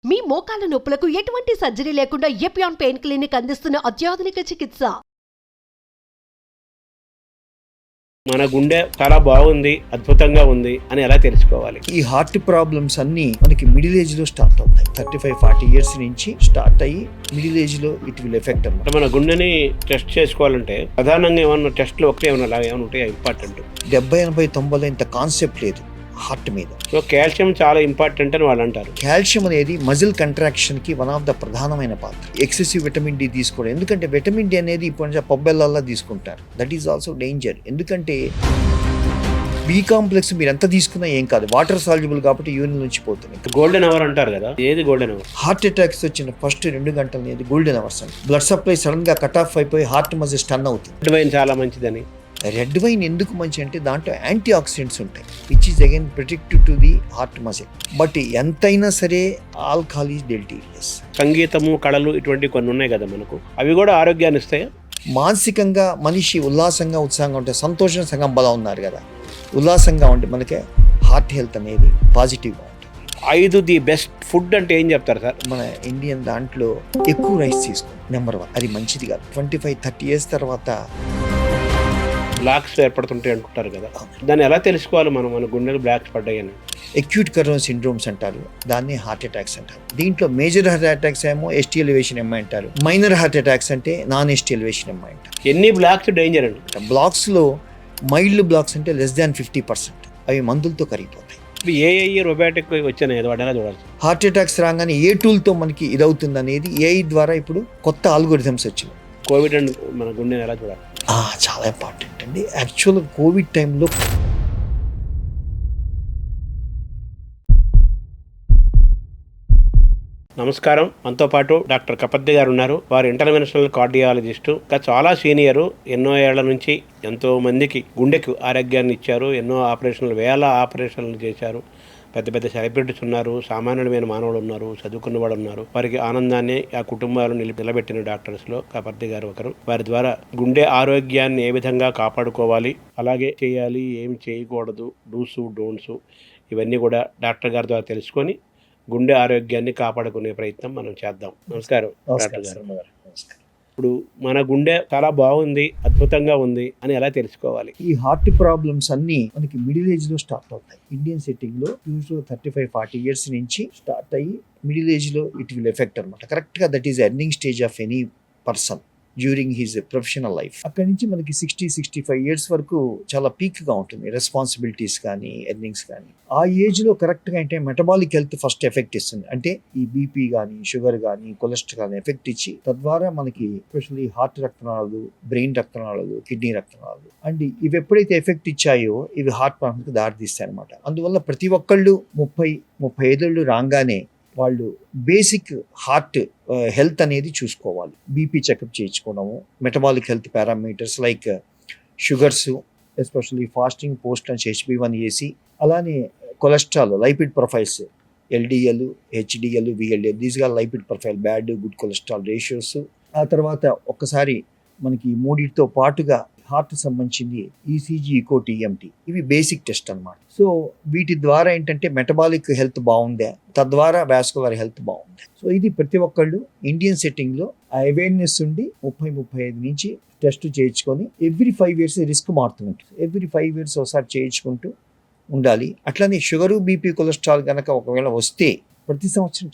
మీ మోకాల నొప్పులకు ఎటువంటి సర్జరీ లేకుండా ఎపియాన్ పెయిన్ క్లినిక్ అందిస్తున్న అత్యాధునిక చికిత్స. మన గుండె చాలా బాగుంది, అద్భుతంగా ఉంది అని ఎలా తెలుసుకోవాలి? ఈ హార్ట్ ప్రాబ్లమ్స్ అన్ని మనకి మిడిల్ ఏజ్ లో స్టార్ట్ అవుతాయి. 35-40 ఇయర్స్ నుంచి స్టార్ట్ అయ్యి మిడిల్ ఏజ్ లో ఇట్ విల్ ఎఫెక్ట్ అన్నమాట. మన గుండెని టెస్ట్ చేసుకోవాలంటే ప్రధానంగా ఏమన్నా టెస్ట్లు ఒకటే ఏమన్నా ఉంటాయా ఇంపార్టెంట్? 70-80-90 ఇంత కాన్సెప్ట్ లేదు హార్ట్ మీద. సో కాల్షియం చాలా ఇంపార్టెంట్ అని వాళ్ళు అంటారు. కాల్షియం అనేది మజిల్ కంట్రాక్షన్ కి వన్ ఆఫ్ ద ప్రధానమైన పాత్ర. ఎక్సెసివ్ విటమిన్ డి తీసుకోవడం, ఎందుకంటే విటమిన్ డి అనేది ఇప్పుడు పబ్బెల్లల్లా తీసుకుంటారు. That is also danger. ఎందుకంటే బి కాంప్లెక్స్ మీరు ఎంత తీసుకున్నా ఏం కాదు, వాటర్ సాల్యుబుల్ కాబట్టి యూరిన్ నుంచి పోతుంది. గోల్డెన్ అవర్ అంటారు కదా, ఏది గోల్డెన్ అవర్? హార్ట్ అటాక్స్ వచ్చిన ఫస్ట్ 2 గంటలు అనేది గోల్డెన్ అవర్స్ అండి. బ్లడ్ సప్లై సడన్ గా కట్ ఆఫ్ అయిపోయి హార్ట్ మజిల్ స్టన్ అవుతుంది. రెడ్ వైన్ చాలా మంచిదని. రెడ్ వైన్ ఎందుకు మంచి అంటే దాంట్లో యాంటీ ఆక్సిడెంట్స్ ఉంటాయి, which is again protective to the heart muscle. But ఎంతైనా సరే ఆల్కహాల్ ఈజ్ డెలిటీరియస్. సంగీతము, కళలు ఇటువంటి కొన్ని ఉన్నాయి కదా మనకు, అవి కూడా ఆరోగ్యాన్ని ఇస్తాయి. మానసికంగా మనిషి ఉల్లాసంగా ఉత్సాహంగా ఉంటే, సంతోషం సగం బలం ఉన్నారు కదా, ఉల్లాసంగా ఉంటే మనకి హార్ట్ హెల్త్ అనేది పాజిటివ్గా ఉంటుంది. 5 ది బెస్ట్ ఫుడ్ అంటే ఏం చెప్తారు సార్? మన ఇండియన్ దాంట్లో ఎక్కువ రైస్ తీసుకోండి, నెంబర్ 1. అది మంచిది కాదు. 25-30 ఇయర్స్ తర్వాత బ్లాక్స్ ఏర్పడుతుంటాయి అనుకుంటారు కదా, దాన్ని ఎలా తెలుసుకోవాలి మనం, మన గుండెలు బ్లాక్స్ పడ్డాయని? అక్యూట్ కరోనరీ సిండ్రోమ్స్ అంటారు, దాన్ని హార్ట్ అటాక్స్ అంటారు. దీంట్లో మేజర్ హార్ట్ అటాక్స్ ఏమో ఎస్టీ ఎలివేషన్ ఎంఐ అంటారు, మైనర్ హార్ట్ అటాక్స్ అంటే నాన్ ఎస్టీ ఎలివేషన్ ఎంఐ అంటారు. ఎన్ని బ్లాక్స్ డేంజర్ అండి? బ్లాక్స్లో మైల్డ్ బ్లాక్స్ అంటే less than 50%, అవి మందులతో కరిగిపోతాయి. ఏఐ రొబాటిక్ వచ్చినాయి, వాటి ఎలా చూడాలి? హార్ట్ అటాక్స్ రాగానే ఏ టూల్తో మనకి ఇదవుతుంది అనేది ఏఐ ద్వారా ఇప్పుడు కొత్త ఆల్గోరిథమ్స్ వచ్చినాయి. కోవిడ్ అండ్ మన గుండెని ఎలా చూడాలి? చాలా ఇంపార్టెంట్ అండి. యాక్చువల్గా కోవిడ్ టైంలో నమస్కారం, మనతో పాటు డాక్టర్ కపర్ది గారు ఉన్నారు. వారు ఇంటర్వెన్షనల్ కార్డియాలజిస్టు. ఇంకా చాలా సీనియరు, ఎన్నో ఏళ్ల నుంచి ఎంతో మందికి గుండెకు ఆరోగ్యాన్ని ఇచ్చారు. ఎన్నో ఆపరేషన్లు, వేల ఆపరేషన్లు చేశారు. పెద్ద పెద్ద సెలబ్రిటీస్ ఉన్నారు, సామాన్యుడమైన మానవులు ఉన్నారు, చదువుకున్న వాళ్ళు ఉన్నారు. వారికి ఆనందాన్ని ఆ కుటుంబాలను నిలబెట్టిన డాక్టర్స్లో కపర్ది గారు ఒకరు. వారి ద్వారా గుండె ఆరోగ్యాన్ని ఏ విధంగా కాపాడుకోవాలి, అలాగే చేయాలి, ఏమి చేయకూడదు, డూసు డోంట్సు, ఇవన్నీ కూడా డాక్టర్ గారి ద్వారా తెలుసుకొని గుండె ఆరోగ్యాన్ని కాపాడుకునే ప్రయత్నం మనం చేద్దాం. నమస్కారం డాక్టర్ గారు. ఇప్పుడు మన గుండె చాలా బాగుంది, అద్భుతంగా ఉంది అని ఎలా తెలుసుకోవాలి? ఈ హార్ట్ ప్రాబ్లమ్స్ అన్ని మనకి మిడిల్ ఏజ్ లో స్టార్ట్ అవుతాయి. ఇండియన్ సెట్టింగ్ లో 35-40 ఇయర్స్ నుంచి స్టార్ట్ అయ్యి మిడిల్ ఏజ్ లో ఇట్ విల్ ఎఫెక్ట్ అనమాట. కరెక్ట్ గా that is earning stage of any person during his professional life. అక్కడి నుంచి మనకి 60-65 ఇయర్స్ వరకు చాలా పీక్ గా ఉంటుంది, రెస్పాన్సిబిలిటీస్ కానీ ఎర్నింగ్స్ కానీ. ఆ ఏజ్ లో కరెక్ట్ గా అంటే మెటబాలిక్ హెల్త్ ఫస్ట్ ఎఫెక్ట్ ఇస్తుంది. అంటే ఈ బీపీ కానీ, షుగర్ కానీ, కొలెస్ట్రాల్ కానీ ఎఫెక్ట్ ఇచ్చి, తద్వారా మనకి ఎస్పెషల్లీ హార్ట్ రక్తనాళాలు, బ్రెయిన్ రక్తనాళాలు, కిడ్నీ రక్తనాళాలు అండ్ ఇవి ఎప్పుడైతే ఎఫెక్ట్ ఇచ్చాయో ఇవి హార్ట్ ప్రాబ్లమ్కి దారితీస్తాయి అనమాట. అందువల్ల ప్రతి ఒక్కళ్ళు 30-35 ఏళ్ళు రాగానే వాళ్ళు బేసిక్ హార్ట్ హెల్త్ అనేది చూసుకోవాలి. బీపీ చెకప్ చేయించుకోవడము, metabolic health parameters like sugars, especially fasting, post lunch HbA1c, అలానే cholesterol, lipid profiles, LDL, HDL, VLDL, these గా lipid profile, bad good cholesterol ratios. ఆ తర్వాత ఒక్కసారి మనకి మూడిటితో పాటుగా హార్ట్ సంబంధించింది ECG, ECO, TMT, ఇవి బేసిక్ టెస్ట్ అన్నమాట. సో వీటి ద్వారా ఏంటంటే మెటబాలిక్ హెల్త్ బాగుందా, తద్వారా వాస్కులర్ హెల్త్ బాగుందా. సో ఇది ప్రతి ఒక్కళ్ళు ఇండియన్ సెట్టింగ్ లో ఆ అవేర్నెస్ ఉండి 30-35 నుంచి టెస్ట్ చేయించుకొని ఎవ్రీ 5 ఇయర్స్ రిస్క్ మారుతుంటుంది. ఎవ్రీ 5 ఇయర్స్ ఒకసారి చేయించుకుంటూ ఉండాలి. అట్లనే షుగరు, బీపీ, కొలెస్ట్రాల్ కనుక ఒకవేళ వస్తే ప్రతి సంవత్సరం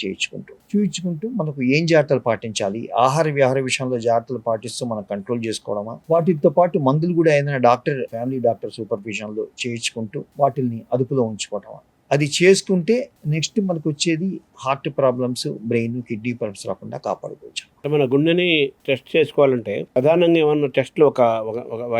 చూయించుకుంటూ మనకు ఏం జాగ్రత్తలు పాటించాలి, ఆహార విహార విషయంలో జాగ్రత్తలు పాటిస్తూ మనం కంట్రోల్ చేసుకోవడమా, వాటితో పాటు మందులు కూడా ఏదైనా ఫ్యామిలీ డాక్టర్ సూపర్విజన్ లో చేయించుకుంటూ వాటిని అదుపులో ఉంచుకోవటమా, అది చేసుకుంటే నెక్స్ట్ మనకు వచ్చేది heart problems, brain, kidney problems రాకుండా కాపాడుకోవచ్చు. మన గుండెని టెస్ట్ చేసుకోవాలంటే ప్రధానంగా ఏమన్నా టెస్ట్లు ఒక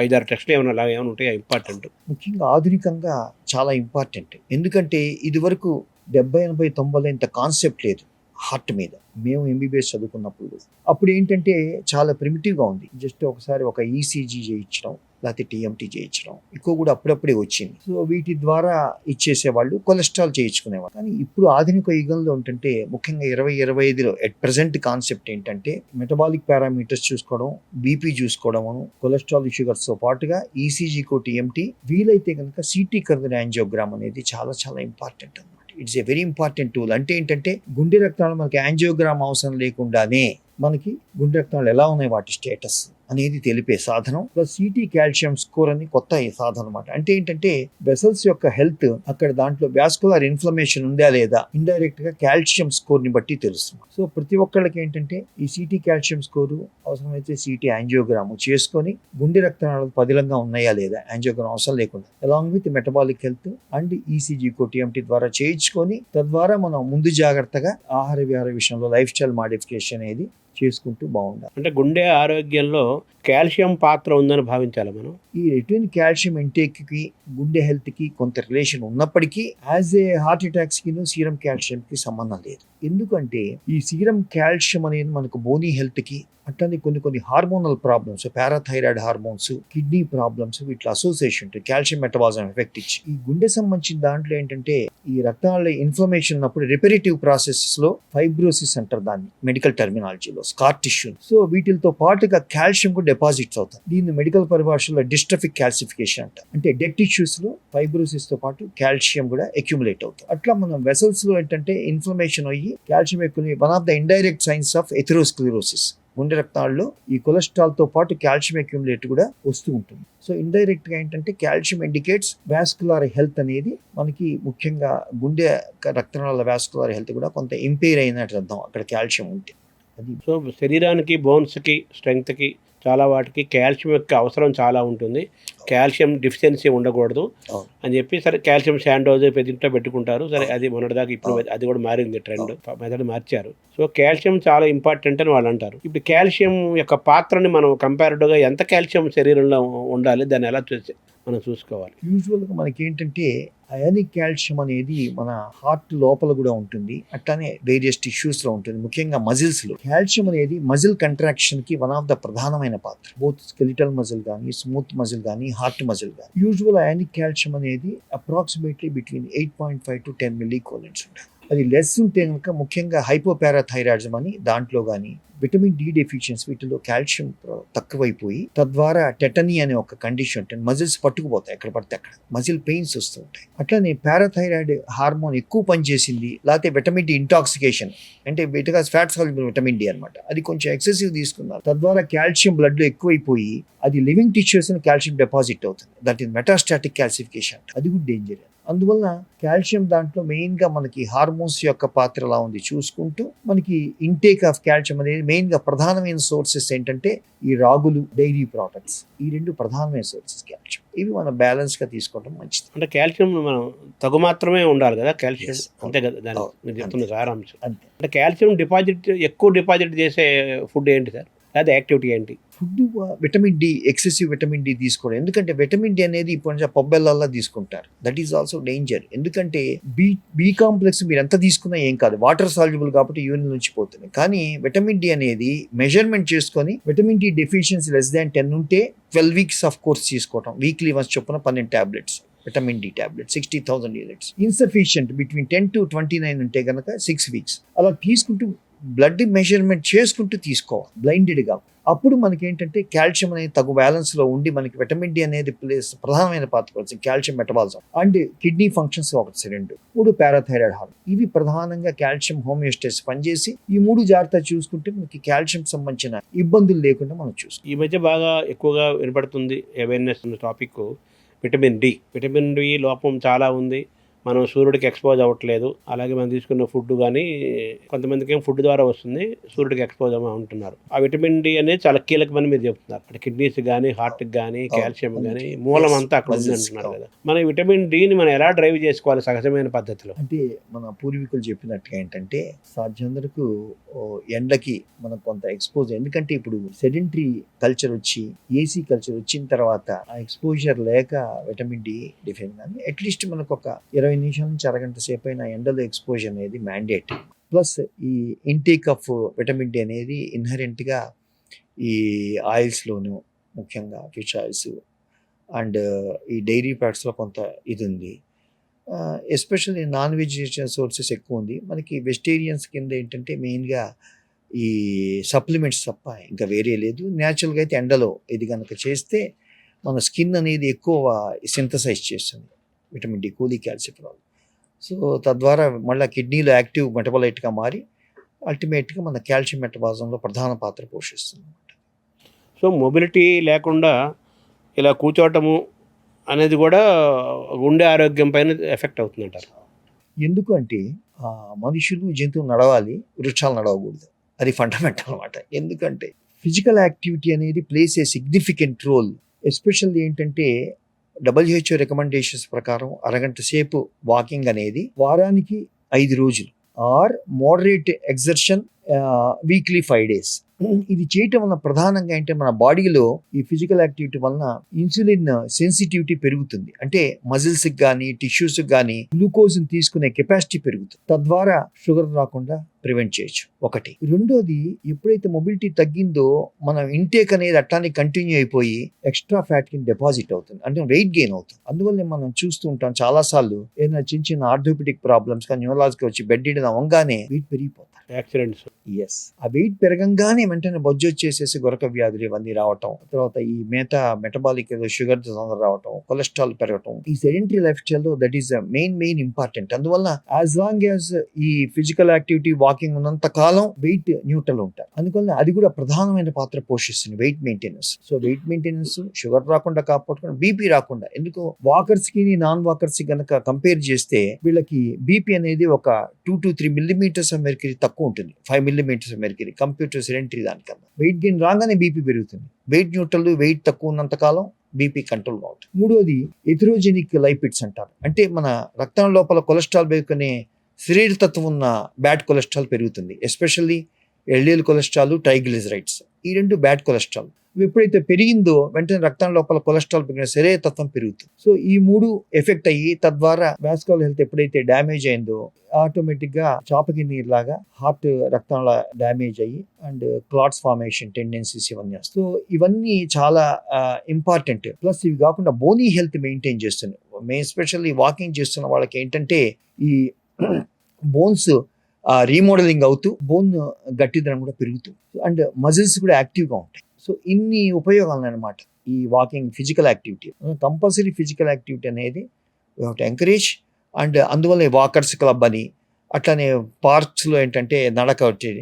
5-6 టెస్ట్లు ఏమన్నా ఉంటాయా ఇంపార్టెంట్? ముఖ్యంగా ఆధునికంగా చాలా ఇంపార్టెంట్. ఎందుకంటే ఇది వరకు 70-80-90 ఇంత కాన్సెప్ట్ లేదు హార్ట్ మీద. మేము MBBS చదువుకున్నప్పుడు అప్పుడు ఏంటంటే చాలా ప్రిమిటివ్గా ఉంది. జస్ట్ ఒకసారి ఒక ECG చేయించడం, లేకపోతే TMT చేయించడం, ఎక్కువ కూడా అప్పుడప్పుడే వచ్చింది. సో వీటి ద్వారా ఇచ్చేసేవాళ్ళు, కొలెస్ట్రాల్ చేయించుకునేవాళ్ళు. కానీ ఇప్పుడు ఆధునిక యుగంలో ఏంటంటే ముఖ్యంగా 2025లో ఎట్ ప్రెసెంట్ కాన్సెప్ట్ ఏంటంటే మెటబాలిక్ పారామీటర్స్ చూసుకోవడం, బీపీ చూసుకోవడము, కొలెస్ట్రాల్, షుగర్స్తో పాటుగా ECG, TMT, వీలైతే కనుక CT కర్వ్ యాంజియోగ్రామ్ అనేది చాలా చాలా ఇంపార్టెంట్ అన్నమాట. It's a very important tool. అంటే ఏంటంటే గుండె రక్తనాళాలు మనకి యాంజియోగ్రామ్ అవసరం లేకుండానే మనకి గుండె రక్తనాళాలు ఎలా ఉన్నాయి వాటి స్టేటస్ అనేది తెలిపే సాధనం. ప్లస్ సిటీ కాల్షియం స్కోర్ అని కొత్త సాధనం అనమాట. అంటే ఏంటంటే వెసల్స్ యొక్క హెల్త్ అక్కడ దాంట్లో వాస్కులర్ ఇన్ఫ్లమేషన్ ఉందా లేదా ఇండైరెక్ట్ గా కాల్షియం స్కోర్ ని బట్టి తెలుస్తుంది. సో ప్రతి ఒక్కళ్ళకి ఏంటంటే ఈ సిటీ కాల్షియం స్కోరు అవసరమైతే సిటీ యాంజియోగ్రామ్ చేసుకొని గుండె రక్తనాళాలు పదిలంగా ఉన్నాయా లేదా యాంజియోగ్రామ్ అవసరం లేకుండా along with metabolic health and ECG TMT ద్వారా చేయించుకొని తద్వారా మనం ముందు జాగ్రత్తగా ఆహార విహార విషయంలో లైఫ్ స్టైల్ మాడిఫికేషన్ అనేది చేసుకుంటూ బాగుండాలి. అంటే గుండె ఆరోగ్యంలో కాల్షియం పాత్ర ఉందని భావించాలి మనం. ఈ రిటర్న్ కాల్షియం ఇంటేక్ కి గుండె హెల్త్ కి కొంత రిలేషన్ ఉన్నప్పటికీ యాజ్ ఏ హార్ట్ అటాక్స్ కి సీరం కాల్షియం కి సంబంధం లేదు. ఎందుకంటే ఈ సీరం కాల్షియం అనేది మనకు బోనీ హెల్త్ కి అట్లనే కొన్ని hormonal problems, parathyroid hormones, kidney problems వీటి అసోసియేషన్ ఉంటుంది కాల్షియం మెటబాలిజం ఎఫెక్ట్ ఇచ్చి. ఈ గుండె సంబంధించిన దాంట్లో ఏంటంటే ఈ రక్తాల ఇన్ఫ్లమేషన్ ఉన్నప్పుడు రిపరేటివ్ ప్రాసెస్ లో ఫైబ్రోసిస్ అంటారు దాన్ని మెడికల్ టర్మినాలజీలో, స్కార్ టిష్యూ. సో వీటితో పాటుగా కాల్షియం కూడా డిపాజిట్స్ అవుతాయి. దీన్ని మెడికల్ పరిభాషలో డిస్ట్రఫిక్ కాల్సిఫికేషన్ అంటారు. అంటే డెడ్ టిష్యూస్ లో ఫైబ్రోసిస్ తో పాటు కాల్షియం కూడా అక్యుములేట్ అవుతుంది. అట్లా మనం వెసల్స్ లో ఏంటంటే ఇన్ఫ్లమేషన్ అయ్యి కాల్షియం ఎక్కువ one of the indirect science of atherosclerosis. గుండె రక్తాల్లో ఈ కొలెస్ట్రాల్ తో పాటు కాల్షియం అక్యుములేట్ కూడా వస్తూ ఉంటుంది. సో ఇండైరెక్ట్ గా ఏంటంటే కాల్షియం ఇండికేట్స్ వాస్కులర్ హెల్త్ అనేది మనకి ముఖ్యంగా గుండె రక్తనాళాల వాస్కులర్ హెల్త్ కూడా కొంత ఇంపేర్ అయినట్టు అర్థం అక్కడ కాల్షియం ఉంటే. అది సో శరీరానికి బోన్స్కి స్ట్రెంగ్త్కి చాలా వాటికి కాల్షియం యొక్క అవసరం చాలా ఉంటుంది. కాల్షియం డిఫిషియన్సీ ఉండకూడదు అని చెప్పి సరే కాల్షియం శాండోజ్ పెద్దింట్లో పెట్టుకుంటారు. సరే అది మొన్నటిదాకా ఇప్పుడు అది కూడా మారింది, ట్రెండ్ మెథడ్ మార్చారు. సో కాల్షియం చాలా ఇంపార్టెంట్ అని వాళ్ళు అంటారు. ఇప్పుడు కాల్షియం యొక్క పాత్రని మనం కంపారిటివ్గా ఎంత కాల్షియం శరీరంలో ఉండాలి, దాన్ని ఎలా మనం చూసుకోవాలి? యూజువల్గా మనకి ఏంటంటే అయానిక్ కాల్షియం అనేది మన హార్ట్ లోపల కూడా ఉంటుంది, అట్లానే వేరియస్ టిష్యూస్ లో ఉంటుంది, ముఖ్యంగా మజిల్స్ లో. కాల్షియం అనేది మజిల్ కంట్రాక్షన్ కి వన్ ఆఫ్ ద ప్రధానమైన పాత్ర. బోత్ స్కెలిటల్ మజిల్ కానీ, స్మూత్ మజిల్ కానీ, హార్ట్ మజిల్ కానీ. యూజువల్ అయానిక్ కాల్షియం అనేది అప్రాక్సిమేట్లీ బిట్వీన్ 8.5 to 10 మిల్లీకోలెంట్స్ ఉంటుంది. అది లెస్ ఉంటే కనుక ముఖ్యంగా హైపోపారాథైరాయిడిజం అని దాంట్లో కానీ, విటమిన్ డి డెఫిషియన్సీ వీటిలో కాల్షియం తక్కువైపోయి తద్వారా టెటనీ అనే ఒక కండిషన్ ఉంటుంది. మజిల్స్ పట్టుకుపోతాయి ఎక్కడ పడితే అక్కడ, మజిల్ పెయిన్స్ వస్తూ ఉంటాయి. అట్లనే పారాథైరాయిడ్ హార్మోన్ ఎక్కువ పనిచేసింది, లేకపోతే విటమిన్ డి ఇంటాక్సికేషన్ అంటే because fat soluble vitamin D అనమాట, అది కొంచెం ఎక్సెసివ్ తీసుకున్నారు. తద్వారా కాల్షియం బ్లడ్ లో ఎక్కువైపోయి అది లివింగ్ టిష్యూస్ కాల్షియం డిపాజిట్ అవుతుంది. That is metastatic calcification. అది కూడా డేంజర్. అందువల్ల కాల్షియం దాంట్లో మెయిన్ గా మనకి హార్మోన్స్ యొక్క పాత్ర ఎలా ఉంది చూసుకుంటూ మనకి ఇంటేక్ ఆఫ్ కాల్షియం అనేది మెయిన్ గా ప్రధానమైన సోర్సెస్ ఏంటంటే ఈ రాగులు, డైరీ ప్రోడక్ట్స్, ఈ రెండు ప్రధానమైన సోర్సెస్ కాల్షియం. ఇవి మనం బ్యాలెన్స్ గా తీసుకోవడం మంచిది. అంటే కాల్షియం మనం తగు మాత్రమే ఉండాలి కదా కాల్షియం, అంతే కదా దాని మీరు చెప్తున్న సారాంశం. అంటే కాల్షియం ఎక్కువ డిపాజిట్ చేసే ఫుడ్ ఏంటి సార్, లేదా యాక్టివిటీ ఏంటి? Food vitamin D, excessive vitamin D తీసుకోవడం. ఎందుకంటే విటమిన్ డి అనేది ఇప్పుడు పబ్బెల్లల్లా తీసుకుంటారు. That is also danger. ఎందుకంటే బి కాంప్లెక్స్ మీరు ఎంత తీసుకున్నా ఏం కాదు, వాటర్ సాల్యుబుల్ కాబట్టి యూరిన్ నుంచి పోతుంది. కానీ విటమిన్ డి అనేది మెజర్మెంట్ చేసుకొని vitamin D deficiency less than 10 ఉంటే 12 వీక్స్ ఆఫ్ కోర్స్ తీసుకోవటం, వీక్లీ వన్స్ చొప్పున 12 tablets vitamin D tablet 60,000 units. Insufficient between 10 to 29 ఉంటే కనుక 6 వీక్స్ అలా తీసుకుంటూ బ్లడ్ మెజర్మెంట్ చేసుకుంటూ తీసుకోవాలి బ్లైండెడ్గా. అప్పుడు మనకి ఏంటంటే కాల్షియం అనేది తగు బ్యాలెన్స్ లో ఉండి మనకి విటమిన్ డి అనేది ప్రధానమైన పాత్ర వస్తుంది. Calcium metabolism and kidney functions ఒకటి, రెండు, మూడు పారాథైరాయిడ్ హార్మోన్, ఇవి ప్రధానంగా కాల్షియం హోమియోస్టేస్ పనిచేసి ఈ మూడు జాగ్రత్త చూసుకుంటే మనకి కాల్షియం సంబంధించిన ఇబ్బందులు లేకుండా మనం చూసుకోవాలి. ఈ మధ్య బాగా ఎక్కువగా వినపడుతుంది అవేర్నెస్ టాపిక్ విటమిన్ డి లోపం చాలా ఉంది. మనం సూర్యుడికి ఎక్స్పోజ్ అవ్వట్లేదు. అలాగే మనం తీసుకున్న ఫుడ్ కానీ కొంతమందికి ఏం ఫుడ్ ద్వారా వస్తుంది, సూర్యుడికి ఎక్స్పోజ్ ఉంటున్నారు. ఆ విటమిన్ డి అనేది చాలా కీలకమని మీరు చెప్తున్నారు. అంటే కిడ్నీస్ కానీ, హార్ట్కి కానీ, కాల్షియం కానీ మూలం అంతా అక్కడ ఉంది అంటున్నారు కదా. మన విటమిన్ డిని మనం ఎలా డ్రైవ్ చేసుకోవాలి సహజమైన పద్ధతిలో? అంటే మన పూర్వీకులు చెప్పినట్టుగా ఏంటంటే సాధ్యం వరకు ఎండకి మనం కొంత ఎక్స్పోజ్, ఎందుకంటే ఇప్పుడు సెడెంటరీ కల్చర్ వచ్చి ఏసీ కల్చర్ వచ్చిన తర్వాత ఆ ఎక్స్పోజర్ లేక విటమిన్ డి డిఫెక్ట్, కానీ అట్లీస్ట్ మనకు ఒక 20 నిమిషాల నుంచి అరగంట సేపు అయిన ఎండలో ఎక్స్పోజర్ అనేది మ్యాండేట్. ప్లస్ ఈ ఇంటేక్ ఆఫ్ విటమిన్ డి అనేది ఇన్హరెంట్గా ఈ ఆయిల్స్లోను, ముఖ్యంగా ఫిష్ ఆయిల్స్ అండ్ ఈ డైరీ ప్రోడక్ట్స్లో కొంత ఇది ఉంది. ఎస్పెషల్లీ నాన్ వెజిటేరియన్ సోర్సెస్ ఎక్కువ ఉంది. మనకి వెజిటేరియన్స్ కింద ఏంటంటే మెయిన్గా ఈ సప్లిమెంట్స్ తప్ప ఇంకా వేరే లేదు. న్యాచురల్గా అయితే ఎండలో ఇది కనుక చేస్తే మన స్కిన్ అనేది ఎక్కువ సింథసైజ్ చేస్తుంది vitamin D, cholic acid. So తద్వారా మళ్ళీ కిడ్నీలో యాక్టివ్ మెటబలైట్గా మారి అల్టిమేట్గా మన కాల్షియం మెటబాలిజంలో ప్రధాన పాత్ర పోషిస్తుంది. సో మొబిలిటీ లేకుండా ఇలా కూర్చోవటము అనేది కూడా గుండె ఆరోగ్యం పైన ఎఫెక్ట్ అవుతుందంటారు. ఎందుకు అంటే మనుషులు జంతువులు నడవాలి, వృక్షాలు నడవకూడదు. అది ఫండమెంటల్ అనమాట. ఎందుకంటే ఫిజికల్ యాక్టివిటీ అనేది plays a significant role. Especially ఏంటంటే WHO రికమెండేషన్స్ ప్రకారం అరగంట సేపు వాకింగ్ అనేది వారానికి 5 రోజులు or moderate exertion weekly 5 days. ఇది చేయటం వలన ప్రధానంగా ఏంటంటే మన బాడీలో ఈ ఫిజికల్ యాక్టివిటీ వలన ఇన్సులిన్ సెన్సిటివిటీ పెరుగుతుంది. అంటే మజిల్స్కి కానీ టిష్యూస్కి కానీ గ్లూకోజ్ని తీసుకునే కెపాసిటీ పెరుగుతుంది. తద్వారా షుగర్ రాకుండా ప్రివెంట్ చేయొచ్చు. ఒకటి. రెండోది, ఎప్పుడైతే మొబిలిటీ తగ్గిందో మన ఇంటేక్ అనేది అట్లానే కంటిన్యూ అయిపోయి ఎక్స్ట్రా ఫ్యాట్ కింద డిపాజిట్ అవుతుంది, అంటే వెయిట్ గెయిన్ అవుతుంది. అందువల్ల మనం చూస్తూ ఉంటాం చాలాసార్లు ఏదైనా చిన్న చిన్న ఆర్థోపెడిక్ ప్రాబ్లమ్స్ కానీ న్యూరాలజీకి వచ్చి బెడ్ రీడ్ అవ్వగానే వెయిట్ పెరిగిపోతారు. యాక్సిడెంట్స్. ఎస్, ఆ వెయిట్ పెరగంగానే వెంటనే బొజ్జు వచ్చేసేసి గొరక వ్యాధులు ఇవన్నీ రావటం, తర్వాత ఈ మెటబాలిక్ షుగర్ తొందర రావటం, కొలెస్ట్రాల్ పెరగటం. ఈ సెడెంటరీ లైఫ్ స్టైల్లో దట్ ఈస్ మెయిన్ ఇంపార్టెంట్. అందువల్ల యాజ్ లాంగ్ యాజ్ ఈ ఫిజికల్ యాక్టివిటీ వాకింగ్ ఉన్నంత కాలం వెయిట్ న్యూట్రల్ ఉంటారు. అందువల్ల అది కూడా ప్రధానమైన పాత్ర పోషిస్తుంది wait maintenance. So wait maintenance, sugar రాకుండా కాపాడుకోవడం, బీపీ రాకుండా. ఎందుకు వాకర్స్ కి నాన్ వాకర్స్ కి గనక కంపేర్ చేస్తే వీళ్ళకి బీపీ అనేది ఒక 2 to 3 millimeters ఆఫ్ మెర్క్యూరీ తక్కువ ఉంటుంది, 5 millimeters of mercury compare to sedentary దానికన్నా. వెయిట్ గెయిన్ రాగానే బీపీ పెరుగుతుంది. వెయిట్ న్యూట్రల్, వెయిట్ తక్కువ ఉన్నంత కాలం బీపీ కంట్రోల్ అవుతుంది. మూడోది, ఎథెరోజెనిక్ లైపిడ్స్ అంటారు. అంటే మన రక్తం లోపల కొలెస్ట్రాల్ పేరుకునే శరీర తత్వం ఉన్న బ్యాడ్ కొలెస్ట్రాల్ పెరుగుతుంది. ఎస్పెషల్లీ ఎల్డిఎల్ కొలెస్ట్రాల్, ట్రైగ్లిజరైడ్స్, ఈ 2 బ్యాడ్ కొలెస్ట్రాల్. ఇవి ఎప్పుడైతే పెరిగిందో వెంటనే రక్తం లోపల కొలెస్ట్రాల్ పెరిగిన శరీర తత్వం పెరుగుతుంది. సో ఈ 3 ఎఫెక్ట్ అయ్యి తద్వారా వాస్కులర్ హెల్త్ ఎప్పుడైతే డ్యామేజ్ అయిందో ఆటోమేటిక్ గా చాపకి నీరు లాగా హార్ట్ రక్తంలో డ్యామేజ్ అయ్యి అండ్ క్లాట్స్ ఫార్మేషన్ టెండెన్సీస్ ఇవన్నీ వస్తాయి. సో ఇవన్నీ చాలా ఇంపార్టెంట్. ప్లస్ ఇవి కాకుండా బోనీ హెల్త్ మెయింటైన్ చేస్తుంది. ఎస్పెషల్లీ వాకింగ్ చేస్తున్న వాళ్ళకి ఏంటంటే ఈ బోన్స్ రీమోడలింగ్ అవుతూ బోన్ గట్టిదనం కూడా పెరుగుతుంది అండ్ మజిల్స్ కూడా యాక్టివ్గా ఉంటాయి. సో ఇన్ని ఉపయోగాలు అనమాట ఈ walking physical activity. Compulsory physical activity అనేది we have to encourage. And అందువల్ల వాకర్స్ క్లబ్ అని, అట్లానే పార్క్స్లో ఏంటంటే నడక వచ్చేది,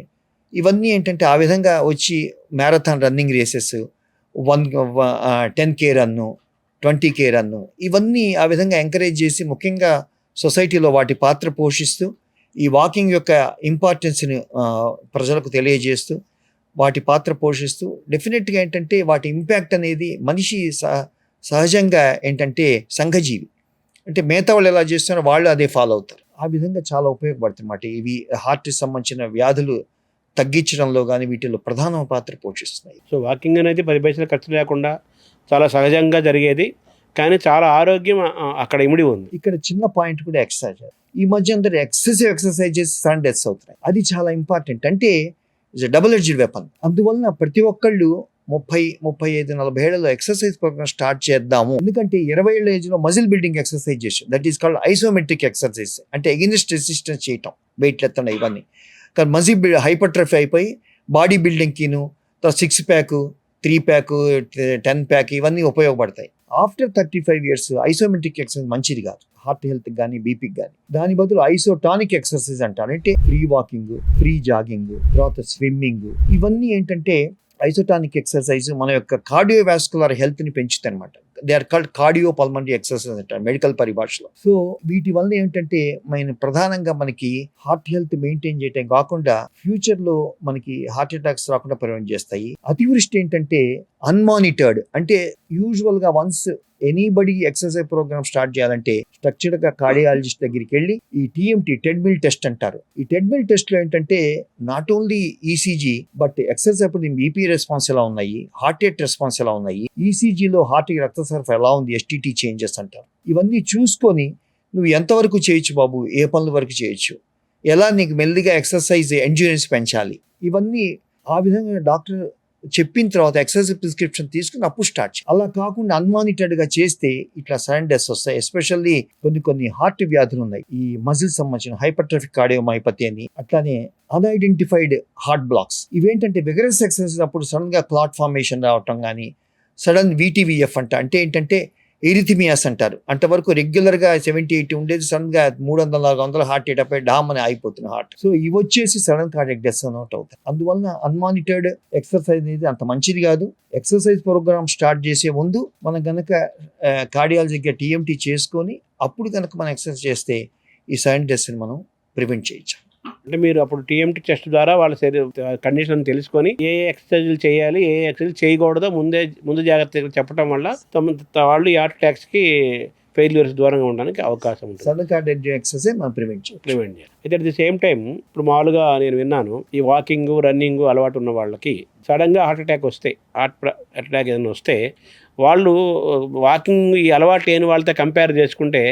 ఇవన్నీ ఏంటంటే ఆ విధంగా వచ్చి మ్యారథాన్ రన్నింగ్ రేసెస్, 10K రన్ను, 20K రన్ను, ఇవన్నీ ఆ విధంగా ఎంకరేజ్ చేసి ముఖ్యంగా సొసైటీలో వాటి పాత్ర పోషిస్తూ ఈ వాకింగ్ యొక్క ఇంపార్టెన్స్ని ప్రజలకు తెలియజేస్తూ వాటి పాత్ర పోషిస్తూ డెఫినెట్గా ఏంటంటే వాటి ఇంపాక్ట్ అనేది మనిషి సహజంగా ఏంటంటే సంఘజీవి. అంటే మిగతా వాళ్ళు ఎలా చేస్తున్నారో వాళ్ళు అదే ఫాలో అవుతారు. ఆ విధంగా చాలా ఉపయోగపడుతుంది అన్నమాట. ఇవి హార్ట్కి సంబంధించిన వ్యాధులు తగ్గించడంలో కానీ వీటిలో ప్రధాన పాత్ర పోషిస్తున్నాయి. సో వాకింగ్ అనేది 10 పైసలు ఖర్చు లేకుండా చాలా సహజంగా జరిగేది, కానీ చాలా ఆరోగ్యం అక్కడ ఇమిడి ఉంది. ఇక్కడ చిన్న పాయింట్ కూడా ఎక్సర్సైజ్. ఈ మధ్య అందరూ ఎక్సర్సైజ్ చేసి సడన్ డెత్స్ అవుతున్నాయి. అది చాలా ఇంపార్టెంట్. అంటే ఇట్స్ డబుల్ ఎడ్జ్డ్ వెపన్. అందువలన ప్రతి ఒక్కళ్ళు 30, 35, 40 ఏళ్లలో ఎక్సర్సైజ్ ప్రోగ్రామ్ స్టార్ట్ చేద్దాము. ఎందుకంటే 20 ఏళ్ల ఏజ్ లో మజిల్ బిల్డింగ్ ఎక్సర్సైజ్ చేసాం, that is called isometric exercise. అంటే ఎగెనిస్ట్ రెసిస్టెన్స్ చేయటం, వెయిట్ ఎత్తడం, ఇవన్నీ. కానీ మజిల్ హైపర్ట్రఫీ అయిపోయి బాడీ బిల్డింగ్కిను 6 ప్యాక్, 3 ప్యాక్, 10 ప్యాక్ ఇవన్నీ ఉపయోగపడతాయి. ఆఫ్టర్ 35 years ఐసోమెట్రిక్ ఎక్సర్సైజ్ మంచిది కాదు హార్ట్ హెల్త్ కానీ బీపీకి కానీ. దాని బదులు ఐసోటానిక్ ఎక్సర్సైజ్ అంటారు. అంటే ఫ్రీ వాకింగ్, ఫ్రీ జాగింగ్, తర్వాత స్విమ్మింగ్, ఇవన్నీ ఏంటంటే ఐసోటానిక్ ఎక్సర్సైజ్ మన యొక్క కార్డియోవాస్కులర్ హెల్త్ని పెంచుతాయి అనమాట. They are called cardio pulmonary exercise అంటారు మెడికల్ పరిభాషలో. సో వీటి వల్ల ఏంటంటే ప్రధానంగా మనకి హార్ట్ హెల్త్ మెయింటైన్ చేయటం కాకుండా ఫ్యూచర్లో మనకి హార్ట్ అటాక్స్ రాకుండా ప్రివెంట్ చేస్తాయి. అతివృష్టి ఏంటంటే అన్మానిటర్డ్. అంటే యూజువల్గా once anybody exercise program start చేయాలంటే స్ట్రక్చర్డ్ గా కార్డియాలజిస్ట్ దగ్గరికి వెళ్ళి ఈ టీఎంటీ ట్రెడ్మిల్ టెస్ట్ అంటారు. ఈ ట్రెడ్మిల్ టెస్ట్ లో ఏంటంటే not only ECG but exercise అప్పుడు బీపీ రెస్పాన్స్ ఎలా ఉన్నాయి, హార్ట్ రేట్ రెస్పాన్స్ ఎలా ఉన్నాయి, ఈసీజీలో హార్ట్ రక్త సరఫరా ఎలా ఉంది, ఎస్టీటీ చేంజెస్ అంటారు. ఇవన్నీ చూసుకొని నువ్వు ఎంతవరకు చేయొచ్చు బాబు, ఏ పనుల వరకు చేయొచ్చు, ఎలా నీకు మెల్లిగా ఎక్సర్సైజ్ ఎండ్యూరెన్స్ పెంచాలి, ఇవన్నీ ఆ విధంగా డాక్టర్ చెప్పిన తర్వాత ఎక్సర్సైజ్ ప్రిస్క్రిప్షన్ తీసుకుని అప్పుడు స్టార్ట్ చేయాలి. అలా కాకుండా అన్మానిటర్డ్ గా చేస్తే ఇట్లా సడన్ డెత్స్ వస్తాయి. ఎస్పెషల్లీ కొన్ని హార్ట్ వ్యాధులు ఉన్నాయి, ఈ మజిల్ సంబంధించిన హైపర్ట్రఫిక్ కార్డియోమైపతి అని, అట్లానే అన్ఐడెంటిఫైడ్ హార్ట్ బ్లాక్స్. ఇవేంటంటే విగరస్ ఎక్సర్సైజ్ అప్పుడు సడన్ గా క్లాట్ ఫార్మేషన్ రావటం కానీ, సడన్ VTVF అంటే ఏంటంటే ఎరిథిమియాస్ అంటారు. అంతవరకు రెగ్యులర్గా 70-80 ఉండేది, సడన్గా 300-400 హార్ట్ రేట్ అయిపోయి డామ్ అని అయిపోతుంది హార్ట్. సో ఇవి వచ్చేసి సడన్ కార్డియాక్ డెత్ అవుట్ అవుతాయి. అందువల్ల అన్మానిటర్డ్ ఎక్సర్సైజ్ అనేది అంత మంచిది కాదు. ఎక్సర్సైజ్ ప్రోగ్రామ్ స్టార్ట్ చేసే ముందు మనం కనుక కార్డియాలజీగా టీఎంటీ చేసుకొని అప్పుడు కనుక మనం ఎక్సర్సైజ్ చేస్తే ఈ సడన్ డెత్ని మనం ప్రివెంట్ చేయొచ్చు. అంటే మీరు అప్పుడు టీఎంటీ టెస్ట్ ద్వారా వాళ్ళ కండిషన్ తెలుసుకొని ఏ ఎక్సర్సైజులు చేయాలి, ఏ ఎక్సర్సైజ్ చేయకూడదో ముందు జాగ్రత్తగా చెప్పడం వల్ల వాళ్ళు ఈ హార్ట్ అటాక్స్కి ఫెయిల్యూర్స్ దూరంగా ఉండడానికి అవకాశం ఉంటుంది. సడన్ కార్డియాక్ ఎక్సర్సైజ్ మనం ప్రివెంట్ చేయాలి. అయితే అట్ ది సేమ్ టైం ఇప్పుడు మామూలుగా నేను విన్నాను, ఈ వాకింగ్ రన్నింగ్ అలవాటు ఉన్న వాళ్ళకి సడన్గా హార్ట్ అటాక్ వస్తే, హార్ట్ అటాక్ ఏదైనా వస్తే వాళ్ళు వాకింగ్ ఈ అలవాటు లేని వాళ్ళతో కంపేర్ చేసుకుంటే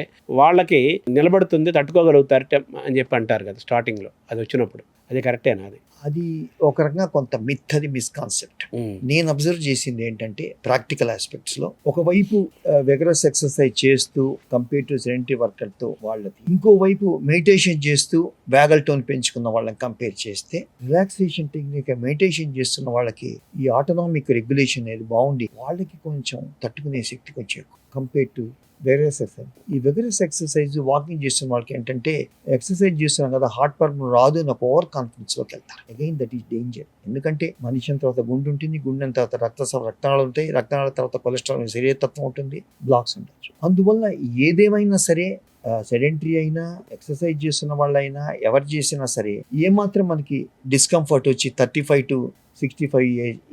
వాళ్ళకి నిలబడుతుంది, తట్టుకోగలుగుతారు అని చెప్పి అంటారు కదా స్టార్టింగ్లో అది వచ్చినప్పుడు. అది కరెక్టేనా? అది ఒక రకంగా కొంత మిత్, అది మిస్కాన్సెప్ట్. నేను అబ్జర్వ్ చేసింది ఏంటంటే ప్రాక్టికల్ ఆస్పెక్ట్స్లో ఒకవైపు వెగరస్ ఎక్సర్సైజ్ చేస్తూ కంపేర్ టు సెడెంటరీ వర్కర్తో వాళ్ళకి, ఇంకోవైపు మెడిటేషన్ చేస్తూ వ్యాగల్ టోన్ పెంచుకున్న వాళ్ళని కంపేర్ చేస్తే రిలాక్సేషన్ టెక్నిక్ మెడిటేషన్ చేస్తున్న వాళ్ళకి ఈ ఆటోనామిక్ రెగ్యులేషన్ అనేది బాగుండి వాళ్ళకి కొంచెం తట్టుకునే శక్తి కొంచెం కంపేర్ టు వెగరస్ ఎక్సర్సైజ్. ఈ వెగరస్ ఎక్సర్సైజ్ వాకింగ్ చేస్తున్న వాళ్ళకి ఏంటంటే ఎక్సర్సైజ్ చేస్తున్నాం కదా హార్ట్ ప్రాబ్లం రాదు అని ఒక ఓవర్ కాన్ఫిడెన్స్లోకి వెళ్తారు. Again that is danger. ఎందుకంటే మనిషి తర్వాత గుండె ఉంటుంది, గుండె తర్వాత రక్తనాళాలు ఉంటాయి, రక్తనాళాల తర్వాత కొలెస్ట్రాల్ శరీరతత్వం ఉంటుంది, బ్లాక్స్ ఉండొచ్చు. అందువల్ల ఏదేమైనా సరే సెడెంటరీ అయినా ఎక్సర్సైజ్ చేస్తున్న వాళ్ళైనా ఎవరు చేసినా సరే ఏమాత్రం మనకి డిస్కంఫర్ట్ వచ్చి 35 to 65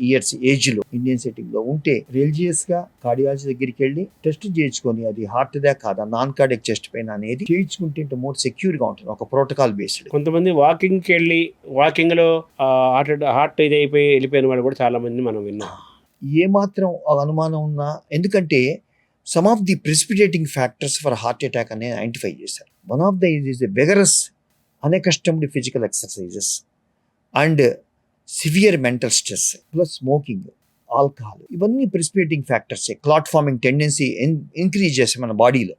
years ఏజ్లో ఇండియన్ సెట్టింగ్లో ఉంటే రిలీజియస్గా కార్డియాలజీ దగ్గరికి వెళ్ళి టెస్ట్ చేయించుకొని అది హార్ట్దా కాదా, నాన్ కార్డియాక్ చెస్ట్ పెయిన్ అనేది చేయించుకుంటే మోర్ సెక్యూర్గా ఉంటుంది, ఒక ప్రోటోకాల్ బేస్డ్. కొంతమంది వాకింగ్కి వెళ్ళి వాకింగ్లో హార్ట్ ఇది అయిపోయి వెళ్ళిపోయిన వాళ్ళు కూడా చాలా మంది మనం విన్నాం. ఏమాత్రం అనుమానం ఉన్నా, ఎందుకంటే some of the precipitating factors for heart attack అనేది ఐడెంటిఫై చేశారు. One of the is vigorous unaccustomed physical exercises and severe mental stress plus smoking, alcohol, ఇవన్నీ ప్రిసిపిటేటింగ్ ఫ్యాక్టర్సే. క్లాట్ ఫార్మింగ్ టెండెన్సీ ఇంక్రీజ్ చేస్తాయి మన బాడీలో.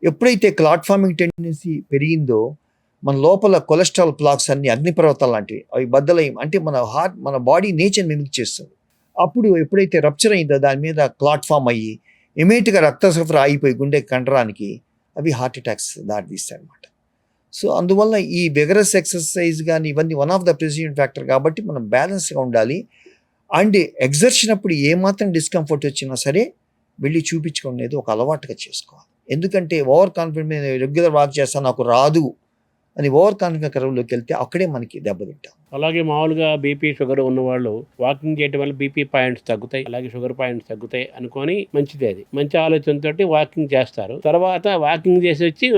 ఎప్పుడైతే క్లాట్ ఫార్మింగ్ టెండెన్సీ పెరిగిందో మన లోపల కొలెస్ట్రాల్ ప్లాక్స్ అన్ని అగ్నిపర్వతాలు లాంటివి అవి బద్దలయ్యి, అంటే మన బాడీ నేచర్ మిమిక్ చేస్తుంది. అప్పుడు ఎప్పుడైతే రప్చర్ అయిందో దాని మీద క్లాట్ ఫామ్ అయ్యి ఇమీడియట్గా రక్త సరఫరా అయిపోయి గుండె కండరానికి అవి హార్ట్ అటాక్స్ దారితీస్తాయి అన్నమాట. సో అందువల్ల ఈ వెగరస్ ఎక్సర్సైజ్ కానీ ఇవన్నీ one of the president factor. కాబట్టి మనం బ్యాలెన్స్గా ఉండాలి. అండ్ ఎగ్జర్షన్ అప్పుడు ఏమాత్రం డిస్కంఫర్ట్ వచ్చినా సరే వెళ్ళి చూపించుకునేది ఒక అలవాటుగా చేసుకోవాలి. ఎందుకంటే ఓవర్ కాన్ఫిడెంట్ రెగ్యులర్ వాక్ చేస్తాను నాకు రాదు అని ఓవర్ కాన్ఫిడెంట్ కర్వ్లోకి వెళ్తే అక్కడే మనకి దెబ్బతింటాం. అలాగే మామూలుగా బీపీ షుగర్ ఉన్నవాళ్ళు వాకింగ్ చేయడం వల్ల బీపీ పాయింట్స్ తగ్గుతాయి, అలాగే షుగర్ పాయింట్స్ తగ్గుతాయి అనుకొని మంచిది, అది మంచి ఆలోచనతో వాకింగ్ చేస్తారు. తర్వాత వాకింగ్ చేసి వచ్చి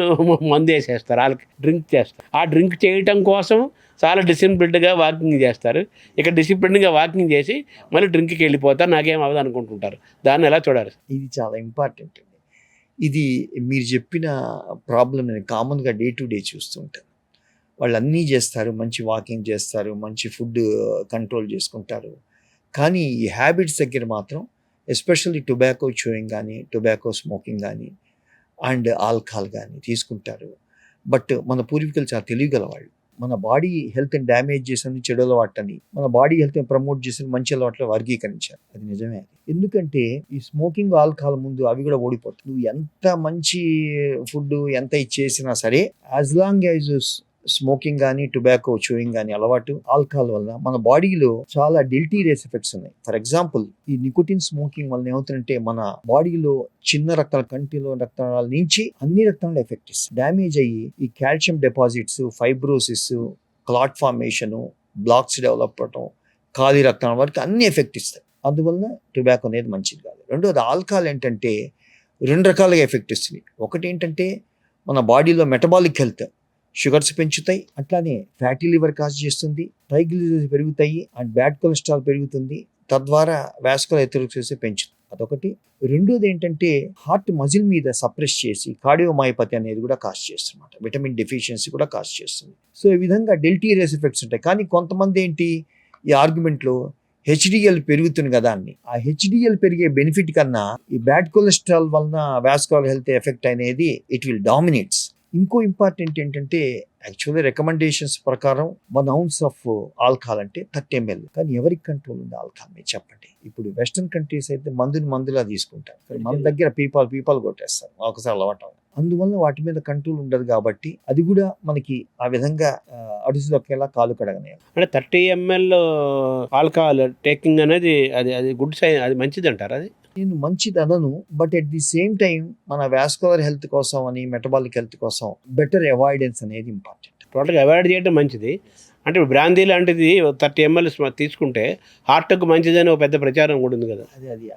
మందు వేసేస్తారు, వాళ్ళకి డ్రింక్ చేస్తారు. ఆ డ్రింక్ చేయటం కోసం చాలా డిసిప్లిన్డ్గా వాకింగ్ చేస్తారు. ఇక డిసిప్లిన్గా వాకింగ్ చేసి మళ్ళీ డ్రింక్కి వెళ్ళిపోతారు, నాకేం అవ్వదు అనుకుంటుంటారు. దాన్ని ఎలా చూడాలి? ఇది చాలా ఇంపార్టెంట్. ఇది మీరు చెప్పిన ప్రాబ్లం నేను కామన్గా డే టు డే చూస్తుంటాను. వాళ్ళు అన్నీ చేస్తారు, మంచి వాకింగ్ చేస్తారు, మంచి ఫుడ్ కంట్రోల్ చేసుకుంటారు, కానీ ఈ హ్యాబిట్స్ దగ్గర మాత్రం ఎస్పెషల్లీ టొబాకో చూయింగ్ కానీ టొబాకో స్మోకింగ్ కానీ అండ్ ఆల్కహాల్ కానీ తీసుకుంటారు. బట్ మన పూర్వీకులు చాలా తెలియగలవాళ్ళు. మన బాడీ హెల్త్ని డ్యామేజ్ చేసిన చెడు అలవాటని మన బాడీ హెల్త్ని ప్రమోట్ చేసిన మంచి అలవాట్లు వర్గీకరించారు. అది నిజమే. ఎందుకంటే ఈ స్మోకింగ్ ఆల్కహాల్ ముందు అవి కూడా ఓడిపోతాయి. నువ్వు ఎంత మంచి ఫుడ్ ఎంత ఇచ్చేసినా సరే యాజ్ లాంగ్ యాజ్ స్మోకింగ్ కానీ టొబాకో చూయింగ్ కానీ అలవాటు ఆల్కహాల్ వల్ల మన బాడీలో చాలా డెలిటీరియస్ ఎఫెక్ట్స్ ఉన్నాయి. ఫర్ ఎగ్జాంపుల్ ఈ నికోటిన్ స్మోకింగ్ వల్ల ఏమవుతుందంటే మన బాడీలో చిన్న రక్తాల కంటిలో రక్తనాళాల నుంచి అన్ని రక్తాలు ఎఫెక్ట్ ఇస్తాయి, డ్యామేజ్ అయ్యి ఈ calcium deposits, fibrosis, clot formation, blocks develop అవటం, ఖాళీ రక్తనాళం వరకు అన్ని ఎఫెక్ట్ ఇస్తాయి. అందువల్ల టొబాకో అనేది మంచిది కాదు. రెండోది ఆల్కహాల్ ఏంటంటే 2 రకాలుగా ఎఫెక్ట్ ఇస్తుంది. ఒకటి ఏంటంటే మన బాడీలో మెటబాలిక్ హెల్త్, షుగర్స్ పెంచుతాయి, అట్లానే ఫ్యాటీ లివర్ కాజ్ చేస్తుంది, ట్రైగ్లిజరైడ్స్ పెరుగుతాయి అండ్ బ్యాడ్ కొలెస్ట్రాల్ పెరుగుతుంది, తద్వారా వాస్కులర్ ఎథెరోస్క్లెరోసిస్ పెంచుతుంది. అదొకటి. రెండోది ఏంటంటే హార్ట్ మజిల్ మీద సప్రెస్ చేసి కార్డియోమయోపతి అనేది కూడా కాజ్ చేస్తుంది, విటమిన్ డెఫిషియన్సీ కూడా కాజ్ చేస్తుంది. సో ఈ విధంగా డెలిటీరియస్ ఎఫెక్ట్స్ ఉంటాయి. కానీ కొంతమంది ఏంటి ఈ ఆర్గ్యుమెంట్లో హెచ్డిఎల్ పెరుగుతుంది కదా అని, ఆ హెచ్డిఎల్ పెరిగే బెనిఫిట్ కన్నా ఈ బ్యాడ్ కొలెస్ట్రాల్ వలన వాస్కులర్ హెల్త్ ఎఫెక్ట్ అనేది ఇట్ విల్ డామినేట్స్. ఇంకో ఇంపార్టెంట్ ఏంటంటే యాక్చువల్లీ రికమెండేషన్స్ ప్రకారం 1 ounce ఆఫ్ ఆల్కహాల్ అంటే 30 ml. కానీ ఎవరికి కంట్రోల్ ఉంది ఆల్కహాల్ మీరు చెప్పండి. ఇప్పుడు వెస్టర్న్ కంట్రీస్ అయితే మందులా తీసుకుంటారు, మన దగ్గర పీపాలు కొట్టేస్తారు ఒకసారి అలవాటు. అందువల్ల వాటి మీద కంట్రోల్ ఉండదు కాబట్టి అది కూడా మనకి ఆ విధంగా అడుసులొకేలా కాలు కడగనే. అంటే 30 ml ఆల్కహాల్ టేకింగ్ అనేది అది గుడ్ సైన్, అది మంచిది అంటారు. అది నేను మంచిది అనను, but at the same time మన వాస్కులర్ హెల్త్ కోసం అని, మెటబాలిక్ హెల్త్ కోసం బెటర్ అవాయిడెన్స్ అనేది ఇంపార్టెంట్. టోటల్గా అవాయిడ్ చేయడం మంచిది. అంటే బ్రాందీ లాంటిది 30 ml తీసుకుంటే హార్ట్కు మంచిదని ఒక పెద్ద ప్రచారం కూడా ఉంది కదా. అది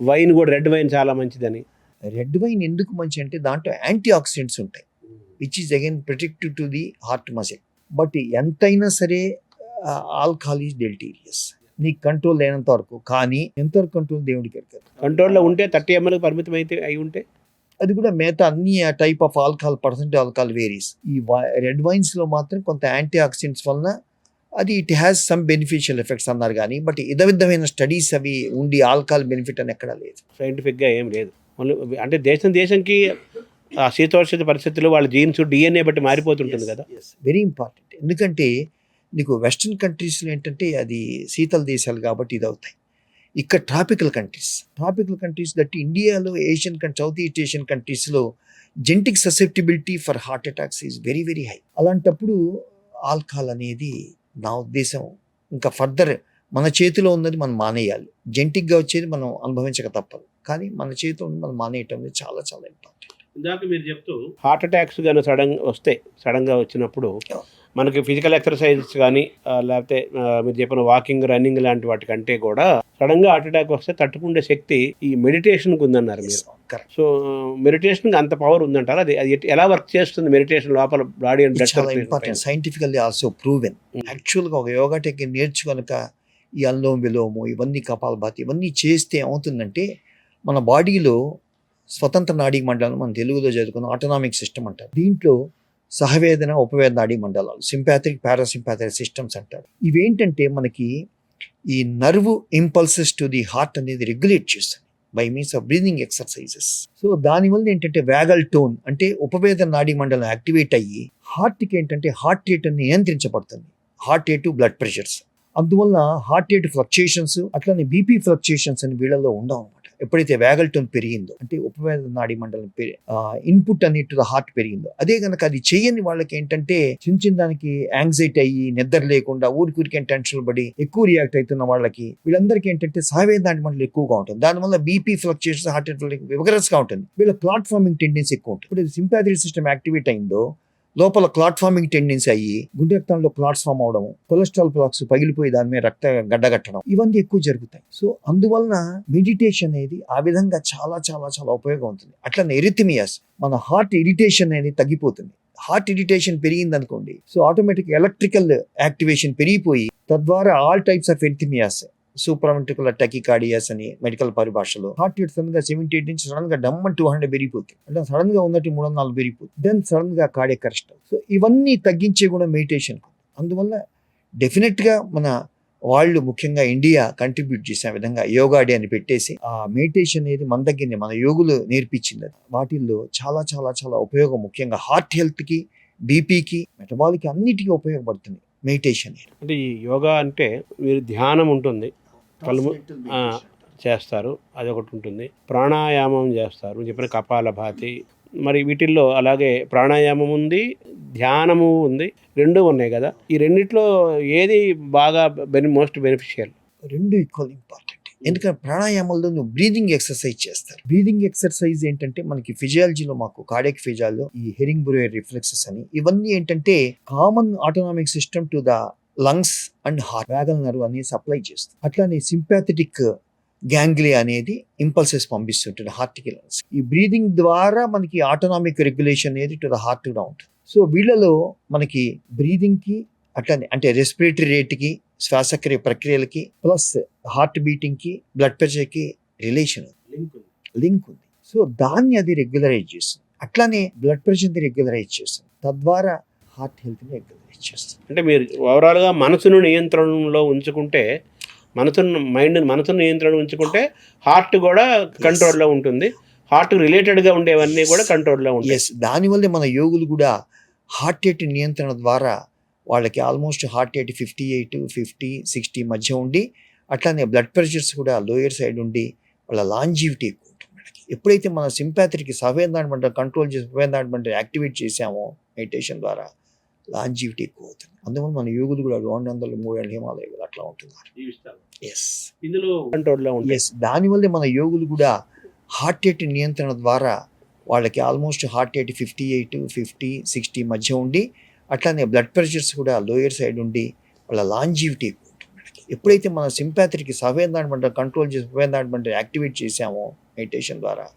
వైన్ కూడా, రెడ్ వైన్ చాలా మంచిదని. రెడ్ వైన్ ఎందుకు మంచి అంటే దాంట్లో యాంటీ ఆక్సిడెంట్స్ ఉంటాయి, which is again protective to the heart muscle. But ఎంతైనా సరే ఆల్కహాల్ ఈజ్ డెలిటీరియస్, నీకు కంట్రోల్ లేనంత వరకు. కానీ ఎంతవరకు కంట్రోల్ దేవుడికి ఎరకదు. కంట్రోల్లో ఉంటే 30 ml పరిమితం అయితే అయి ఉంటే అది కూడా మిగతా అన్ని type of alcohol, percent alcohol varies. ఈ రెడ్ వైన్స్ లో మాత్రం కొంత యాంటీ ఆక్సిడెంట్స్ వలన అది it has some beneficial effects అన్నారు. కానీ బట్ విధమైన స్టడీస్ అవి ఉండి ఆల్కహాల్ బెనిఫిట్ అని ఎక్కడా లేదు, సైంటిఫిక్గా ఏం లేదు. అంటే దేశంకి ఆ శీతోష్ణ పరిస్థితులు వాళ్ళ జీన్స్ డిఎన్ఏ బట్టి మారిపోతుంటుంది కదా. Very important. ఎందుకంటే నీకు వెస్ట్రన్ కంట్రీస్లో ఏంటంటే అది శీతల దేశాలు కాబట్టి ఇది అవుతాయి. ఇక్కడ ట్రాపికల్ కంట్రీస్ దట్ ఇండియాలో సౌత్ ఈస్ట్ ఏషియన్ కంట్రీస్లో genetic susceptibility for heart attacks is very very high. అలాంటప్పుడు ఆల్కహాల్ అనేది నా ఉద్దేశం ఇంకా ఫర్దర్ మన చేతిలో ఉన్నది మనం మానేయాలి. జెనెటిక్గా వచ్చేది మనం అనుభవించక తప్పదు, కానీ మన చేతిలో ఉన్నది మనం మానేయటం అనేది చాలా చాలా ఇంపార్టెంట్. ఇందాక మీరు చెప్తూ హార్ట్ అటాక్స్ కానీ సడన్గా వచ్చినప్పుడు మనకి ఫిజికల్ ఎక్సర్సైజెస్ కానీ లేకపోతే మీరు చెప్పిన వాకింగ్, రన్నింగ్ లాంటి వాటికంటే కూడా సడన్గా హార్ట్ అటాక్ వస్తే తట్టుకునే శక్తి ఈ మెడిటేషన్కి ఉందన్నారు మీరు. సో మెడిటేషన్కి అంత పవర్ ఉందంటారు. అది ఎలా వర్క్ చేస్తుంది మెడిటేషన్ లోపల బాడీ అండ్ చాలా ఇంపార్టెంట్, సైంటిఫికల్లీ ఆల్సో ప్రూవెన్. యాక్చువల్గా ఒక యోగా టెక్నిక్ నేర్చుకొనక ఈ అల్లోం విలోము ఇవన్నీ, కపాలభాతి ఇవన్నీ చేస్తే ఏమవుతుందంటే మన బాడీలో స్వతంత్ర నాడీ మండలం, మన తెలుగులో చదువుకున్న ఆటోనామిక్ సిస్టమ్ అంటారు. దీంట్లో సహవేదన, ఉపవేదన నాడీ మండలాలు, సింపాథిక్, పారాసింపాథిక్ సిస్టమ్స్ అంటారు. ఇవేంటంటే మనకి ఈ nerve impulses to the heart అనేది రెగ్యులేట్ చేస్తుంది by means of breathing exercises. So దానివల్ల ఏంటంటే వ్యాగల్ టోన్ అంటే ఉపవేదన నాడీ మండలం యాక్టివేట్ అయ్యి హార్ట్కి ఏంటంటే హార్ట్ రేట్ అని నియంత్రించబడుతుంది. Heart rate, blood pressures. అందువల్ల హార్ట్ రేట్ ఫ్లక్చుయేషన్స్ అట్లానే బీపీ ఫ్లక్చుయేషన్స్ అని వీళ్ళలో ఉండవు అనమాట. ఎప్పుడైతే వ్యాగల్ టోన్ పెరిగిందో అంటే ఉపవేద నాడీ మండలం ఇన్పుట్ అనేటు హార్ట్ పెరిగిందో, అదే కనుక అది చేయని వాళ్ళకి ఏంటంటే చిన్న దానికి యాంగ్జైటీ అయ్యి నిద్ర లేకుండా ఊరికే టెన్షన్ పడి ఎక్కువ రియాక్ట్ అవుతున్న వాళ్ళకి, వీళ్ళందరికీ ఏంటంటే సహవేద నాడీ మండలం ఎక్కువగా ఉంటుంది. దానివల్ల BP fluctuations, heart rate vigorous గా ఉంటుంది. వీళ్ళ క్లాట్ ఫార్మింగ్ టెండెన్సీ ఎక్కువ ఉంటుంది. ఇప్పుడు సింపాథిక్ సిస్టమ్ యాక్టివేట్ అయిందో లోపల క్లాట్ ఫార్మింగ్ టెండెన్సీ అయ్యి గుండె రక్తంలో క్లాట్స్ ఫామ్ అవడం, కొలెస్ట్రాల్ ప్లాక్స్ పగిలిపోయి దాని మీద రక్త గడ్డగట్టడం ఇవన్నీ ఎక్కువ జరుగుతాయి. సో అందువలన మెడిటేషన్ అనేది ఆ విధంగా చాలా చాలా చాలా ఉపయోగం ఉంటుంది. అట్లనే ఎరిథమియాస్, మన హార్ట్ ఇరిటేషన్ అనేది తగ్గిపోతుంది. హార్ట్ ఇరిటేషన్ పెరిగింది అనుకోండి, సో ఆటోమేటిక్ ఎలక్ట్రికల్ యాక్టివేషన్ పెరిగిపోయి తద్వారా ఆల్ టైప్స్ ఆఫ్ ఎరిథమియాస్, సూప్రావెంట్రికులర్ టెకికార్డియాస్ అని మెడికల్ పరిభాషలో, హార్ట్ రేట్ సడన్ గా 78 నుంచి సడన్ గా 200 పెరిగిపోతుంది, అంటే సడన్ గా ఉన్నట్టు 304 పెరిగిపోతుంది, దెన్ సడన్ గా కార్డియాక్ అరెస్ట్. సో ఇవన్నీ తగ్గించే కూడా మెడిటేషన్. అందువల్ల డెఫినెట్ గా మన వాళ్ళు ముఖ్యంగా ఇండియా కంట్రిబ్యూట్ చేసే విధంగా యోగా డే అని పెట్టేసి ఆ మెడిటేషన్ అనేది మన దగ్గరనే మన యోగులు నేర్పించింది. వాటిల్లో చాలా చాలా చాలా ఉపయోగం, ముఖ్యంగా హార్ట్ హెల్త్ కి, బీపీకి, మెటబాలిక్ అన్నిటికీ ఉపయోగపడుతుంది మెడిటేషన్. అంటే ఈ యోగా అంటే మీరు ధ్యానం ఉంటుంది, కళ్ళు చేస్తారు, అదొకటి ఉంటుంది, ప్రాణాయామం చేస్తారు, చెప్పిన కపాలభాతి. మరి వీటిల్లో అలాగే ప్రాణాయామం ఉంది, ధ్యానము ఉంది, రెండు ఉన్నాయి కదా. ఈ రెండిట్లో ఏది బాగా మోస్ట్ బెనిఫిషియల్? రెండు ఈక్వల్ ఇంపార్టెంట్. ఎందుకంటే ప్రాణాయామంలో నువ్వు బ్రీదింగ్ ఎక్సర్సైజ్ చేస్తారు. బ్రీదింగ్ ఎక్సర్సైజ్ ఏంటంటే మనకి ఫిజియాలజీలో, మాకు కార్డియాక్ ఫిజియాలో ఈ హెరింగ్ బ్రూయర్ రిఫ్లెక్సెస్ అని ఇవన్నీ ఏంటంటే common autonomic system to the lungs and heart, vagal nerve అనేది సప్లై చేస్తుంది. అట్లానే సింపాథెటిక్ గ్యాంగ్లియా అనేది ఇంపల్సెస్ పంపిస్తుంటుంది హార్ట్కి, లంగ్స్. ఈ బ్రీదింగ్ ద్వారా మనకి ఆటోనామిక్ రెగ్యులేషన్ అనేది టు ద హార్ట్ కూడా ఉంటుంది. సో వీళ్ళలో మనకి బ్రీదింగ్కి అట్లానే అంటే రెస్పిరేటరీ రేట్కి, శ్వాసక్రియ ప్రక్రియలకి, ప్లస్ హార్ట్ బీటింగ్కి, బ్లడ్ ప్రెషర్కి రిలేషన్ లింక్ ఉంది. సో దాన్ని అది రెగ్యులరైజ్ చేస్తుంది. అట్లానే బ్లడ్ ప్రెషర్ని రెగ్యులరైజ్ చేస్తుంది, తద్వారా హార్ట్ హెల్త్ని రెగ్యులరైజ్ చేస్తుంది. అంటే మీరు ఓవరాల్గా మనసును నియంత్రణలో ఉంచుకుంటే, మనసును నియంత్రణ ఉంచుకుంటే హార్ట్ కూడా కంట్రోల్లో ఉంటుంది, హార్ట్ రిలేటెడ్గా ఉండేవన్నీ కూడా కంట్రోల్లో ఉంటాయి. దానివల్లే మన యోగులు కూడా హార్ట్ రేట్ నియంత్రణ ద్వారా వాళ్ళకి ఆల్మోస్ట్ హార్ట్ రేట్ 58, 50, 60 మధ్య ఉండి, అట్లానే బ్లడ్ ప్రెషర్స్ కూడా లోయర్ సైడ్ ఉండి వాళ్ళ లాంజివిటీ ఎక్కువ ఉంటుంది మనకి. ఎప్పుడైతే మన సింపాథటిక్ సంవేదన కంట్రోల్ చేసి సంవేదన యాక్టివేట్ చేసామో మెడిటేషన్ ద్వారా లాంజివిటీ ఎక్కువ అవుతుంది. అందువల్ల మన యోగులు కూడా 200, 300 హిమాలయాలు అట్లా ఉంటున్నారు. ఎస్ ఇందులో కంట్రోల్లో ఉంటాయి. ఎస్ దానివల్లే మన యోగులు కూడా హార్ట్ రేట్ నియంత్రణ ద్వారా వాళ్ళకి ఆల్మోస్ట్ హార్ట్ రేట్ 58, 50, 60 మధ్య ఉండి, అట్లానే బ్లడ్ ప్రెషర్స్ కూడా లోయర్ సైడ్ ఉండి వాళ్ళ లాంజివిటీ ఎక్కువ ఉంటుంది మనకి. ఎప్పుడైతే మన సింపాథటిక్ సంవేదన కంట్రోల్ చేసి సంవేదన యాక్టివేట్ చేసామో మెడిటేషన్ ద్వారా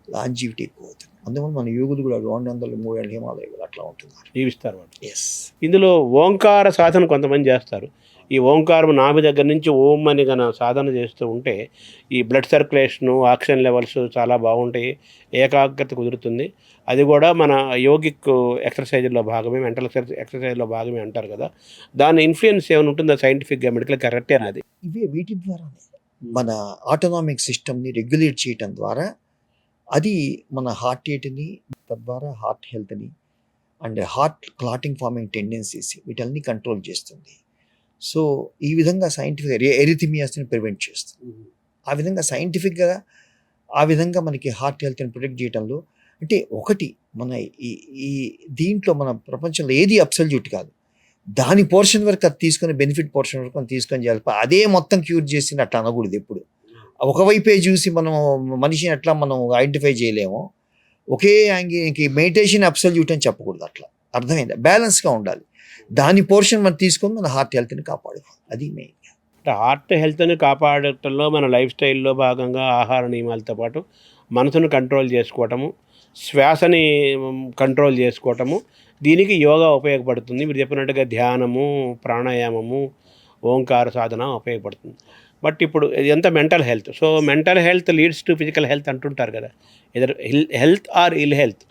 లాంజివిటీ ఎక్కువ అవుతుంది. అందువల్ల మన యోగులు కూడా 200, 300 హిమాలయాలు అట్లా ఉంటున్నారు. జీవిస్తారు వాళ్ళు. ఎస్ ఇందులో ఓంకార సాధన కొంతమంది చేస్తారు. ఈ ఓంకారం నాభి దగ్గర నుంచి ఓం అని గన సాధన చేస్తూ ఉంటే ఈ బ్లడ్ సర్క్యులేషను, ఆక్సిజన్ లెవెల్స్ చాలా బాగుంటాయి, ఏకాగ్రత కుదురుతుంది. అది కూడా మన యోగిక్ ఎక్సర్సైజ్లో భాగమే, మెంటల్ ఎక్సర్సైజ్లో భాగమే అంటారు కదా. దాని ఇన్ఫ్లుయెన్స్ ఏమైనా ఉంటుందా సైంటిఫిక్గా, మెడికల్ కరెక్టే అది? వీటి ద్వారానే మన ఆటోనామిక్ సిస్టమ్ని రెగ్యులేట్ చేయటం ద్వారా అది మన హార్ట్ రేట్ని, తద్వారా హార్ట్ హెల్త్ని and heart clotting forming tendencies వీటన్ని కంట్రోల్ చేస్తుంది. సో ఈ విధంగా సైంటిఫిక్గా ఎరిథిమియాస్ని ప్రివెంట్ చేస్తుంది. ఆ విధంగా సైంటిఫిక్గా ఆ విధంగా మనకి హార్ట్ హెల్త్ని ప్రొటెక్ట్ చేయడంలో అంటే ఒకటి మన ఈ దీంట్లో మన ప్రపంచంలో ఏది అబ్సల్యూట్ కాదు. దాని పోర్షన్ వరకు అది తీసుకొని బెనిఫిట్ పోర్షన్ వరకు మనం తీసుకొని చేయాలి. అదే మొత్తం క్యూర్ చేసి అట్లా అనకూడదు. ఎప్పుడు ఒకవైపే చూసి మనం మనిషిని అట్లా మనం ఐడెంటిఫై చేయలేము. ఒకే యాంగిల్కి మెడిటేషన్ అబ్సల్యూట్ అని చెప్పకూడదు. అట్లా అర్థమైందా? బ్యాలెన్స్గా ఉండాలి. దాని పోర్షన్ మనం తీసుకొని మన హార్ట్ హెల్త్ని కాపాడుకోవాలి. అది మెయిన్. అంటే హార్ట్ హెల్త్ని కాపాడటంలో మన లైఫ్ స్టైల్లో భాగంగా ఆహార నియమాలతో పాటు మనసును కంట్రోల్ చేసుకోవటము, శ్వాసని కంట్రోల్ చేసుకోవటము, దీనికి యోగా ఉపయోగపడుతుంది. మీరు చెప్పినట్టుగా ధ్యానము, ప్రాణాయామము, ఓంకార సాధన ఉపయోగపడుతుంది. బట్ ఇప్పుడు ఇదంతా mental health. So mental health leads to physical health అంటుంటారు కదా, either health or ill health.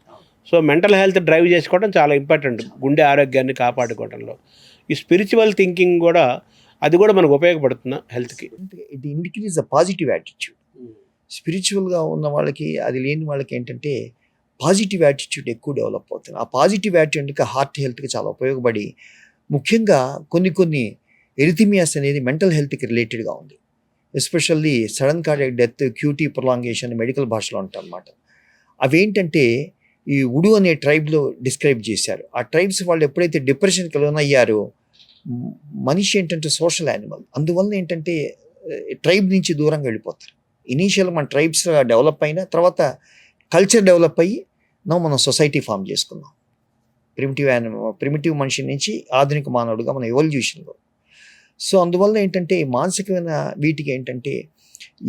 So mental health drive చేసుకోవడం చాలా ఇంపార్టెంట్ గుండె ఆరోగ్యాన్ని కాపాడుకోవడంలో. ఈ స్పిరిచువల్ థింకింగ్ కూడా, అది కూడా మనకు ఉపయోగపడుతుందా హెల్త్కి? ఇది ఇండికేట్స్ అ పాజిటివ్ యాటిట్యూడ్. స్పిరిచువల్గా ఉన్న వాళ్ళకి, అది లేని వాళ్ళకి ఏంటంటే పాజిటివ్ యాటిట్యూడ్ ఎక్కువ డెవలప్ అవుతుంది. ఆ పాజిటివ్ యాటిట్యూడ్ హార్ట్ హెల్త్కి చాలా ఉపయోగపడి, ముఖ్యంగా కొన్ని ఎరిథిమియాస్ అనేది మెంటల్ హెల్త్కి రిలేటెడ్గా ఉంది. Especially sudden cardiac death, QT prolongation medical భాషలో అంటారు అన్నమాట. అవేంటంటే ఈ ఉడు అనే ట్రైబ్లో డిస్క్రైబ్ చేశారు. ఆ ట్రైబ్స్ వాళ్ళు ఎప్పుడైతే డిప్రెషన్కి లోనయ్యారో, మనిషి ఏంటంటే సోషల్ యానిమల్, అందువల్ల ఏంటంటే ట్రైబ్ నుంచి దూరంగా వెళ్ళిపోతారు. ఇనీషియల్ మన ట్రైబ్స్ డెవలప్ అయిన తర్వాత కల్చర్ డెవలప్ అయ్యి మనం సొసైటీ ఫామ్ చేసుకున్నాం. ప్రిమిటివ్ మనిషి నుంచి ఆధునిక మానవుడిగా మన ఎవల్యూషన్లో. సో అందువల్ల ఏంటంటే మానసికమైన వీటికి ఏంటంటే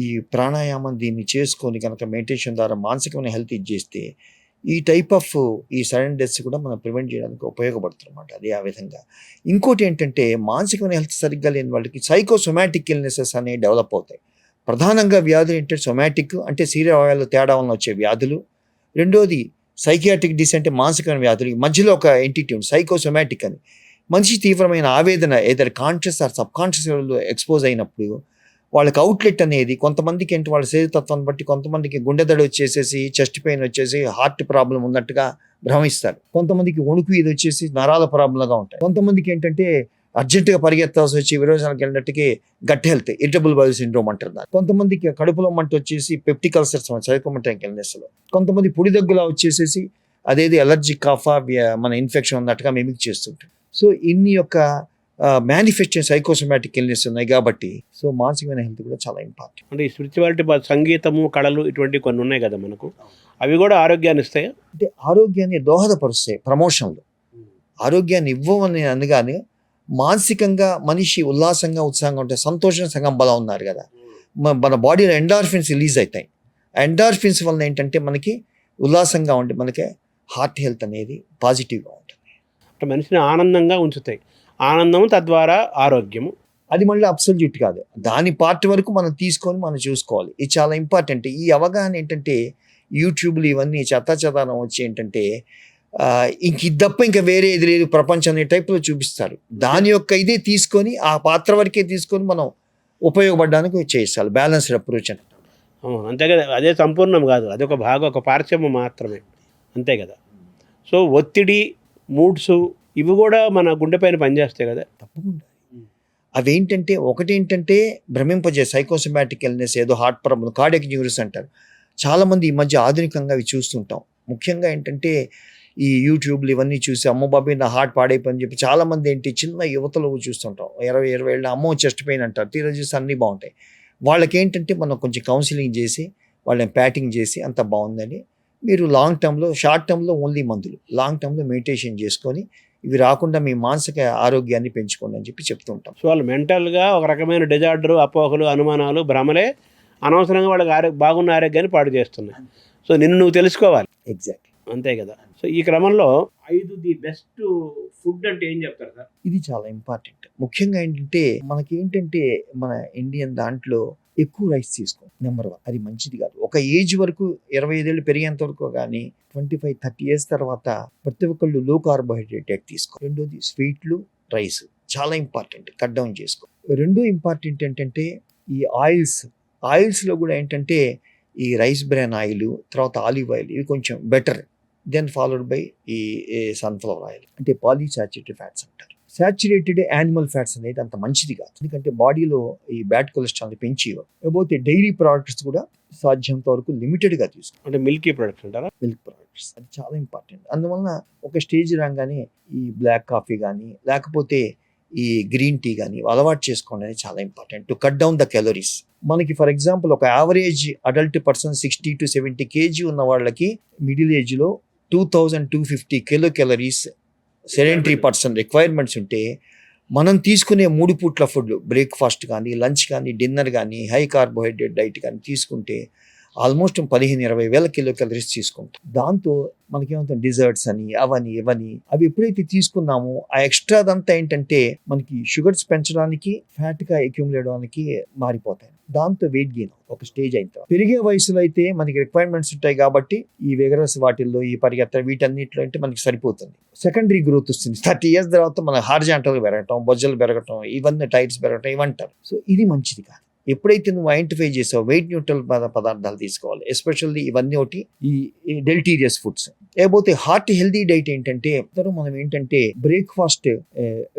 ఈ ప్రాణాయామం దీన్ని చేసుకొని కనుక మెడిటేషన్ ద్వారా మానసికమైన హెల్త్ ఇచ్చేస్తే ఈ టైప్ ఆఫ్ ఈ సడన్ డెత్స్ కూడా మనం ప్రివెంట్ చేయడానికి ఉపయోగపడుతుంది అన్నమాట. అది ఆ విధంగా. ఇంకోటి ఏంటంటే మానసికమైన హెల్త్ సరిగ్గా లేని వాళ్ళకి సైకోసొమాటిక్ ఇల్నెసెస్ అనేవి డెవలప్ అవుతాయి. ప్రధానంగా వ్యాధులు ఏంటంటే సొమాటిక్ అంటే శరీర అవయవాల తేడా వలన వచ్చే వ్యాధులు. రెండోది సైకియాట్రిక్ డిస్ అంటే మానసికమైన వ్యాధులు. ఈ మధ్యలో ఒక ఎంటిటీ ఉంది సైకోసొమాటిక్ అని. మనిషి తీవ్రమైన ఆవేదన ఏదైనా కాన్షియస్ ఆర్ సబ్ కాన్షియస్ లెవెల్లో ఎక్స్పోజ్ అయినప్పుడు వాళ్ళకి అవుట్లెట్ అనేది కొంతమందికి ఏంటి వాళ్ళ శరీరతత్వాన్ని బట్టి కొంతమందికి గుండె దడ వచ్చేసేసి, చెస్ట్ పెయిన్ వచ్చేసి, హార్ట్ ప్రాబ్లం ఉన్నట్టుగా భ్రమిస్తారు. కొంతమందికి వణుకు ఇది వచ్చేసి నరాల ప్రాబ్లంగా ఉంటాయి. కొంతమందికి ఏంటంటే అర్జెంటుగా పరిగెత్తాల్సి వచ్చి విరోచనాలకు వెళ్ళినట్టుకి gut health, irritable bowel syndrome అంటారు దాన్ని. కొంతమందికి కడుపులో మంట వచ్చేసి పెప్టిక్ అల్సర్స్ సైకోమెట్రిక్ ఇల్నెస్లో. కొంతమంది పొడి దగ్గులా వచ్చేసేసి అదేది ఎలర్జిక్ కాఫా మన ఇన్ఫెక్షన్ ఉన్నట్టుగా మిమిక్ చేస్తుంటారు. సో ఇన్ని యొక్క మేనిఫెస్టేషన్ సైకోసోమాటిక్ ఇల్నెస్ ఉన్నాయి కాబట్టి సో మానసికమైన హెల్త్ కూడా చాలా ఇంపార్టెంట్. అంటే ఈ స్పిరిచువాలిటీ, సంగీతము, కళలు ఇటువంటి కొన్ని ఉన్నాయి కదా మనకు, అవి కూడా ఆరోగ్యాన్ని ఇస్తాయి. అంటే ఆరోగ్యాన్ని దోహదపరుస్తాయి ప్రమోషన్లు. ఆరోగ్యాన్ని ఇవ్వమని అనగానే మానసికంగా మనిషి ఉల్లాసంగా, ఉత్సాహంగా ఉంటే సంతోషం సగం బలం ఉన్నారు కదా, మన బాడీలో ఎండార్ఫిన్స్ రిలీజ్ అవుతాయి. ఎండార్ఫిన్స్ వల్ల ఏంటంటే మనకి ఉల్లాసంగా ఉండి మనకి హార్ట్ హెల్త్ అనేది పాజిటివ్గా ఉంటుంది. అంటే మనిషిని ఆనందంగా ఉంచుతాయి. ఆనందము తద్వారా ఆరోగ్యము. అది మళ్ళీ అబ్సల్యూట్ కాదు, దాని పార్ట్ వరకు మనం తీసుకొని మనం చూసుకోవాలి. ఇది చాలా ఇంపార్టెంట్. ఈ అవగాహన ఏంటంటే యూట్యూబ్లు ఇవన్నీ చెత్తాచెదారం వచ్చి ఏంటంటే ఇంక ఇది తప్ప ఇంకా వేరే ఇది లేదు ప్రపంచం అనే టైప్లో చూపిస్తారు. దాని యొక్క ఇదే తీసుకొని ఆ పాత్ర వరకే తీసుకొని మనం ఉపయోగపడడానికి చేయాలి. బ్యాలెన్స్డ్ అప్రోచ్ అని. అంతే కదా, అదే సంపూర్ణం కాదు, అదొక భాగం, ఒక పార్శ్వము మాత్రమే, అంతే కదా. సో ఒత్తిడి, మూడ్స్ ఇవి కూడా మన గుండె పైన పనిచేస్తాయి కదా. తప్పకుండా అవేంటంటే ఒకటేంటంటే భ్రమింపజే సైకోసమాటిక్ ఇల్నెస్, ఏదో హార్ట్ ప్రాబ్లం, కార్డియక్ న్యూరిస్ అంటారు. చాలామంది ఈ మధ్య ఆధునికంగా అవి చూస్తుంటాం. ముఖ్యంగా ఏంటంటే ఈ యూట్యూబ్లు ఇవన్నీ చూసి అమ్మ బాబాయ్ నా హార్ట్ పాడైపోయి చెప్పి చాలామంది ఏంటి చిన్న యువతలు చూస్తుంటాం. 20 ఏళ్ళ అమ్మో చెస్ట్ పెయిన్ అంటారు, తీరా చూసి అన్నీ బాగుంటాయి. వాళ్ళకి ఏంటంటే మనం కొంచెం కౌన్సిలింగ్ చేసి వాళ్ళని ప్యాటింగ్ చేసి అంత బాగుందని, మీరు లాంగ్ టర్మ్లో, షార్ట్ టర్మ్లో ఓన్లీ మందులు, లాంగ్ టర్మ్లో మెడిటేషన్ చేసుకొని ఇవి రాకుండా మీ మానసిక ఆరోగ్యాన్ని పెంచుకోండి అని చెప్పి చెప్తుంటాం. సో వాళ్ళు మెంటల్గా ఒక రకమైన డిజార్డర్, అపోహలు, అనుమానాలు, భ్రమలే అనవసరంగా వాళ్ళకి బాగున్న ఆరోగ్యాన్ని పాడు చేస్తున్నాయి. సో నిన్ను నువ్వు తెలుసుకోవాలి. ఎగ్జాక్ట్లీ, అంతే కదా. సో ఈ క్రమంలో 5 ది బెస్ట్ ఫుడ్ అంటే ఏం చెప్తారు సార్? ఇది చాలా ఇంపార్టెంట్. ముఖ్యంగా ఏంటంటే మనకి ఏంటంటే మన ఇండియన్ దాంట్లో ఎక్కువ రైస్ తీసుకో. నెంబర్ 1 అది మంచిది కాదు. ఒక ఏజ్ వరకు 25 ఏళ్ళు పెరిగేంత వరకు కానీ 25-30 ఇయర్స్ తర్వాత ప్రతి ఒక్కళ్ళు లో కార్బోహైడ్రేట్ డైట్ తీసుకో. రెండోది స్వీట్లు, రైస్ చాలా ఇంపార్టెంట్, కట్ డౌన్ చేసుకో. రెండో ఇంపార్టెంట్ ఏంటంటే ఈ ఆయిల్స్లో కూడా ఏంటంటే ఈ రైస్ బ్రాన్ ఆయిల్, తర్వాత ఆలివ్ ఆయిల్, ఇవి కొంచెం బెటర్. దెన్ ఫాలోడ్ బై ఈ సన్ఫ్లవర్ ఆయిల్, అంటే పాలీసాచురేటెడ్ ఫ్యాట్స్ అంటారు. సాచురేటెడ్ యానిమల్ ఫ్యాట్స్ అనేది అంత మంచిది కాదు, ఎందుకంటే బాడీలో ఈ బ్యాడ్ కొలెస్ట్రాల్ని పెంచి. లేకపోతే డైరీ ప్రోడక్ట్స్ కూడా సాధ్యంత వరకు లిమిటెడ్గా తీసుకో. అంటే మిల్కీ ప్రొడక్ట్స్ అంటారా? మిల్క్ ప్రోడక్ట్స్ అది చాలా ఇంపార్టెంట్. అందువలన ఒక స్టేజ్ రాగానే ఈ బ్లాక్ కాఫీ కానీ లేకపోతే ఈ గ్రీన్ టీ కానీ అలవాటు చేసుకోండి అనేది చాలా important to cut down the calories. మనకి ఫర్ ఎగ్జాంపుల్ ఒక average adult person 60 to 70 kg ఉన్న వాళ్ళకి మిడిల్ ఏజ్లో 2250 kilo calories sedentary person requirements ఉంటే, మనం తీసుకునే 3 పూట్ల ఫుడ్, బ్రేక్ఫాస్ట్ కానీ, లంచ్ కానీ, డిన్నర్ కానీ, హై కార్బోహైడ్రేట్ డైట్ కానీ తీసుకుంటే ఆల్మోస్ట్ 15-20 వేల కిలో క్యాలరీస్ తీసుకుంటాం. దాంతో మనకేమవుతుంది, డిజర్ట్స్ అని అవని ఇవని అవి ఎప్పుడైతే తీసుకున్నామో ఆ ఎక్స్ట్రాదంతా ఏంటంటే మనకి షుగర్స్ పెంచడానికి, ఫ్యాట్గా అక్యూములేట్ అవడానికి మారిపోతాయి. దాంతో వెయిట్ గెయిన్ ఒక స్టేజ్ అయిన తర్వాత. పెరిగే వయసులో అయితే మనకి రిక్వైర్మెంట్స్ ఉంటాయి కాబట్టి ఈ వెగరస్ వాటిల్లో, ఈ పరిగెత్త వీటన్నిటిలో అంటే మనకి సరిపోతుంది. సెకండరీ గ్రోత్ వస్తుంది. 30 ఇయర్స్ తర్వాత మన హార్జాంటల్ పెరగటం, బొజ్జలు పెరగటం, ఇవన్నీ టైట్స్ పెరగటం ఇవంటారు. సో ఇది మంచిది కాదు. ఎప్పుడైతే నువ్వు ఐడెంటిఫై చేసావు వెయిట్ న్యూట్రల్ పదార్థాలు తీసుకోవాలి, ఎస్పెషల్లీ ఇవన్నీ ఒకటి ఈ డెల్టీరియస్ ఫుడ్స్. లేకపోతే హార్ట్ హెల్దీ డైట్ ఏంటంటే మనం ఏంటంటే breakfast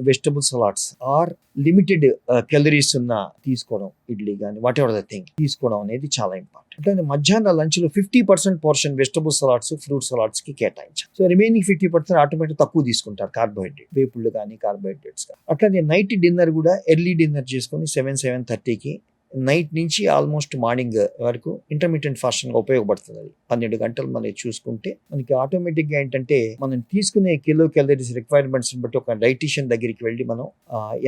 vegetable salads or limited calories ఉన్న తీసుకోవడం, ఇడ్లీ కానీ వాట్ ఎవర్ ద థింగ్ తీసుకోవడం అనేది చాలా ఇంపార్టెంట్. అంటే మధ్యాహ్న లంచ్లో 50% పోర్షన్ వెజిటబుల్ సలాడ్స్, ఫ్రూట్ సలాడ్స్కి కేటాయించాలి. సో రిమైనింగ్ 50% ఆటోమేటిక్ తక్కువ తీసుకుంటారు కార్బోహైడ్రేట్, వేపుళ్ళు కానీ కార్బోహైడ్రేట్స్ కానీ. అట్లానే నైట్ డిన్నర్ కూడా ఎర్లీ డిన్నర్ చేసుకొని 7-7:30కి నైట్ నుంచి ఆల్మోస్ట్ మార్నింగ్ వరకు ఇంటర్మీడియట్ ఫాస్టింగ్ ఉపయోగపడుతుంది. అది 12 గంటలు మనం చూసుకుంటే మనకి ఆటోమేటిక్గా ఏంటంటే మనం తీసుకునే కిలో క్యాలరీస్ రిక్వైర్మెంట్స్ బట్టి ఒక డైటీషియన్ దగ్గరికి వెళ్ళి మనం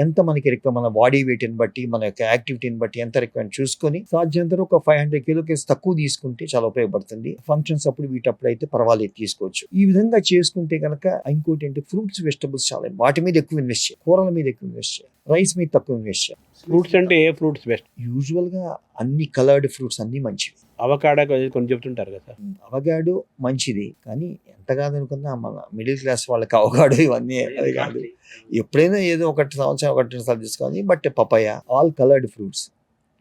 ఎంత మనకి మన బాడీ వెయిట్ని బట్టి, మన యొక్క యాక్టివిటీని బట్టి ఎంత రిక్వైర్మెంట్ చూసుకొని సాధ్యంతో ఒక 500 కిలో క్యాలరీస్ తక్కువ తీసుకుంటే చాలా ఉపయోగపడుతుంది. ఫంక్షన్స్ అప్పుడు వీటప్పుడు అయితే పర్వాలేదు తీసుకోవచ్చు. ఈ విధంగా చేసుకుంటే కనుక ఇంకోటి ఏంటి, ఫ్రూట్స్ వెజిటబుల్స్ చాలా వాటి మీద ఎక్కువ ఇన్వెస్ట్ చేయాలి, కూరల మీద ఎక్కువ ఇన్వెస్ట్ చేయాలి, రైస్ మీద తక్కువ ఇన్వెస్ట్ చేయాలి. ఫ్రూట్స్ అంటే ఏ ఫ్రూట్స్ బెస్ట్? యూజువల్గా అన్ని కలర్డ్ ఫ్రూట్స్ అన్ని మంచివి. అవకాడో కొన్ని చెప్తుంటారు కదా. అవగాడో మంచిది, కానీ ఎంత కాదనుకున్నా మన మిడిల్ క్లాస్ వాళ్ళకి అవగాడో ఇవన్నీ అది కాదు. ఎప్పుడైనా ఏదో 1 సంవత్సరం 1 సార్లు తీసుకోవాలి. But papaya, all coloured fruits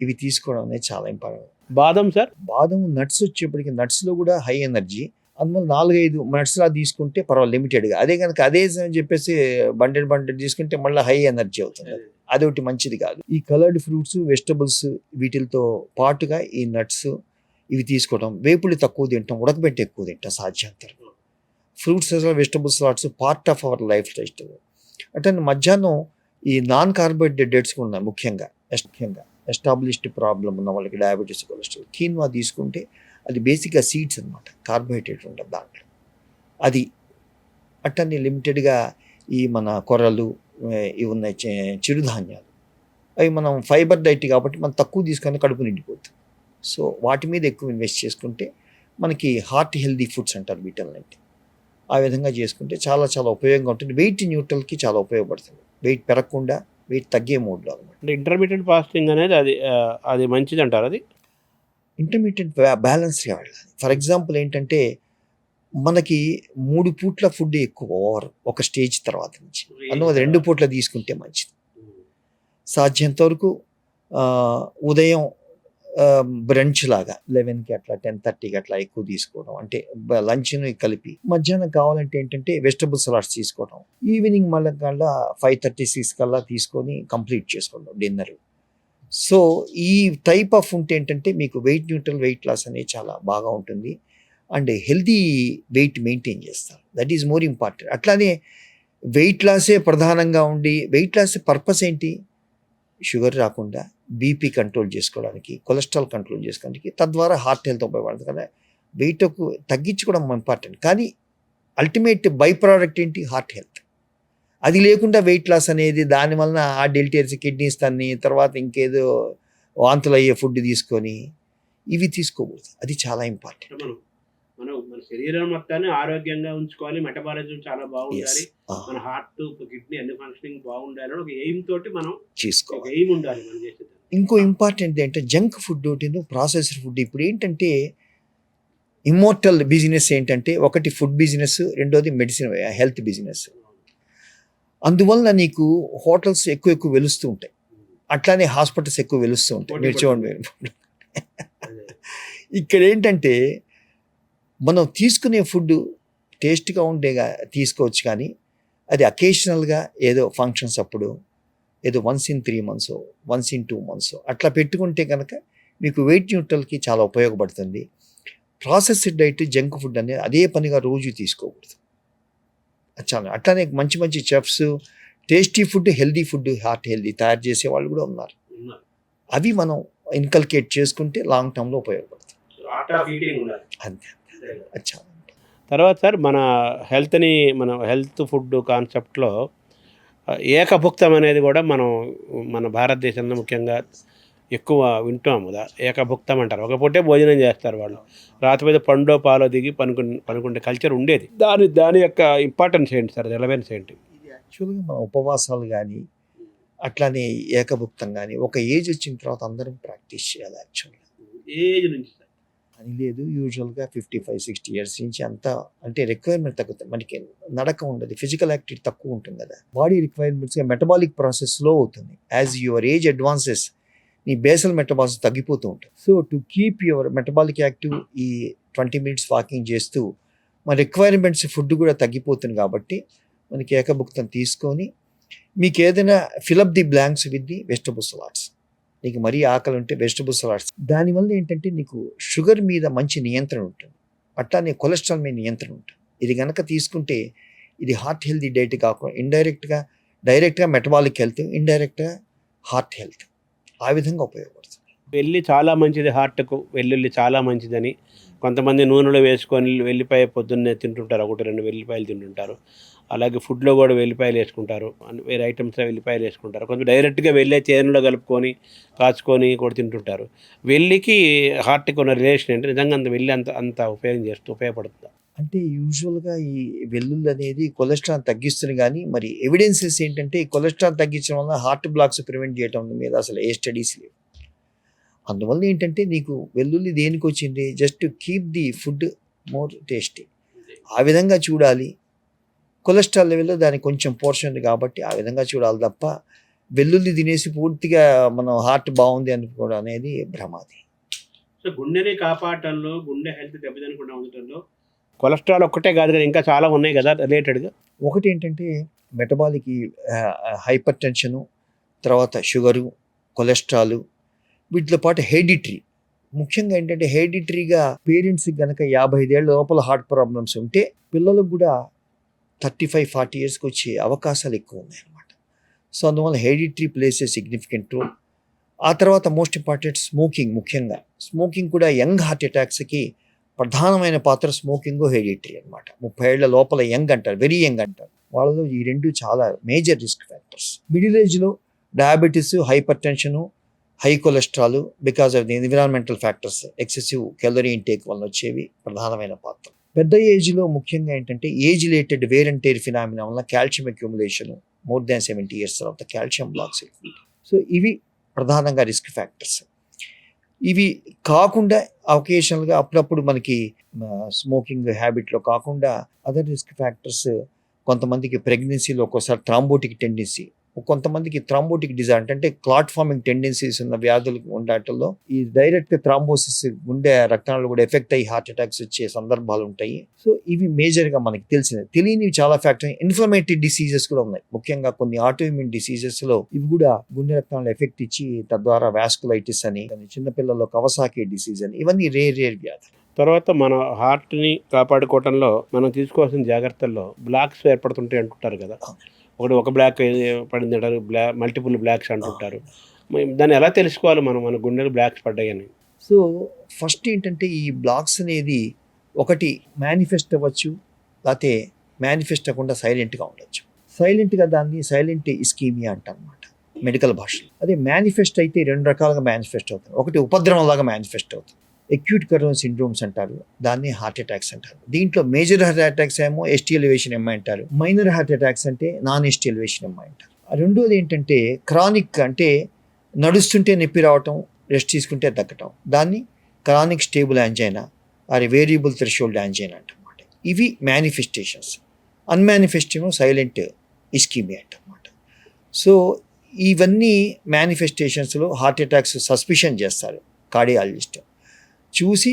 ఇవి తీసుకోవడం అనేది చాలా ఇంపార్టెంట్. బాదం సార్? బాదం నట్స్ వచ్చేప్పటికి నట్స్లో కూడా హై ఎనర్జీ, అందువల్ల 4-5 నట్స్ లా తీసుకుంటే పర్వాలేదు లిమిటెడ్గా. అదే కనుక అదే అని చెప్పేసి బండెడ్ తీసుకుంటే మళ్ళీ హై ఎనర్జీ అవుతుంది. అదొకటి మంచిది కాదు. ఈ కలర్డ్ ఫ్రూట్స్, వెజిటబుల్స్ వీటితో పాటుగా ఈ నట్స్ ఇవి తీసుకోవడం, వేపుళ్ళు తక్కువ తింటాం, ఉడకబెట్టి ఎక్కువ తింటాం సాధ్యంతరం. Fruits vegetables lots part of our lifestyle. అంటే మధ్యాహ్నం ఈ నాన్ కార్బోహైడ్రేట్ డేట్స్ కూడా ఉన్నాయి. ముఖ్యంగా ఎస్టాబ్లిష్డ్ ప్రాబ్లం ఉన్న వాళ్ళకి, డయాబెటీస్, కొలెస్ట్రాల్, కీన్వా తీసుకుంటే అది బేసిక్గా సీడ్స్ అనమాట, కార్బోహైడ్రేట్ ఉంటుంది దాంట్లో. అది అట్టని లిమిటెడ్గా ఈ మన కొర్రలు ఇవి ఉన్నాయి, చిరుధాన్యాలు, అవి మనం ఫైబర్ డైట్ కాబట్టి మనం తక్కువ తీసుకొని కడుపు నిండిపోతుంది. సో వాటి మీద ఎక్కువ ఇన్వెస్ట్ చేసుకుంటే మనకి హార్ట్ హెల్దీ ఫుడ్స్ అంటారు వీటన్నింటి. ఆ విధంగా చేసుకుంటే చాలా చాలా ఉపయోగంగా ఉంటుంది. వెయిట్ న్యూట్రల్కి చాలా ఉపయోగపడుతుంది, వెయిట్ పెరగకుండా వెయిట్ తగ్గే మోడ్లో అనమాట. అంటే ఇంటర్మీడియట్ ఫాస్టింగ్ అనేది అది మంచిది అంటారు. అది ఇంటర్మీడియట్ బ్యాలెన్స్గా వెళ్ళాలి. ఫర్ ఎగ్జాంపుల్ ఏంటంటే మనకి 3 పూట్ల ఫుడ్ ఎక్కువ ఓవర్ ఒక స్టేజ్ తర్వాత నుంచి, అందువల్ల 2 పూట్ల తీసుకుంటే మంచిది. సాధ్యంత వరకు ఉదయం బ్రంచ్ లాగా 11కి అట్లా 10:30కి అట్లా ఎక్కువ తీసుకోవడం, అంటే లంచ్ని కలిపి. మధ్యాహ్నం కావాలంటే ఏంటంటే వెజిటబుల్ సలాడ్స్ తీసుకోవడం. ఈవినింగ్ మళ్ళీ కల్లా 5:36 కల్లా తీసుకొని కంప్లీట్ చేసుకోవడం డిన్నర్. సో ఈ టైప్ ఆఫ్ ఫుడ్ ఏంటంటే మీకు వెయిట్ న్యూట్రల్, వెయిట్ లాస్ అనేది చాలా బాగా ఉంటుంది అండ్ హెల్దీ వెయిట్ మెయింటైన్ చేస్తారు. That is more important. అట్లానే వెయిట్ లాసే ప్రధానంగా ఉండి, వెయిట్ లాస్ పర్పస్ ఏంటి? షుగర్ రాకుండా, బీపీ కంట్రోల్ చేసుకోవడానికి, కొలెస్ట్రాల్ కంట్రోల్ చేసుకోవడానికి, తద్వారా హార్ట్ హెల్త్ ఉపయోగపడుతుంది కదా. వెయిట్ తగ్గించుకోవడం ఇంపార్టెంట్, కానీ అల్టిమేట్ బై ప్రోడక్ట్ ఏంటి? Heart health. అది లేకుండా వెయిట్ లాస్ అనేది, దానివలన హార్ట్ డెలిటేరియస్, కిడ్నీస్ తన్ని, తర్వాత ఇంకేదో వాంతులు అయ్యే ఫుడ్ తీసుకొని ఇవి తీసుకోకూడదు. అది చాలా ఇంపార్టెంట్. మన శరీరం మొత్తాన్ని ఆరోగ్యంగా ఉంచుకోవాలి, మెటబాలిజం చాలా బాగుండాలి, మన హార్ట్, కిడ్నీ అన్ని ఫంక్షనింగ్ బాగుండాలి, ఒక ఎయిమ్ తోటి మనం చేసుకోవాలి. ఎయిమ్ ఉండాలి మనం చేసేది. ఇంకో ఇంపార్టెంట్ ఏంటంటే జంక్ ఫుడ్, ప్రాసెస్డ్ ఫుడ్. ఇప్పుడు ఏంటంటే ఇమ్మోర్టల్ బిజినెస్ ఏంటంటే, ఒకటి ఫుడ్ బిజినెస్, రెండోది మెడిసిన్ హెల్త్ బిజినెస్. అందువల్ల నీకు హోటల్స్ ఎక్కువ వెలుస్తూ ఉంటాయి, అట్లానే హాస్పిటల్స్ ఎక్కువ వెలుస్తూ ఉంటాయి. మీరు చూడండి, ఇక్కడ ఏంటంటే మనం తీసుకునే ఫుడ్ టేస్ట్గా ఉండేగా తీసుకోవచ్చు, కానీ అది అకేషనల్గా ఏదో ఫంక్షన్స్ అప్పుడు, ఏదో once in 3 months, once in 2 months అట్లా పెట్టుకుంటే కనుక మీకు వెయిట్ న్యూట్రల్కి చాలా ఉపయోగపడుతుంది. ప్రాసెస్డ్ డైట్, జంక్ ఫుడ్ అనేది అదే పనిగా రోజు తీసుకోకూడదు. చాలా అట్లానే మంచి మంచి chefs, tasty food, healthy food, heart healthy తయారు చేసే వాళ్ళు కూడా ఉన్నారు. అవి మనం ఇన్కల్కేట్ చేసుకుంటే లాంగ్ టర్మ్లో ఉపయోగపడుతుంది. అంతే. అచ్చా. తర్వాత సార్, మన హెల్త్ని, మన హెల్త్ ఫుడ్ కాన్సెప్ట్లో ఏకభుక్తం అనేది కూడా మన భారతదేశంలో ముఖ్యంగా ఎక్కువ వింటాము. ఏకభుక్తం అంటారు, ఒక పూటే భోజనం చేస్తారు వాళ్ళు, రాత్రి మీద పండో పాలో దిగి పనుకుంటే కల్చర్ ఉండేది. దాని యొక్క ఇంపార్టెన్స్ ఏంటి సార్, రిలవెన్స్ ఏంటి? ఇది యాక్చువల్గా మన ఉపవాసాలు కానీ, అట్లానే ఏకభుక్తం కానీ ఒక ఏజ్ వచ్చిన తర్వాత అందరం ప్రాక్టీస్ చేయాలి. యాక్చువల్గా ఏజ్ నుంచి అని లేదు, యూజువల్గా 55-60 years నుంచి అంతా, అంటే రిక్వైర్మెంట్ తగ్గుతుంది. మనకి నడక ఉండదు, ఫిజికల్ యాక్టివిటీ తక్కువ ఉంటుంది కదా, బాడీ రిక్వైర్మెంట్స్గా మెటబాలిక్ ప్రాసెస్ స్లో అవుతుంది. యాజ్ యువర్ ఏజ్ అడ్వాన్సెస్ నీ బేసల్ మెటబాలిజం తగ్గిపోతూ ఉంటుంది. So to keep your metabolic active, ఈ 20 minutes వాకింగ్ చేస్తూ మన రిక్వైర్మెంట్స్ ఫుడ్ కూడా తగ్గిపోతుంది. కాబట్టి మనకి ఏకభుక్తం తీసుకొని, మీకు ఏదైనా fill up the blanks with the vegetable salads. నీకు మరీ ఆకలి ఉంటే వెజిటబుల్ సలాడ్స్. దానివల్ల ఏంటంటే నీకు షుగర్ మీద మంచి నియంత్రణ ఉంటుంది, అట్లానే కొలెస్ట్రాల్ మీద నియంత్రణ ఉంటుంది. ఇది కనుక తీసుకుంటే ఇది హార్ట్ హెల్తీ డైట్ కాకుండా డైరెక్ట్గా మెటబాలిక్ హెల్త్, ఇండైరెక్ట్గా హార్ట్ హెల్త్, ఆ విధంగా ఉపయోగపడుతుంది. వెల్లి చాలా మంచిది హార్ట్కు, వెల్లుల్లి చాలా మంచిదని కొంతమంది నూనెలో వేసుకొని వెల్లిపాయ పొద్దున్నే తింటుంటారు, 1-2 వెల్లిపాయలు తింటుంటారు. అలాగే ఫుడ్లో కూడా వెల్లిపాయలు వేసుకుంటారు, వేరే ఐటమ్స్లో వెల్లిపాయలు వేసుకుంటారు. కొంచెం డైరెక్ట్గా వెళ్ళే తేనెలో కలుపుకొని కాచుకొని కూడా తింటుంటారు. వెల్లికి హార్ట్కి ఉన్న రిలేషన్ ఏంటి? నిజంగా అంత వెల్లి అంత ఉపయోగపడుతుందా? అంటే యూజువల్గా ఈ వెల్లుల్లి అనేది కొలెస్ట్రాల్ తగ్గిస్తుంది, కానీ మరి ఎవిడెన్సెస్ ఏంటంటే ఈ కొలెస్ట్రాల్ తగ్గించడం వల్ల హార్ట్ బ్లాక్స్ ప్రివెంట్ చేయడం మీద అసలు ఏ స్టడీస్ లేవు. అందువల్ల ఏంటంటే నీకు వెల్లుల్లి దేనికి వచ్చింది? Just to keep the food more tasty, ఆ విధంగా చూడాలి. కొలెస్ట్రాల్ లెవెల్లో దానికి కొంచెం పోర్షన్ ఉంది కాబట్టి ఆ విధంగా చూడాలి తప్ప వెల్లుల్లి తినేసి పూర్తిగా మనం హార్ట్ బాగుంది అనుకోవడం అనేది భ్రమాది. సో గుండెని కాపాడటంలో, గుండె హెల్త్ దెబ్బతినకుండా ఉండటంలో కొలెస్ట్రాల్ ఒక్కటే కాదు కదా, ఇంకా చాలా ఉన్నాయి కదా రిలేటెడ్గా. ఒకటి ఏంటంటే మెటబాలిక్ హైపర్ టెన్షను, తర్వాత షుగరు, కొలెస్ట్రాల్, వీటితో పాటు హెరిడిటరీ. ముఖ్యంగా ఏంటంటే హెరిడిటరీగా పేరెంట్స్కి కనుక 55 ఏళ్ళ లోపల హార్ట్ ప్రాబ్లమ్స్ ఉంటే పిల్లలకు కూడా 35-40 yearsకి వచ్చే అవకాశాలు ఎక్కువ ఉన్నాయన్నమాట. సో అందువల్ల hereditary plays a significant role. ఆ తర్వాత మోస్ట్ ఇంపార్టెంట్ స్మోకింగ్. ముఖ్యంగా స్మోకింగ్ కూడా యంగ్ హార్ట్ అటాక్స్కి ప్రధానమైన పాత్ర స్మోకింగ్, హెరిడిటరీ అనమాట. 30 ఏళ్ల లోపల యంగ్ అంటారు, వెరీ యంగ్ అంటారు, వాళ్ళలో ఈ రెండు చాలా మేజర్ రిస్క్ ఫ్యాక్టర్స్. మిడిల్ ఏజ్లో diabetes, hypertension, high cholesterol because of the environmental factors, excessive calorie intake వల్ల వచ్చేవి ప్రధానమైన పాత్ర. పెద్ద ఏజ్లో ముఖ్యంగా ఏంటంటే age related wear and tear phenomena వల్ల calcium accumulation, more than 70 years తర్వాత కాల్షియం బ్లాక్స్. సో ఇవి ప్రధానంగా రిస్క్ ఫ్యాక్టర్స్. ఇవి కాకుండా ఒకేషనల్గా అప్పుడప్పుడు మనకి స్మోకింగ్ హ్యాబిట్లో కాకుండా అదర్ రిస్క్ ఫ్యాక్టర్స్, కొంతమందికి ప్రెగ్నెన్సీలో ఒక్కోసారి థ్రాంబోటిక్ టెండెన్సీ కొంతమందికి థ్రాంబోటిక్ డిజార్డర్ అంటే క్లాట్ ఫార్మింగ్ టెండెన్సీస్ ఉన్న వ్యాధులు ఉండటంలో ఈ డైరెక్ట్ థ్రాంబోసిస్ గుండె రక్తనాళాలు కూడా ఎఫెక్ట్ అయ్యి హార్ట్ అటాక్స్ వచ్చే సందర్భాలు ఉంటాయి. సో ఇవి మేజర్గా మనకి తెలియనివి చాలా ఫ్యాక్టర్. ఇన్ఫ్లమేటరీ డిసీజెస్ కూడా ఉన్నాయి, ముఖ్యంగా కొన్ని ఆటోఇమ్యూన్ డిసీజెస్ లో ఇవి కూడా గుండె రక్తనాళాలు ఎఫెక్ట్ ఇచ్చి తద్వారా వాస్కులైటిస్ అని, చిన్నపిల్లల్లో కవసాకి డిసీజ్ అని, ఇవన్నీ రేర్ వ్యాధులు. తర్వాత మన హార్ట్ని కాపాడుకోవటంలో మనం తీసుకోవాల్సిన జాగ్రత్తల్లో బ్లాక్స్ ఏర్పడుతుంటాయి అంటుంటారు కదా. ఒక బ్లాక్ పడింది అంటారు, మల్టిపుల్ బ్లాక్స్ అంటుంటారు. దాన్ని ఎలా తెలుసుకోవాలి మన గుండెలు బ్లాక్స్ పడ్డాయని? సో ఫస్ట్ ఏంటంటే ఈ బ్లాక్స్ అనేది ఒకటి మేనిఫెస్ట్ అవ్వచ్చు, లేకపోతే మేనిఫెస్ట్ అవ్వకుండా సైలెంట్గా ఉండొచ్చు. సైలెంట్గా దాన్ని సైలెంట్ ఇస్కీమియా అంటారు అనమాట మెడికల్ భాషలో. అదే మేనిఫెస్ట్ అయితే 2 రకాలుగా మేనిఫెస్ట్ అవుతుంది. ఒకటి ఉపద్రవంలాగా మేనిఫెస్ట్ అవుతుంది, అక్యూట్ కరోనరీ సిండ్రోమ్స్ అంటారు, దాన్ని హార్ట్ అటాక్స్ అంటారు. దీంట్లో మేజర్ హార్ట్ అటాక్స్ ఏమో ఎస్టీ ఎలివేషన్ ఎంఐ అంటారు, మైనర్ హార్ట్ అటాక్స్ అంటే నాన్ ఎస్టీ ఎలివేషన్ ఎంఐ అంటారు. రెండోది ఏంటంటే క్రానిక్, అంటే నడుస్తుంటే నొప్పి రావటం, రెస్ట్ తీసుకుంటే తగ్గటం, దాన్ని chronic stable angina or variable threshold angina అంటమాట. ఇవి మేనిఫెస్టేషన్స్. అన్మానిఫెస్టేమో సైలెంట్ ఇస్కీమియా అంటమాట. సో ఇవన్నీ మేనిఫెస్టేషన్స్లో హార్ట్ అటాక్స్ సస్పిషన్ చేస్తారు కార్డియాలజిస్ట్. చూసి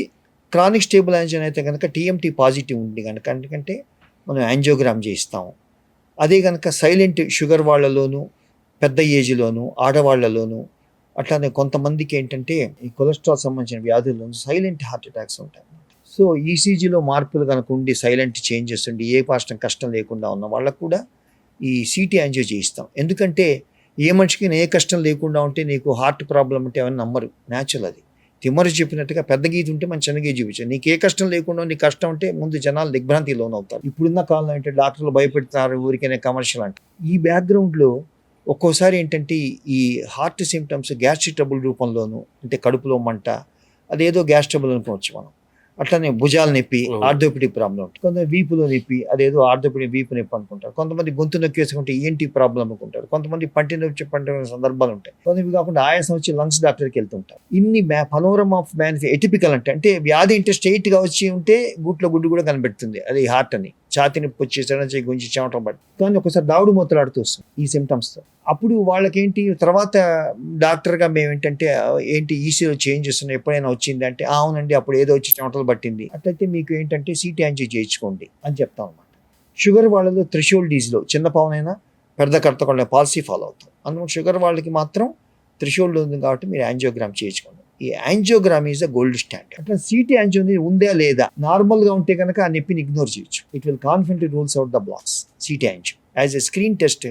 క్రానిక్ స్టేబుల్ యాంజియోనా అయితే కనుక టీఎంటీ పాజిటివ్ ఉంది కనుక ఎందుకంటే మనం యాంజియోగ్రామ్ చేయిస్తాము. అదే కనుక సైలెంట్ షుగర్ వాళ్ళలోను, పెద్ద ఏజ్లోను, ఆడవాళ్లలోను, అట్లానే కొంతమందికి ఏంటంటే ఈ కొలెస్ట్రాల్ సంబంధించిన వ్యాధుల్లోనూ సైలెంట్ హార్ట్ అటాక్స్ ఉంటాయి. సో ఈసీజీలో మార్పులు కనుక ఉండి సైలెంట్ చేంజెస్ ఉండి ఏ పాష్టం కష్టం లేకుండా ఉన్న వాళ్ళకు కూడా ఈ సిటీ యాంజియో చేయిస్తాం. ఎందుకంటే ఏ మనిషికి ఏ కష్టం లేకుండా ఉంటే నీకు హార్ట్ ప్రాబ్లం ఉంటే అవన్నీ నమ్మరు, న్యాచురల్. అది తిమ్మరు చెప్పినట్టుగా పెద్ద గీత ఉంటే మనం చిన్న గీత చూపించాం. నీకు ఏ కష్టం లేకుండా నీకు కష్టం ఉంటే ముందు జనాలు దిగ్భ్రాంతి లోనవుతారు. ఇప్పుడున్న కాలంలో అంటే డాక్టర్లు భయపెడతారు ఊరికైనా కమర్షియల్ అంటే. ఈ బ్యాక్గ్రౌండ్లో ఒక్కోసారి ఏంటంటే ఈ హార్ట్ సిమ్టమ్స్ గ్యాస్ట్రిక్ ట్రబుల్ రూపంలోను, అంటే కడుపులో మంట, అదేదో గ్యాస్ ట్రబుల్ అనుకోవచ్చు మనం. అట్లనే భుజాలు నొప్పి, ఆర్థోపెడిక్ ప్రాబ్లం ఉంటుంది. కొంతమంది వీపులో నొప్పి, అదేదో ఆర్థోపెడిక్ వీపు నొప్పి అనుకుంటారు. కొంతమంది గొంతు నొక్కి వేసుకుంటే ఏంటి ప్రాబ్లం అనుకుంటారు. కొంతమంది పంటి నొప్పి సందర్భాలు ఉంటాయి. కొంతమంది కాకుండా ఆయాసం వచ్చి లంగ్స్ డాక్టర్కి వెళ్తుంటారు. ఇన్ని పనోరమా ఆఫ్ ఎటిపికల్ అంటే వ్యాధి అంటే స్ట్రైట్ గా వచ్చి ఉంటే గుట్లో గుడ్డు కూడా కనిపెడుతుంది, అది హార్ట్ అని. ఛాతి నొప్పి వచ్చి సడన్ గుంచి చెమటం పట్టి, కానీ ఒకసారి దావుడు మూతలాడుతూ వస్తుంది ఈ సిమ్టమ్స్తో. అప్పుడు వాళ్ళకేంటి తర్వాత డాక్టర్గా మేము ఏంటంటే ఏంటి ఈసీలో చేంజెస్ ఉన్నాయి, ఎప్పుడైనా వచ్చింది అంటే అవునండి అప్పుడు ఏదో వచ్చి చెమటలు పట్టింది, అట్లయితే మీకు ఏంటంటే సిటీ యాంజియో చేయించుకోండి అని చెప్తాం అనమాట. షుగర్ వాళ్ళలో థ్రెషోల్డ్ డీజ్లో చిన్న పవనైనా పెద్ద కర్తకుండా పాలసీ ఫాలో అవుతాం. అందులో షుగర్ వాళ్ళకి మాత్రం థ్రెషోల్డ్ ఉంది కాబట్టి మీరు యాంజియోగ్రామ్ చేయించుకోండి. ఈ angiogram is the gold standard. అట్లా సిటీ యాంజియో ఉందా లేదా, నార్మల్గా ఉంటే కనుక ఆ నొప్పిని ఇగ్నోర్ చేయొచ్చు. It will confidently rules out the blocks. City angio as a screen test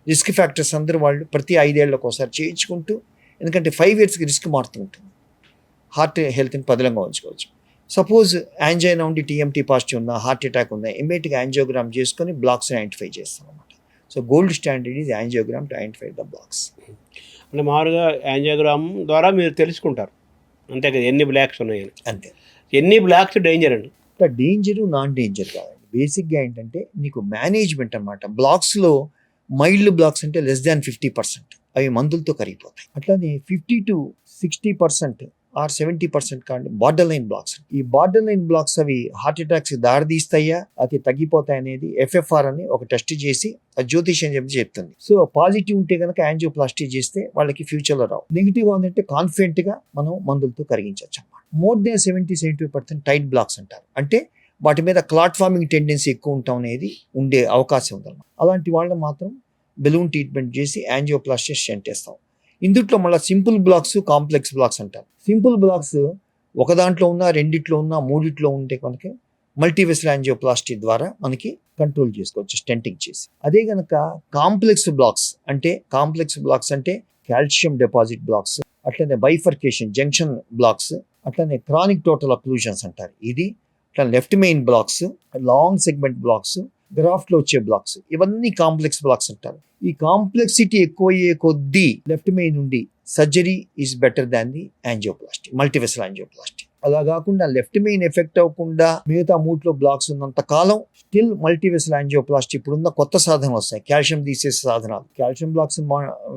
risk factors అందరూ వాళ్ళు ప్రతి 5 ఏళ్లకు ఒకసారి చేయించుకుంటూ, ఎందుకంటే 5 yearsకి రిస్క్ మారుతూ ఉంటుంది, హార్ట్ హెల్త్ని పదిలంగా ఉంచుకోవచ్చు. సపోజ్ యాంజైనా ఉండి టీఎంటీ పాజిటివ్ ఉన్నా, హార్ట్ అటాక్ ఉందా, ఇమ్మీడియట్గా యాంజియోగ్రామ్ చేసుకొని బ్లాక్స్ని ఐడెంటిఫై చేస్తాం అన్నమాట. So gold standard is angiogram to identify the blocks. అంటే మామూలుగా యాంజియోగ్రామ్ ద్వారా మీరు తెలుసుకుంటారు అంతే కదా ఎన్ని బ్లాక్స్ ఉన్నాయని. అంతే. ఎన్ని బ్లాక్స్ డేంజర్ అండి? డేంజరు నాన్ డేంజర్ కాదండి. బేసిక్గా ఏంటంటే నీకు మేనేజ్మెంట్ అనమాట. బ్లాక్స్లో మైల్డ్ బ్లాక్స్ అంటే లెస్ దాన్ 50%, అవి మందులతో కరిగిపోతాయి. అట్లానే 50 to 60% ఆర్ 70% కానీ బార్డర్ లైన్ బ్లాక్స్. ఈ బార్డర్ లైన్ బ్లాక్స్ అవి హార్ట్ అటాక్స్ దారితీస్తాయా, అది తగ్గిపోతాయి అనేది FFR అని ఒక టెస్ట్ చేసి జ్యోతిష్యం చెప్తుంది. సో పాజిటివ్ ఉంటే కనుక యాంజియోప్లాస్టీ చేస్తే వాళ్ళకి ఫ్యూచర్లో రావు. నెగిటివ్ ఉందంటే కాన్ఫిడెంట్ గా మనం మందులతో కరిగించవచ్చు అన్నమాట. మోర్ దాన్ 70-75% టైట్ బ్లాక్స్ అంటారు, అంటే వాటి మీద క్లాట్ ఫార్మింగ్ టెండెన్సీ ఎక్కువ ఉంటాం అనేది ఉండే అవకాశం ఉందన్నమాట. అలాంటి వాళ్ళని మాత్రం బెలూన్ ట్రీట్మెంట్ చేసి యాంజియోప్లాస్టీ స్టెంట్ వేస్తాం. ఇందుట్లో మళ్ళీ సింపుల్ బ్లాక్స్, కాంప్లెక్స్ బ్లాక్స్ అంటారు. సింపుల్ బ్లాక్స్ ఒక దాంట్లో ఉన్న, రెండిట్లో ఉన్న, మూడిట్లో ఉంటే కనుక మల్టీవెసల్ యాంజియోప్లాస్టీ ద్వారా మనకి కంట్రోల్ చేసుకోవచ్చు స్టెంటింగ్ చేసి. అదే కనుక కాంప్లెక్స్ బ్లాక్స్ అంటే కాల్షియం డిపాజిట్ బ్లాక్స్, అట్లనే బైఫర్కేషన్ జంక్షన్ బ్లాక్స్, అట్లనే క్రానిక్ టోటల్ అక్లూజన్స్ అంటారు. ఇది అట్లా left main blocks, long segment blocks, గ్రాఫ్ట్లో వచ్చే బ్లాక్స్, ఇవన్నీ కాంప్లెక్స్ బ్లాక్స్ అంటారు. ఈ కాంప్లెక్సిటీ ఎక్కువయ్యే కొద్దీ లెఫ్ట్ మెయిన్ నుండి surgery is better than the angioplasty, multivessel angioplasty. అలా కాకుండా లెఫ్ట్ మెయిన్ ఎఫెక్ట్ అవ్వకుండా మిగతా మూట్లో బ్లాక్స్ ఉన్నంత కాలం స్టిల్ మల్టీవెసల్ యాంజియోప్లాస్టీ. ఇప్పుడున్న కొత్త సాధనాలు వస్తాయి, కాల్షియం తీసేసే సాధనాలు, కాల్షియం బ్లాక్స్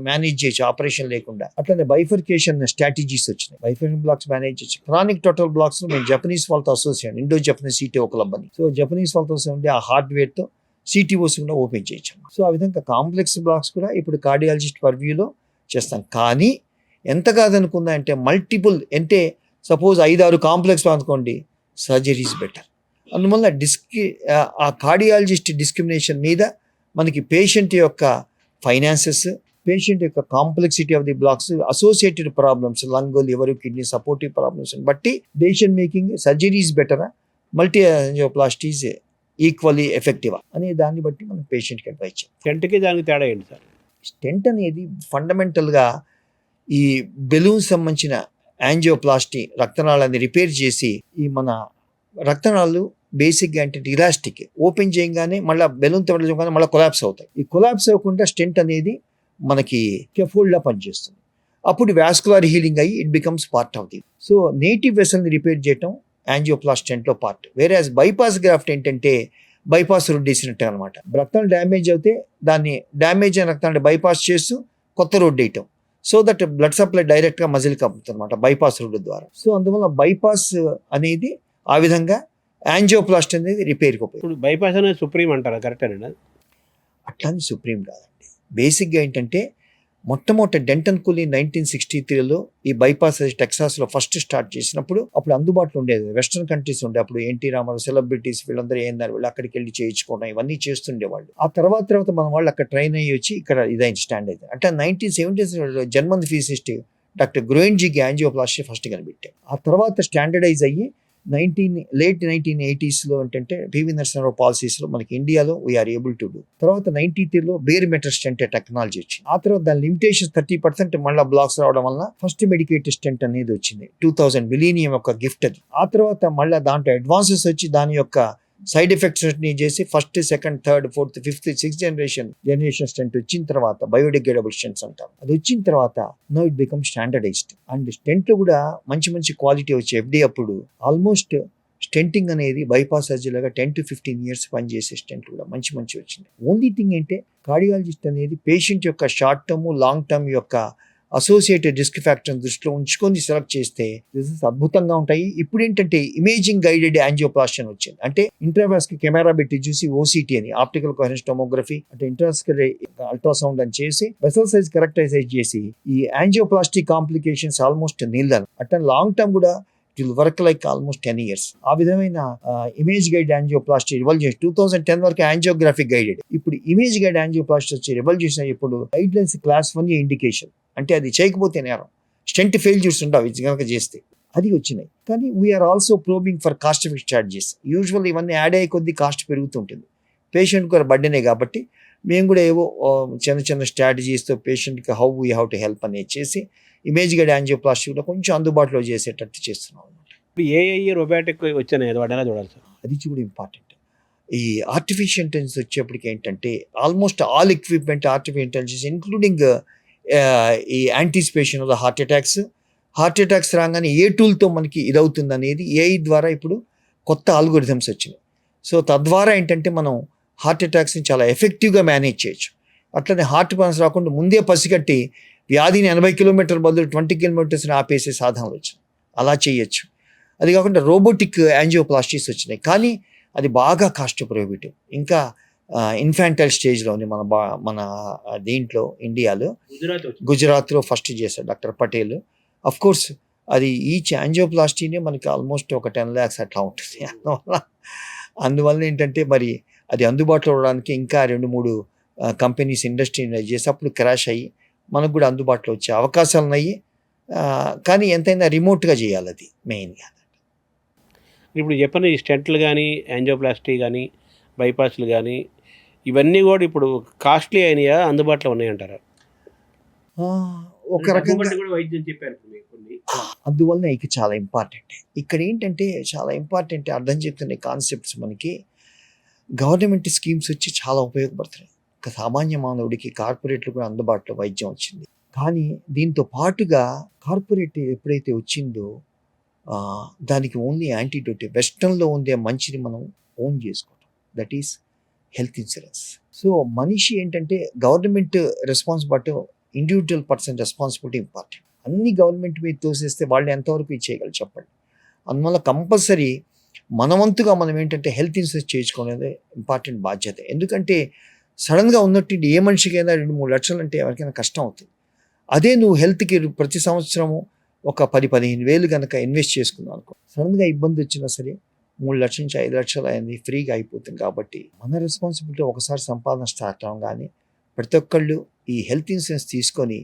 మేనేజ్ చేయొచ్చు ఆపరేషన్ లేకుండా. అట్లనే బైఫర్కేషన్ స్ట్రాటజీస్ వచ్చినాయి, బైఫర్కేషన్ బ్లాక్స్ మేనేజ్ చేయొచ్చు. క్రానిక్ టోటల్ బ్లాక్స్ మేము జపనీస్ వాళ్ళతో అసోసియేషన్, ఇండో జపనీస్ సిటీ ఒక క్లబ్ అని. సో జపనీస్ వాళ్ళతో ఉండే ఆ హార్డ్వేర్ తో సిటీఓస్ కూడా ఓపెన్ చేయొచ్చు. సో ఆ విధంగా కాంప్లెక్స్ బ్లాక్స్ కూడా ఇప్పుడు కార్డియాలజిస్ట్ పర్వ్యూలో చేస్తాం. కానీ ఎంత కాదనుకుందా అంటే మల్టిపుల్ అంటే సపోజ్ 5-6 కాంప్లెక్స్ అనుకోండి, సర్జరీ ఈజ్ బెటర్. అందువల్ల ఆ కార్డియాలజిస్ట్ డిస్క్రిమినేషన్ మీద మనకి పేషెంట్ యొక్క ఫైనాన్సెస్, పేషెంట్ యొక్క complexity of the blocks, associated problems, lung, liver, kidney supportive problems బట్టి డెసిషన్ మేకింగ్ సర్జరీ ఈజ్ బెటరా, multi angioplasty is equally effective అనే దాన్ని బట్టి మనం పేషెంట్కి అడ్వైజ్ చేయాలి. స్టెంట్కి దానికి తేడా ఏంటి సార్? స్టెంట్ అనేది ఫండమెంటల్గా ఈ బెలూన్ సంబంధించిన యాంజియోప్లాస్టీ రక్తనాళాన్ని రిపేర్ చేసి ఈ మన రక్తనాళాలు బేసిక్గా ఏంటంటే ఇలాస్టిక్, ఓపెన్ చేయగానే మళ్ళీ బెలూన్ తగ్గగానే మళ్ళీ కొలాప్స్ అవుతాయి. ఈ కొలాప్స్ అవ్వకుండా స్టెంట్ అనేది మనకి కెఫోల్డ్లా పనిచేస్తుంది. అప్పుడు వాస్కులర్ హీలింగ్ అయ్యి it becomes part of the. So native వెసల్ని రిపేర్ చేయటం యాంజియోప్లాస్టీ స్టెంట్లో పార్ట్. వేరే బైపాస్ గ్రాఫ్ట్ ఏంటంటే బైపాస్ రోడ్ వేసినట్టు అనమాట. రక్తం డ్యామేజ్ అయితే దాన్ని డ్యామేజ్ అయిన రక్తాన్ని బైపాస్ చేస్తూ కొత్త రోడ్ వేయటం. సో దట్ బ్లడ్ సప్లై డైరెక్ట్గా మజిల్కి అవుతుంది అనమాట బైపాస్ రోడ్ ద్వారా. సో అందువల్ల బైపాస్ అనేది ఆ విధంగా యాంజియోప్లాస్టీ అనేది రిపేర్కి ఉపయోగం. ఇప్పుడు బైపాస్ అనేది సుప్రీం అంటారా? కరెక్టేనా? అట్లానే సుప్రీం కాదండి. బేసిక్గా ఏంటంటే మొట్టమొదటి డెంటన్ కూలీ 1963లో ఈ బైపాస్ టెక్సాస్లో ఫస్ట్ స్టార్ట్ చేసినప్పుడు అప్పుడు అందుబాటులో ఉండేది. వెస్ట్రన్ కంట్రీస్ ఉండే అప్పుడు ఎన్టీ రామారావు, సెలబ్రిటీస్ వీళ్ళందరూ ఏందారు వీళ్ళు అక్కడికి వెళ్ళి చేయించుకోవడం ఇవన్నీ చేస్తుండేవాళ్ళు. ఆ తర్వాత మన వాళ్ళు అక్కడ ట్రైన్ అయ్యి వచ్చి ఇక్కడ ఇదైంది స్టాండ్ అయింది. అంటే 1970s జర్మన్ ఫిజిసిస్ట్ డాక్టర్ గ్రోయిన్జికి యాంజియోప్లాస్టీ ఫస్ట్ కనిపెట్టారు. ఆ తర్వాత స్టాండర్డైజ్ అయ్యి late 1980sలో ఏంటంటే పివి నరసింహారావు పాలసీస్లో మనకి ఇండియాలో వీఆర్ ఏబుల్ టు డూ. తర్వాత 93లో బేర్ మెటల్ స్టెంట్ టెక్నాలజీ వచ్చింది. ఆ తర్వాత దాని లిమిటేషన్స్ 30% మళ్ళీ బ్లాక్స్ రావడం వల్ల ఫస్ట్ మెడికేటెడ్ స్టెంట్ అనేది వచ్చింది. 2000 మిలీనియం యొక్క గిఫ్ట్ అది. ఆ తర్వాత మళ్ళీ దాంట్లో అడ్వాన్సెస్ వచ్చి దాని యొక్క సైడ్ ఎఫెక్ట్స్ చేసి first, second, third, fourth, fifth, 6th generation stent వచ్చిన తర్వాత బయోడిగ్రేడబుల్ స్టెంట్స్ అంటాం. అది వచ్చిన తర్వాత no it become standardized. And stent కూడా మంచి క్వాలిటీ వచ్చి ఎఫ్డీ అప్పుడు ఆల్మోస్ట్ స్టెంటింగ్ అనేది బైపాస్ సర్జరీగా 10 to 15 years పనిచేసే స్టెంట్ కూడా మంచి వచ్చింది. ఓన్లీ థింగ్ ఏంటంటే కార్డియాలజిస్ట్ అనేది పేషెంట్ యొక్క షార్ట్ టర్మ్, లాంగ్ టర్మ్ యొక్క అసోసియేటెడ్ రిస్క్ ఫ్యాక్టర్ దృష్టిలో ఉంచుకొని సెలెక్ట్ చేస్తే రిజల్ట్స్ అద్భుతంగా ఉంటాయి. ఇప్పుడు ఏంటంటే ఇమేజింగ్ గైడెడ్ యాంజియోప్లాస్టీ వచ్చింది. అంటే ఇంట్రావాస్కి కెమెరా పెట్టి చూసి ఓసిటీ అని ఆప్టికల్ కోహరెన్స్ టోమోగ్రఫీ అంటే ఇంట్రావాస్కల్ అల్ట్రాసౌండ్ అని చేసి వెసల్ సైజ్ కరెక్టైజ్ చేసి ఈ యాంజియోప్లాస్టీ కాంప్లికేషన్స్ ఆల్మోస్ట్ నిల్. అట్లా లాంగ్ టర్మ్ కూడా it will work like almost 10 years. ఆ విధమైన ఇమేజ్ గైడ్ యాంజియోప్లాస్టీ రివల్యూషన్ 2010 వరకు యాంజియోగ్రాఫిక్ గైడెడ్. ఇప్పుడు ఇమేజ్ గైడ్ యాంజియోప్లాస్టీ వచ్చి రివల్యూషన్ ఇప్పుడు గైడ్ లైన్స్ Class 1 ఇండికేషన్. అంటే అది చేయకపోతే నేరం, స్టెంట్ ఫెయిల్యూర్స్ ఉండవు ఇది కనుక చేస్తే, అది వచ్చినాయి. కానీ we're also probing for cost effect charges. Usual ఇవన్నీ యాడ్ అయ్యే కొద్దీ కాస్ట్ పెరుగుతుంటుంది. పేషెంట్ కూడా బర్డెనే కాబట్టి మేము కూడా ఏవో చిన్న స్ట్రాటజీస్తో పేషెంట్కి how we have to help అనేది చేసి ఇమేజ్ గైడ్ యాంజియోప్లాస్టీ కూడా కొంచెం అందుబాటులో చేసేటట్టు చేస్తున్నాం అనమాట. ఇప్పుడు ఏఐ రోబోటిక్ వచ్చినాయి వాటి ఎలా చూడాలి సార్? అది కూడా ఇంపార్టెంట్. ఈ ఆర్టిఫిషియల్ ఇంటెలిజెన్స్ వచ్చేప్పటికి ఏంటంటే almost all equipment artificial intelligence including ఈ anticipation of the heart attacks రాగానే ఏ టూల్తో మనకి ఇదవుతుంది అనేది ఏఐ ద్వారా ఇప్పుడు కొత్త ఆల్గోరిథమ్స్ వచ్చినాయి. సో తద్వారా ఏంటంటే మనం హార్ట్ అటాక్స్ని చాలా ఎఫెక్టివ్గా మేనేజ్ చేయొచ్చు. అట్లనే హార్ట్ ప్రాబ్లమ్స్ రాకుండా ముందే పసిగట్టి వ్యాధిని 80 kilometers బదులు 20 kilometers ఆపేసే సాధనాలు వచ్చినాయి. అలా చేయొచ్చు. అది కాకుండా రోబోటిక్ యాంజియోప్లాస్టీస్ వచ్చినాయి. కానీ అది బాగా కాస్ట్ ప్రొహిబిటివ్. ఇంకా ఇన్ఫాంటైల్ స్టేజ్లో ఉంది. మన దీంట్లో ఇండియాలో గుజరాత్లో ఫస్ట్ చేశారు డాక్టర్ పటేల్. అఫ్ కోర్స్ అది ఈచ్ యాంజియోప్లాస్టీనే మనకి ఆల్మోస్ట్ ఒక 10 lakhs అట్లా ఉంటుంది. అందువల్ల ఏంటంటే మరి అది అందుబాటులో ఉండడానికి ఇంకా 2-3 కంపెనీస్ ఇండస్ట్రీ చేసి అప్పుడు క్రాష్ అయ్యి మనకు కూడా అందుబాటులో వచ్చే అవకాశాలు ఉన్నాయి. కానీ ఎంతైనా రిమోట్గా చేయాలి అది మెయిన్గా. ఇప్పుడు చెప్పిన ఈ స్టెంట్లు కానీ యాంజియోప్లాస్టీ కానీ బైపాస్లు కానీ ఇవన్నీ కూడా ఇప్పుడు కాస్ట్లీ అయినాయా, అందుబాటులో ఉన్నాయంటారా? ఒక రకంగా వైద్యం చెప్పారు. అందువల్ల ఇక చాలా ఇంపార్టెంట్. ఇక్కడ ఏంటంటే చాలా ఇంపార్టెంట్ అర్థం చెప్తున్న కాన్సెప్ట్స్ మనకి గవర్నమెంట్ స్కీమ్స్ వచ్చి చాలా ఉపయోగపడుతున్నాయి. సామాన్య మానవుడికి కార్పొరేట్లు కూడా అందుబాటులో వైద్యం వచ్చింది. కానీ దీంతో పాటుగా కార్పొరేట్ ఎప్పుడైతే వచ్చిందో దానికి ఓన్లీ యాంటీడోట్ వెస్టర్న్లో ఉండే మంచిని మనం ఓన్ చేసుకోవటం, that is health insurance. So మనిషి ఏంటంటే government responsibility, individual person responsibility important. అన్ని గవర్నమెంట్ మీద తోసేస్తే వాళ్ళు ఎంతవరకు ఇచ్చేయగలరు చెప్పండి. అందువల్ల కంపల్సరీ మనవంతుగా మనం ఏంటంటే హెల్త్ ఇన్సూరెన్స్ చేయించుకునేది ఇంపార్టెంట్ బాధ్యత. ఎందుకంటే సడన్గా ఉన్నట్టు ఏ మనిషికైనా 2-3 లక్షలు అంటే ఎవరికైనా కష్టం అవుతుంది. అదే నువ్వు హెల్త్కి ప్రతి సంవత్సరము ఒక 10-15 వేలు కనుక ఇన్వెస్ట్ చేసుకున్నావు అనుకో, సడన్గా ఇబ్బంది వచ్చినా సరే 3 లక్షల నుంచి 5 లక్షలు అయింది ఫ్రీగా అయిపోతుంది. కాబట్టి మన రెస్పాన్సిబిలిటీ ఒకసారి సంపాదన స్టార్ట్ అవ్వగానే ప్రతి ఒక్కళ్ళు ఈ హెల్త్ ఇన్సూరెన్స్ తీసుకొని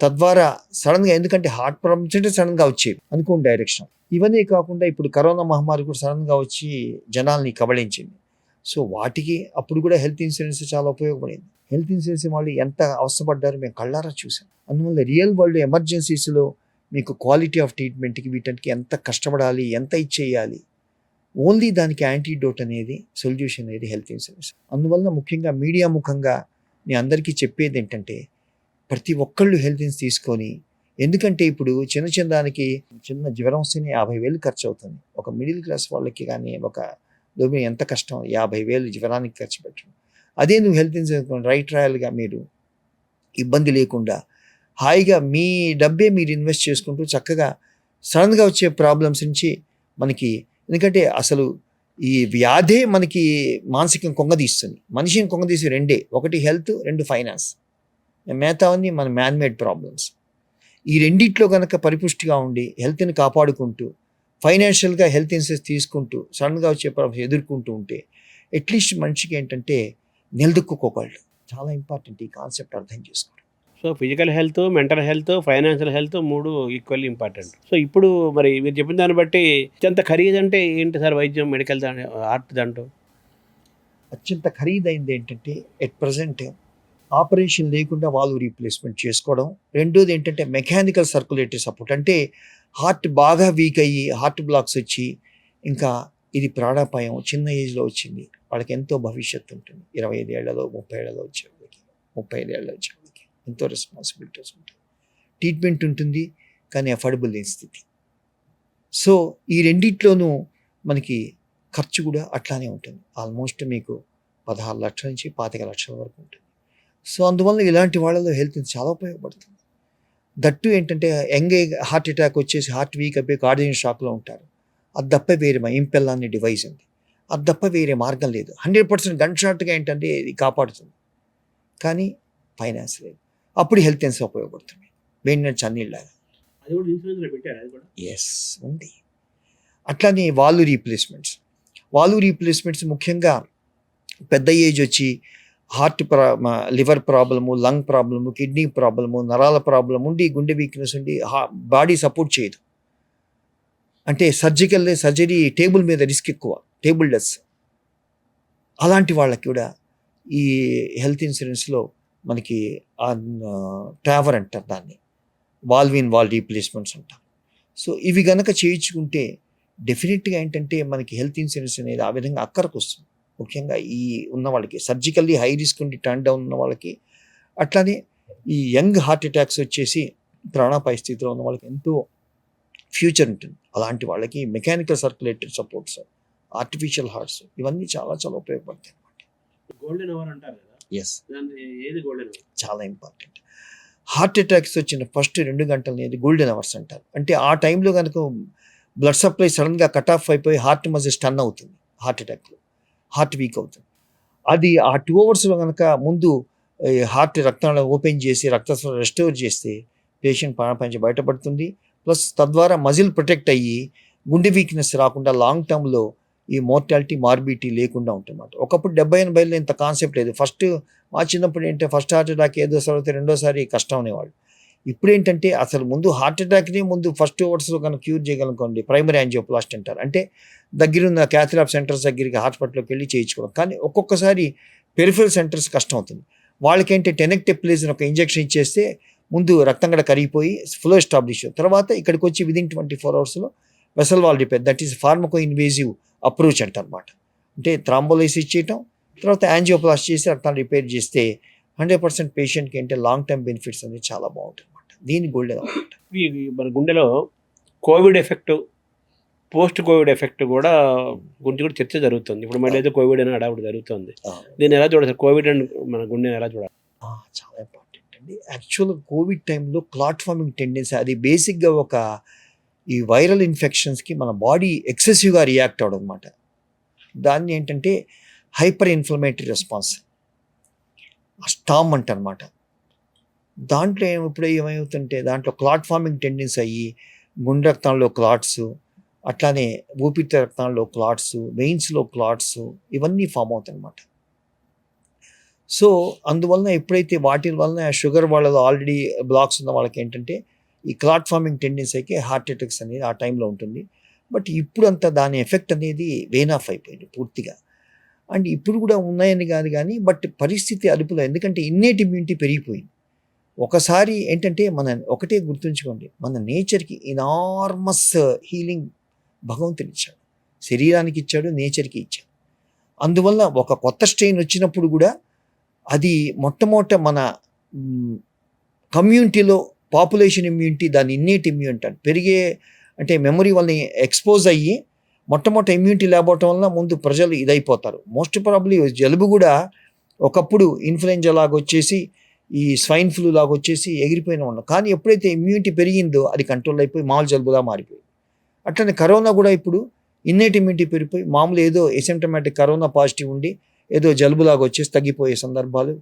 తద్వారా సడన్గా, ఎందుకంటే హార్ట్ ప్రాబ్లమ్స్ అంటే సడన్గా వచ్చేవి అనుకోని డైరెక్షన్. ఇవన్నీ కాకుండా ఇప్పుడు కరోనా మహమ్మారి కూడా సడన్గా వచ్చి జనాల్ని కబళించింది. సో వాటికి అప్పుడు కూడా హెల్త్ ఇన్సూరెన్స్ చాలా ఉపయోగపడింది. హెల్త్ ఇన్సూరెన్స్ వాళ్ళు ఎంత అవసరపడ్డారో మేము కళ్ళారా చూసాం. అందువల్ల రియల్ వరల్డ్ ఎమర్జెన్సీస్లో మీకు క్వాలిటీ ఆఫ్ ట్రీట్మెంట్కి వీటికి ఎంత కష్టపడాలి, ఎంత ఇచ్చేయాలి, ఓన్లీ దానికి యాంటీడోట్ అనేది సొల్యూషన్ అనేది హెల్త్ ఇన్సూరెన్స్. అందువల్ల ముఖ్యంగా మీడియా ముఖంగా నేను అందరికీ చెప్పేది ఏంటంటే ప్రతి ఒక్కళ్ళు హెల్త్ ఇన్సూరెన్స్ తీసుకొని, ఎందుకంటే ఇప్పుడు దానికి చిన్న జ్వరం వస్తేనే 50,000 ఖర్చు అవుతుంది. ఒక మిడిల్ క్లాస్ వాళ్ళకి కానీ ఒక ఎంత కష్టం, 50,000 జ్వరానికి ఖర్చు పెట్టడం. అదే నువ్వు హెల్త్ ఇన్సూరెన్స్ రైట్ రాయల్గా మీరు ఇబ్బంది లేకుండా హాయిగా మీ డబ్బే మీరు ఇన్వెస్ట్ చేసుకుంటూ చక్కగా సడన్గా వచ్చే ప్రాబ్లమ్స్ నుంచి మనకి, ఎందుకంటే అసలు ఈ వ్యాధే మనకి మానసికం కొంగదీస్తుంది, మనిషిని కొంగదీసి రెండే, ఒకటి హెల్త్, 2 ఫైనాన్స్. మిగతావన్నీ మన మ్యాన్మేడ్ ప్రాబ్లమ్స్. ఈ రెండిట్లో కనుక పరిపుష్టిగా ఉండి హెల్త్ని కాపాడుకుంటూ ఫైనాన్షియల్గా హెల్త్ ఇన్సూరెన్స్ తీసుకుంటూ సడన్గా వచ్చే ప్రాబ్లమ్స్ ఎదుర్కొంటూ ఉంటే అట్లీస్ట్ మనిషికి ఏంటంటే నిలదొక్కుకోగలడు. చాలా ఇంపార్టెంట్ ఈ కాన్సెప్ట్ అర్థం చేసుకోవడం. So physical health, mental health, financial health 3 equally important. So ఇప్పుడు మరి మీరు చెప్పిన దాన్ని బట్టి అత్యంత ఖరీదంటే ఏంటి సార్ వైద్యం, మెడికల్ ఆర్ట్ దాంట్లో? అత్యంత ఖరీదైంది ఏంటంటే ఎట్ ప్రజెంట్ ఆపరేషన్ లేకుండా వాల్వ్ రీప్లేస్మెంట్ చేసుకోవడం. రెండోది ఏంటంటే మెకానికల్ సర్క్యులేటరీ సపోర్ట్, అంటే హార్ట్ బాగా వీక్ అయ్యి హార్ట్ బ్లాక్స్ వచ్చి ఇంకా ఇది ప్రాణాపాయం చిన్న ఏజ్లో వచ్చింది, వాళ్ళకి ఎంతో భవిష్యత్తు ఉంటుంది. 25 ఏళ్లలో 30 ఏళ్లలో వచ్చే వాళ్ళకి, 35 ఏళ్ళలో వచ్చే వాళ్ళకి ఎంతో రెస్పాన్సిబిలిటీస్ ఉంటాయి. ట్రీట్మెంట్ ఉంటుంది కానీ అఫోర్డబుల్ లేని స్థితి. సో ఈ రెండిట్లోనూ మనకి ఖర్చు కూడా అట్లానే ఉంటుంది. ఆల్మోస్ట్ మీకు 16 లక్షల నుంచి 25 లక్షల వరకు ఉంటుంది. సో అందువల్ల ఇలాంటి వాళ్ళలో హెల్త్ చాలా ఉపయోగపడుతుంది. దట్టు ఏంటంటే యంగ్ హార్ట్ అటాక్ వచ్చేసి హార్ట్ వీక్ అయిపోయి కార్డియన్ షాక్లో ఉంటారు. అది తప్ప వేరే ఇంపెల్ అనే డివైస్ ఉంది, అది తప్ప వేరే మార్గం లేదు. 100% గన్ షాట్గా ఏంటంటే ఇది కాపాడుతుంది, కానీ ఫైనాన్స్ లేదు. అప్పుడు హెల్త్ ఇన్సూరెన్స్ ఉపయోగపడుతుంది. వేడిన చన్నీళ్ళలాగా. అది కూడా ఇన్సూరెన్స్లో పెట్టారు, అది కూడా ఎస్ ఉంది. అట్లానే వాల్వ్ రీప్లేస్మెంట్స్ ముఖ్యంగా పెద్ద ఏజ్ వచ్చి heart liver problem, lung problem, kidney problem, నరాల ప్రాబ్లం ఉండి, గుండె వీక్నెస్ ఉండి బాడీ సపోర్ట్ చేయదు, అంటే సర్జరీ టేబుల్ మీద రిస్క్ ఎక్కువ, టేబుల్ డెత్స్. అలాంటి వాళ్ళకి కూడా ఈ హెల్త్ ఇన్సూరెన్స్లో మనకి ట్రావర్ అంటారు దాన్ని, వాల్వ్ రీప్లేస్మెంట్స్ అంటారు. సో ఇవి కనుక చేయించుకుంటే డెఫినెట్గా ఏంటంటే మనకి హెల్త్ ఇన్సూరెన్స్ అనేది ఆ విధంగా అక్కడికి వస్తుంది. ముఖ్యంగా ఈ ఉన్న వాళ్ళకి సర్జికల్లీ హై రిస్క్ ఉండి టర్న్ డౌన్ ఉన్న వాళ్ళకి, అట్లానే ఈ యంగ్ హార్ట్ అటాక్స్ వచ్చేసి ప్రాణాపాయ స్థితిలో ఉన్న వాళ్ళకి ఎంతో ఫ్యూచర్ ఉంటుంది. అలాంటి వాళ్ళకి mechanical circulatory supports, artificial hearts, ఇవన్నీ చాలా చాలా ఉపయోగపడతాయి అన్నమాట. గోల్డెన్ అవర్ అంటారు కదా, ఎస్, ఏది గోల్డెన్ అవర్? చాలా ఇంపార్టెంట్. హార్ట్ అటాక్స్ వచ్చిన ఫస్ట్ 2 గంటలు అనేది గోల్డెన్ అవర్స్ అంటారు. అంటే ఆ టైంలో కనుక బ్లడ్ సప్లై సడన్గా కట్ ఆఫ్ అయిపోయి హార్ట్ మధ్య స్టన్ అవుతుంది, హార్ట్ అటాక్లో హార్ట్ వీక్ అవుతుంది. అది ఆ 2 అవర్స్లో కనుక ముందు హార్ట్ రక్తాలను ఓపెన్ చేసి రక్తస్రావం రెస్టోర్ చేస్తే పేషెంట్ ప్రాణాపాయం బయటపడుతుంది. ప్లస్ తద్వారా మజిల్ ప్రొటెక్ట్ అయ్యి గుండె వీక్నెస్ రాకుండా లాంగ్ టర్మ్లో ఈ మార్బిడిటీ లేకుండా ఉంటుందన్నమాట. ఒకప్పుడు 70-80లో ఇంత కాన్సెప్ట్ లేదు. ఫస్ట్ మా చిన్నప్పుడు ఏంటంటే ఫస్ట్ హార్ట్ అటాక్ ఏదో సరిగితే రెండోసారి కష్టం అనేవాళ్ళు. ఇప్పుడు ఏంటంటే అసలు ముందు హార్ట్ అటాక్ని ముందు ఫస్ట్ 2 అవర్స్లో కనుక క్యూర్ చేయగలనుకోండి, ప్రైమరీ యాంజియోప్లాస్టీ అంటారు. అంటే దగ్గరున్న క్యాథలాబ్ సెంటర్స్ దగ్గరికి హాస్పిటల్కి వెళ్ళి చేయించుకోవడం. కానీ ఒక్కొక్కసారి పెరిఫరల్ సెంటర్స్ కష్టం అవుతుంది. వాళ్ళకేంటే టెనెక్టెప్లేజ్ ఒక ఇంజెక్షన్ ఇచ్చేస్తే ముందు రక్తం కూడా కరిగిపోయి ఫ్లో ఎస్టాబ్లిష్, తర్వాత ఇక్కడికి వచ్చి విదిన్ 24 అవర్స్లో vessel wall repair, that is pharmaco invasive approach అంటారన్నమాట. అంటే థ్రాంబోలైసిస్ చేయటం, తర్వాత యాంజియోప్లాస్టీ చేసి రక్తాన్ని రిపేర్ చేస్తే 100% పేషెంట్కి ఏంటంటే లాంగ్ టర్మ్ బెనిఫిట్స్ అనేది చాలా బాగుంటుంది అనమాట. దీని గోల్డెన్ అనమాట. మన గుండెలో Covid effect, post Covid effect కూడా గురించి కూడా చర్చ జరుగుతుంది. ఇప్పుడు మళ్ళీ ఏదో కోవిడ్ అని అడావుడు జరుగుతుంది. దీన్ని ఎలా చూడాలి సార్? కోవిడ్ అండ్ మన గుండెని ఎలా చూడాలి? చాలా ఇంపార్టెంట్ అండి. యాక్చువల్గా కోవిడ్ టైంలో క్లాట్ ఫార్మింగ్ టెండెన్సీ, అది బేసిక్గా ఒక ఈ వైరల్ ఇన్ఫెక్షన్స్కి మన బాడీ ఎక్సెసివ్గా రియాక్ట్ అవ్వడం అనమాట. దాన్ని ఏంటంటే హైపర్ ఇన్ఫ్లమేటరీ రెస్పాన్స్, స్టామ్ అంటనమాట. దాంట్లో ఇప్పుడు ఏమవుతుంటే దాంట్లో క్లాట్ ఫార్మింగ్ టెండెన్సీ అయ్యి గుండె రక్తంలో క్లాట్స్, అట్లానే ఊపిరితిత్తుల రక్తంలో క్లాట్స్, వెయిన్స్లో క్లాట్స్ ఇవన్నీ ఫామ్ అవుతాయి అన్నమాట. సో అందువలన ఎప్పుడైతే వాటి వలన షుగర్ వాళ్ళలో ఆల్రెడీ బ్లాక్స్ ఉన్న వాళ్ళకి ఏంటంటే ఈ క్లాట్ ఫార్మింగ్ టెండెన్సీకి హార్ట్ అటాక్స్ అనేది ఆ టైంలో ఉంటుంది. బట్ ఇప్పుడు అంతా దాని ఎఫెక్ట్ అనేది వేన్ ఆఫ్ అయిపోయింది పూర్తిగా. అండ్ ఇప్పుడు కూడా ఉన్నాయని కాదు కానీ బట్ పరిస్థితి అదుపులో, ఎందుకంటే ఇన్నేట్ ఇమ్యూనిటీ పెరిగిపోయింది. ఒకసారి ఏంటంటే మన ఒకటే గుర్తుంచుకోండి, మన నేచర్కి ఇనార్మస్ హీలింగ్ భగవంతుని ఇచ్చాడు, శరీరానికి ఇచ్చాడు, నేచర్కి ఇచ్చాడు. అందువల్ల ఒక కొత్త స్ట్రెయిన్ వచ్చినప్పుడు కూడా అది మొట్టమొదట మన కమ్యూనిటీలో పాపులేషన్ ఇమ్యూనిటీ, దాని ఇన్నేట్ ఇమ్యూనిటీ అంటే పెరిగే, అంటే మెమరీ వల్ల ఎక్స్పోజ్ అయ్యి మొట్టమొదటి ఇమ్యూనిటీ లేకపోవటం వల్ల ముందు ప్రజలు ఇదైపోతారు. మోస్ట్ ప్రాబ్లీ జలుబు కూడా ఒకప్పుడు ఇన్ఫ్లుయెంజా లాగా వచ్చేసి, ఈ స్వైన్ ఫ్లూ లాగా వచ్చేసి ఎగిరిపోయిన ఉన్నాం. కానీ ఎప్పుడైతే ఇమ్యూనిటీ పెరిగిందో అది కంట్రోల్ అయిపోయి మామూలు జలుబులా మారిపోయింది. అట్లనే కరోనా కూడా ఇప్పుడు ఇన్నేట్ ఇమ్యూనిటీ పెరిగిపోయి మామూలు ఏదో ఎసిమ్టమాటిక్ కరోనా పాజిటివ్ ఉండి ఏదో జలుబులాగా వచ్చేసి తగ్గిపోయే సందర్భాలు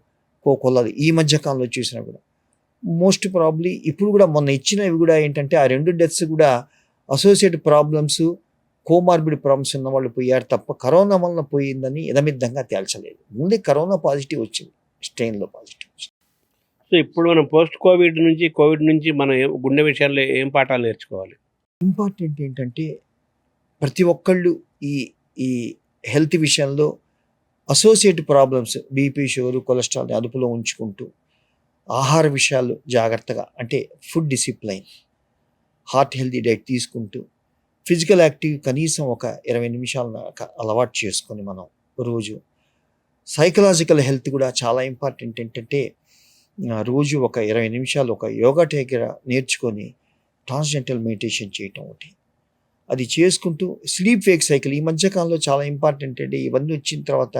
కొల్లది ఈ మధ్యకాలంలో చూసినా కూడా. మోస్ట్ ప్రాబ్లీ ఇప్పుడు కూడా మొన్న ఇచ్చినవి కూడా ఏంటంటే ఆ 2 డెత్స్ కూడా అసోసియేటెడ్ ప్రాబ్లమ్స్, కోమార్బిడ్ ప్రాబ్లమ్స్ ఉన్న వాళ్ళు పోయారు తప్ప కరోనా వలన పోయిందని యథమిద్దంగా తేల్చలేదు. ముందే కరోనా పాజిటివ్ వచ్చింది, స్ట్రెయిన్లో పాజిటివ్ వచ్చింది. సో ఇప్పుడు మనం కోవిడ్ నుంచి మన గుండె విషయాల్లో ఏం పాఠాలు నేర్చుకోవాలి? ఇంపార్టెంట్ ఏంటంటే ప్రతి ఒక్కళ్ళు ఈ ఈ హెల్త్ విషయంలో అసోసియేట్ ప్రాబ్లమ్స్, బీపీ, షుగర్, కొలెస్ట్రాల్ని అదుపులో ఉంచుకుంటూ ఆహార విషయాలు జాగ్రత్తగా, అంటే food discipline, heart healthy diet తీసుకుంటూ ఫిజికల్ యాక్టివ్ కనీసం ఒక 20 నిమిషాల అలవాటు చేసుకొని మనం రోజు. సైకలాజికల్ హెల్త్ కూడా చాలా ఇంపార్టెంట్. ఏంటంటే రోజు ఒక 20 నిమిషాలు ఒక యోగా దగ్గర నేర్చుకొని ట్రాన్స్జెంటల్ మెడిటేషన్ చేయటం ఒకటి, అది చేసుకుంటూ స్లీప్ వేక్ సైకిల్ ఈ మధ్యకాలంలో చాలా ఇంపార్టెంట్ అండి. ఇవన్నీ వచ్చిన తర్వాత,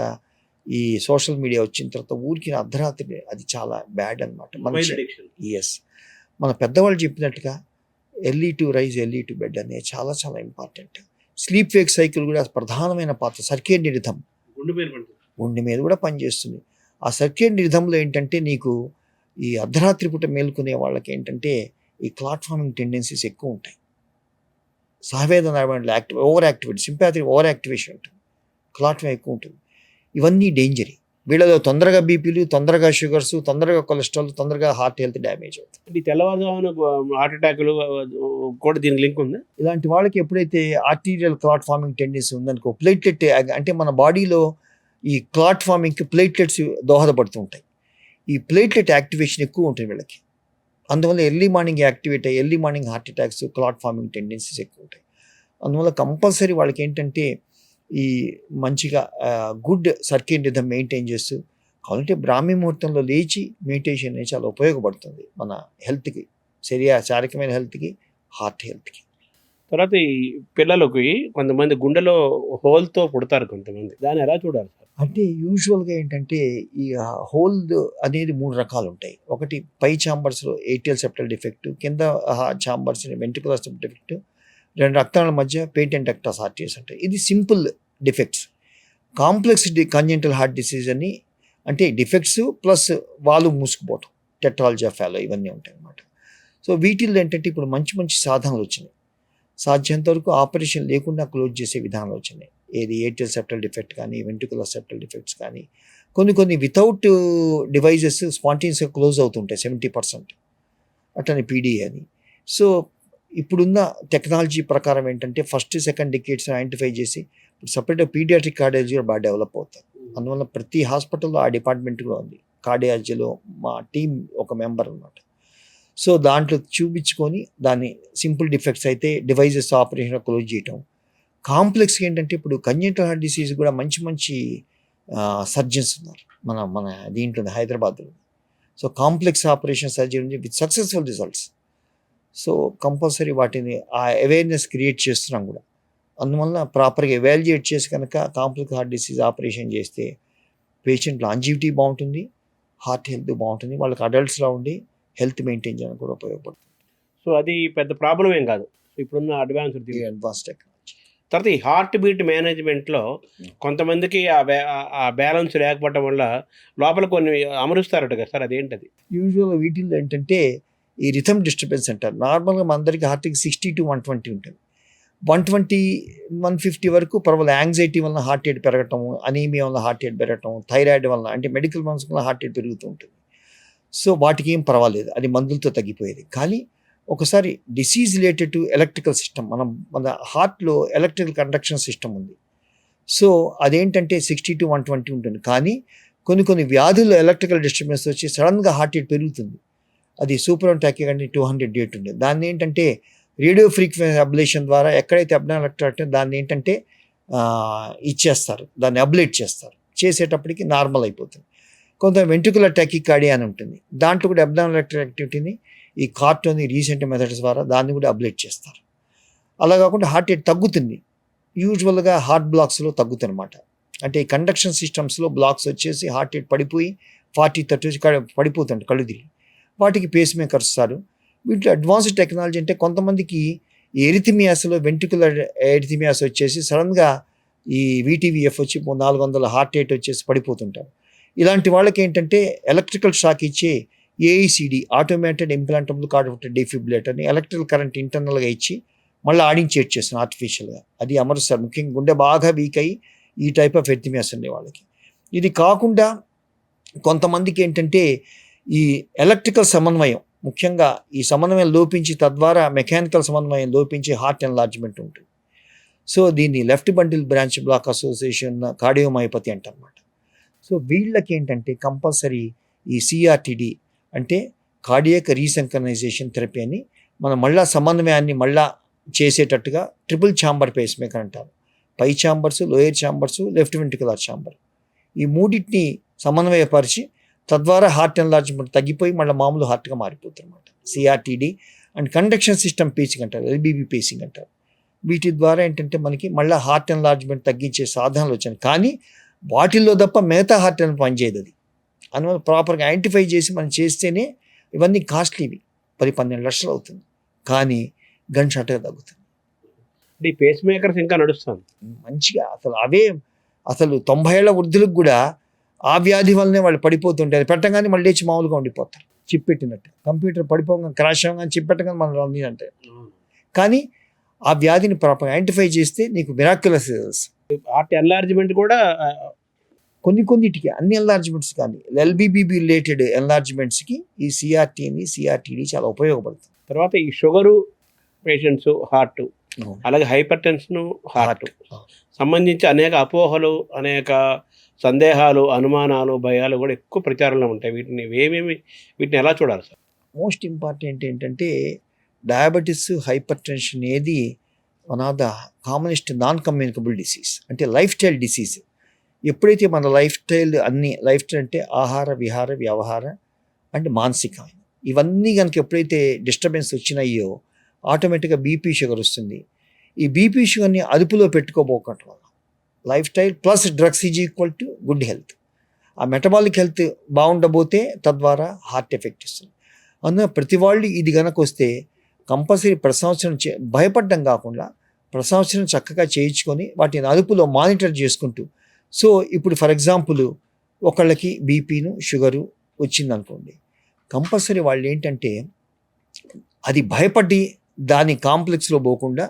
ఈ సోషల్ మీడియా వచ్చిన తర్వాత ఊరికి అర్ధరాత్రి అది చాలా బ్యాడ్ అనమాట. ఎస్, మన పెద్దవాళ్ళు చెప్పినట్టుగా early to rise early to bed అనేది చాలా చాలా ఇంపార్టెంట్. స్లీప్ వేక్ సైకిల్ కూడా ప్రధానమైన పాత్ర. సర్కేడియన్ రిథమ్ గుండె మీద కూడా పనిచేస్తుంది. ఆ సర్కేడియన్ రిథంలో ఏంటంటే నీకు ఈ అర్ధరాత్రి పూట మేల్కొనే వాళ్ళకి ఏంటంటే ఈ క్లాట్ ఫార్మింగ్ టెండెన్సీస్ ఎక్కువ ఉంటాయి. సహవేదన ఓవర్ యాక్టివేట్, సింపాథీ ఓవర్ యాక్టివేషన్ ఉంటుంది, క్లాట్ ఎక్కువ ఉంటుంది. ఇవన్నీ డేంజరీ. వీళ్ళలో తొందరగా బీపీలు, తొందరగా షుగర్స్, తొందరగా కొలెస్ట్రాల్, తొందరగా హార్ట్ హెల్త్ డ్యామేజ్ అవుతుంది. ఈ తెల్లవారుజామున హార్ట్ అటాకులు కూడా దీనికి లింక్ ఉంది. ఇలాంటి వాళ్ళకి ఎప్పుడైతే ఆర్టీరియల్ క్లాట్ ఫార్మింగ్ టెండెన్సీ ఉందనుకో, ప్లేట్లెట్ అంటే మన బాడీలో ఈ క్లాట్ ఫార్మింగ్కి ప్లేట్లెట్స్ దోహదపడుతూ ఉంటాయి. ఈ ప్లేట్లెట్ యాక్టివేషన్ ఎక్కువ ఉంటుంది వీళ్ళకి. అందువల్ల ఎర్లీ మార్నింగ్ యాక్టివేట్ అయ్యి early morning heart attacks, clot farming tendencies ఎక్కువ ఉంటాయి. అందువల్ల కంపల్సరీ వాళ్ళకి ఏంటంటే ఈ మంచిగా గుడ్ సర్కేడియన్ రిథమ్ మెయింటైన్ చేస్తూ కావాలంటే బ్రాహ్మీ ముహూర్తంలో లేచి మెడిటేషన్ అనేది చాలా ఉపయోగపడుతుంది మన హెల్త్కి, శారీరకమైన హెల్త్కి, హార్ట్ హెల్త్కి. తర్వాత ఈ పిల్లలకి కొంతమంది గుండెలో హోల్తో పుడతారు కొంతమంది, దాన్ని ఎలా చూడాలి సార్? అంటే యూజువల్గా ఏంటంటే ఈ హోల్ అనేది 3 రకాలు ఉంటాయి. ఒకటి పై ఛాంబర్స్లో ఏట్రియల్ సెప్టల్ డిఫెక్ట్, కింద ఛాంబర్స్ వెంట్రికులర్ సెప్టల్ డిఫెక్ట్, 2 రక్తాల మధ్య పేటెంట్ డక్టస్ ఆర్టరీస్ ఉంటాయి. ఇది simple defects. Complex congenital heart disease అని అంటే డిఫెక్ట్స్ ప్లస్ వాళ్ళు మూసుకుపోవటం, టెట్రాలజీ ఫాలో ఇవన్నీ ఉంటాయి అన్నమాట. సో వీటిల్లో ఏంటంటే ఇప్పుడు మంచి మంచి సాధనలు వచ్చినాయి. సాధ్యంత వరకు ఆపరేషన్ లేకుండా క్లోజ్ చేసే విధానాలు వచ్చినాయి. ఏది ఏట్రియల్ సెప్టల్ డిఫెక్ట్ కానీ, వెంట్రికులర్ సెప్టల్ డిఫెక్ట్స్ కానీ, కొన్ని వితౌట్ డివైజెస్ స్పాంటేనియస్గా క్లోజ్ అవుతుంటాయి 70%. అట్లనే పీడీఏ అని. సో ఇప్పుడున్న టెక్నాలజీ ప్రకారం ఏంటంటే ఫస్ట్ సెకండ్ డికేట్స్ ఐడెంటిఫై చేసి సపరేట్గా పీడియాట్రిక్ కార్డియాలజీ కూడా బాగా డెవలప్ అవుతారు. అందువల్ల ప్రతి హాస్పిటల్లో ఆ డిపార్ట్మెంట్ కూడా ఉంది. కార్డియాలజీలో మా టీం ఒక మెంబర్ అన్నమాట. సో దాంట్లో చూపించుకొని దాన్ని సింపుల్ డిఫెక్ట్స్ అయితే డివైజెస్ ఆపరేషన్ క్లోజ్ చేయటం. కాంప్లెక్స్ ఏంటంటే ఇప్పుడు కంజెంటల్ హార్ట్ డిసీజ్ కూడా మంచి సర్జన్స్ ఉన్నారు మన దీంట్లో హైదరాబాద్లో. So complex operation surgery with successful results. So compulsory వాటిని ఆ అవేర్నెస్ క్రియేట్ చేస్తున్నాం కూడా. అందువల్ల ప్రాపర్గా ఎవాల్యుయేట్ చేసి కనుక కాంప్లెక్స్ హార్ట్ డిసీజ్ ఆపరేషన్ చేస్తే పేషెంట్ లాంజివిటీ బాగుంటుంది, హార్ట్ హెల్త్ బాగుంటుంది, వాళ్ళకి అడల్ట్స్లో ఉండి హెల్త్ మెయింటైన్ చేయడానికి కూడా ఉపయోగపడుతుంది. సో అది పెద్ద ప్రాబ్లం ఏం కాదు. ఇప్పుడున్న అడ్వాన్స్డ్ అడ్వాన్స్ టెక్నాలజీ. తర్వాత ఈ హార్ట్ బీట్ మేనేజ్మెంట్లో కొంతమందికి ఆ బ్యాలెన్స్ లేకపోవడం వల్ల లోపల కొన్ని అమరుస్తారట కదా సార్, అదేంటది? యూజువల్గా వీటిల్లో ఏంటంటే ఈ రిథమ్ డిస్టర్బెన్స్ అంటారు. నార్మల్గా మన అందరికీ హార్ట్కి 60 to 120 ఉంటుంది. 120, 150 వరకు పర్వాలేదు. యాంగ్జైటీ వలన హార్ట్ రేట్ పెరగటం, అనీమియా వల్ల హార్ట్ రేట్ పెరగటం, థైరాయిడ్ వలన అంటే మెడికల్ మనసు వల్ల హార్ట్ రేట్ పెరుగుతూ ఉంటుంది. సో వాటికి ఏం పర్వాలేదు, అది మందులతో తగ్గిపోయేది. కానీ ఒకసారి disease related to electrical system, మన హార్ట్లో ఎలక్ట్రికల్ కండక్షన్ సిస్టమ్ ఉంది. సో అదేంటంటే 60 to 120 ఉంటుంది. కానీ కొన్ని వ్యాధుల్లో ఎలక్ట్రికల్ డిస్టర్బెన్స్ వచ్చి సడన్గా హార్ట్ రేట్ పెరుగుతుంది. అది సూపర్ టాకికార్డియా 200 రేట్ ఉంటుంది. దాన్ని ఏంటంటే రేడియో ఫ్రీక్వెన్సీ అబ్లేషన్ ద్వారా ఎక్కడైతే అబ్నార్మల్ అంటే దాన్ని ఏంటంటే ఇచ్చేస్తారు, దాన్ని అబ్లేట్ చేస్తారు. చేసేటప్పటికి నార్మల్ అయిపోతుంది. కొంత వెంట్రుకులర్ టాకికార్డియా అని ఉంటుంది. దాంట్లో కూడా అబ్నార్మల్ యాక్టివిటీని ఈ కార్టోని రీసెంట్ మెథడ్స్ ద్వారా దాన్ని కూడా అబ్లేట్ చేస్తారు. అలా కాకుండా హార్ట్ రేట్ తగ్గుతుంది. యూజువల్గా హార్ట్ బ్లాక్స్లో తగ్గుతుంది అనమాట. అంటే ఈ కండక్షన్ సిస్టమ్స్లో బ్లాక్స్ వచ్చేసి హార్ట్ రేట్ పడిపోయి 40-30 పడిపోతుంది కళ్ళు తిరిగి. వాటికి పేస్ మేకర్స్ ఇస్తారు. వీటిలో అడ్వాన్స్డ్ టెక్నాలజీ అంటే కొంతమందికి ఎరిథిమియాస్లో వెంట్రికులర్ ఎరిథిమియాస్ వచ్చేసి సడన్గా ఈ VTVF వచ్చి 400 హార్ట్ రేట్ వచ్చేసి పడిపోతుంటారు. ఇలాంటి వాళ్ళకి ఏంటంటే ఎలక్ట్రికల్ షాక్ ఇచ్చే AICD, ఆటోమేటెడ్ ఇంప్లాంటబుల్ కార్డియాక్ డిఫిబ్రిలేటర్ని ఎలక్ట్రికల్ కరెంట్ ఇంటర్నల్గా ఇచ్చి మళ్ళీ ఆడించేట్ చేస్తాను ఆర్టిఫిషియల్గా. అది అమరుస్తారు. ముఖ్యంగా గుండె బాగా వీక్ అయ్యి ఈ టైప్ ఆఫ్ ఎరిథిమియాస్ ఉండే వాళ్ళకి. ఇది కాకుండా కొంతమందికి ఏంటంటే ఈ ఎలక్ట్రికల్ సమన్వయం, ముఖ్యంగా ఈ సమన్వయం లోపించి తద్వారా మెకానికల్ సమన్వయం లోపించి హార్ట్ ఎన్లార్జ్మెంట్ ఉంటుంది. సో దీన్ని left bundle branch block association cardiomyopathy అంటారన్నమాట. సో వీళ్ళకి ఏంటంటే కంపల్సరీ ఈ CRTD అంటే కార్డియాక్ రీసంక్రనైజేషన్ థెరపీ అని మనం మళ్ళా సమన్వయాన్ని మళ్ళా చేసేటట్టుగా ట్రిపుల్ ఛాంబర్ పేస్ మేకర్ అంటారు. పై chambers, lower chambers, left ventricular chamber, ఈ మూడింటిని సమన్వయపరిచి తద్వారా హార్ట్ ఎన్లార్జ్మెంట్ తగ్గిపోయి మళ్ళీ మామూలు హార్ట్గా మారిపోతుంది అనమాట. CRTD and conduction system facing అంటారు, LBB పేసింగ్ అంటారు. వీటి ద్వారా ఏంటంటే మనకి మళ్ళీ హార్ట్ ఎన్లార్జ్మెంట్ తగ్గించే సాధనాలు వచ్చాయి. కానీ వాటిల్లో తప్ప మిగతా హార్ట్ అని పనిచేయదు. అది అందువల్ల ప్రాపర్గా ఐడెంటిఫై చేసి మనం చేస్తేనే ఇవన్నీ కాస్ట్లీవి, 10-12 లక్షలు అవుతుంది. కానీ గన్ షాట్గా తగ్గుతుంది. ఈ పేస్ మేకర్స్ ఇంకా నడుస్తుంది మంచిగా. అసలు 90 ఏళ్ల వృద్ధులకు కూడా ఆ వ్యాధి వల్లనే వాళ్ళు పడిపోతుంటారు. పెట్టగానే మళ్ళీ లేచి మామూలుగా ఉండిపోతారు. చిప్ పెట్టినట్టు కంప్యూటర్ పడిపోగానే క్రాష్ అవ్వగానే చిప్ పెట్టగానే మనం రన్ అంటే. కానీ ఆ వ్యాధిని ప్రాపర్గా ఐడెంటిఫై చేస్తే నీకు మిరాక్యులస్ రిజల్ట్స్. హార్ట్ ఎన్లార్జ్మెంట్ కూడా కొన్నిటికి, అన్ని ఎన్లార్జ్మెంట్స్ కానీ LBB రిలేటెడ్ ఎన్లార్జ్మెంట్స్కి ఈ CRTD చాలా ఉపయోగపడుతుంది. తర్వాత ఈ షుగరు పేషెంట్స్ హార్ట్, అలాగే హైపర్ టెన్షన్ హార్ట్ సంబంధించి అనేక అపోహలు, అనేక సందేహాలు, అనుమానాలు, భయాలు కూడా ఎక్కువ ప్రచారంలో ఉంటాయి. వీటిని ఎలా చూడాలి సార్? మోస్ట్ ఇంపార్టెంట్ ఏంటంటే డయాబెటీస్, హైపర్ టెన్షన్ ఏది one of the commonest non communicable disease, అంటే లైఫ్ స్టైల్ డిసీజ్. ఎప్పుడైతే మన లైఫ్ స్టైల్ అంటే ఆహార, విహార, వ్యవహార అండ్ మానసికమైన ఇవన్నీ కనుక ఎప్పుడైతే డిస్టర్బెన్స్ వచ్చినాయో ఆటోమేటిక్గా BP షుగర్ వస్తుంది. ఈ BP షుగర్ని అదుపులో పెట్టుకోబోకటం వల్ల life style plus drugs = good health. ఆ మెటబాలిక్ హెల్త్ బాగుండబోతే తద్వారా హార్ట్ ఎఫెక్ట్ ఇస్తుంది. అందువల్ల ప్రతి వాళ్ళు ఇది కనుక వస్తే కంపల్సరీ ప్రతి సంవత్సరం భయపడడం కాకుండా ప్రతి సంవత్సరం చక్కగా చేయించుకొని వాటిని అదుపులో మానిటర్ చేసుకుంటూ. సో ఇప్పుడు ఫర్ ఎగ్జాంపుల్ ఒకళ్ళకి బీపీను, షుగరు వచ్చిందనుకోండి, కంపల్సరీ వాళ్ళు ఏంటంటే అది భయపడి దాని కాంప్లెక్స్లో పోకుండా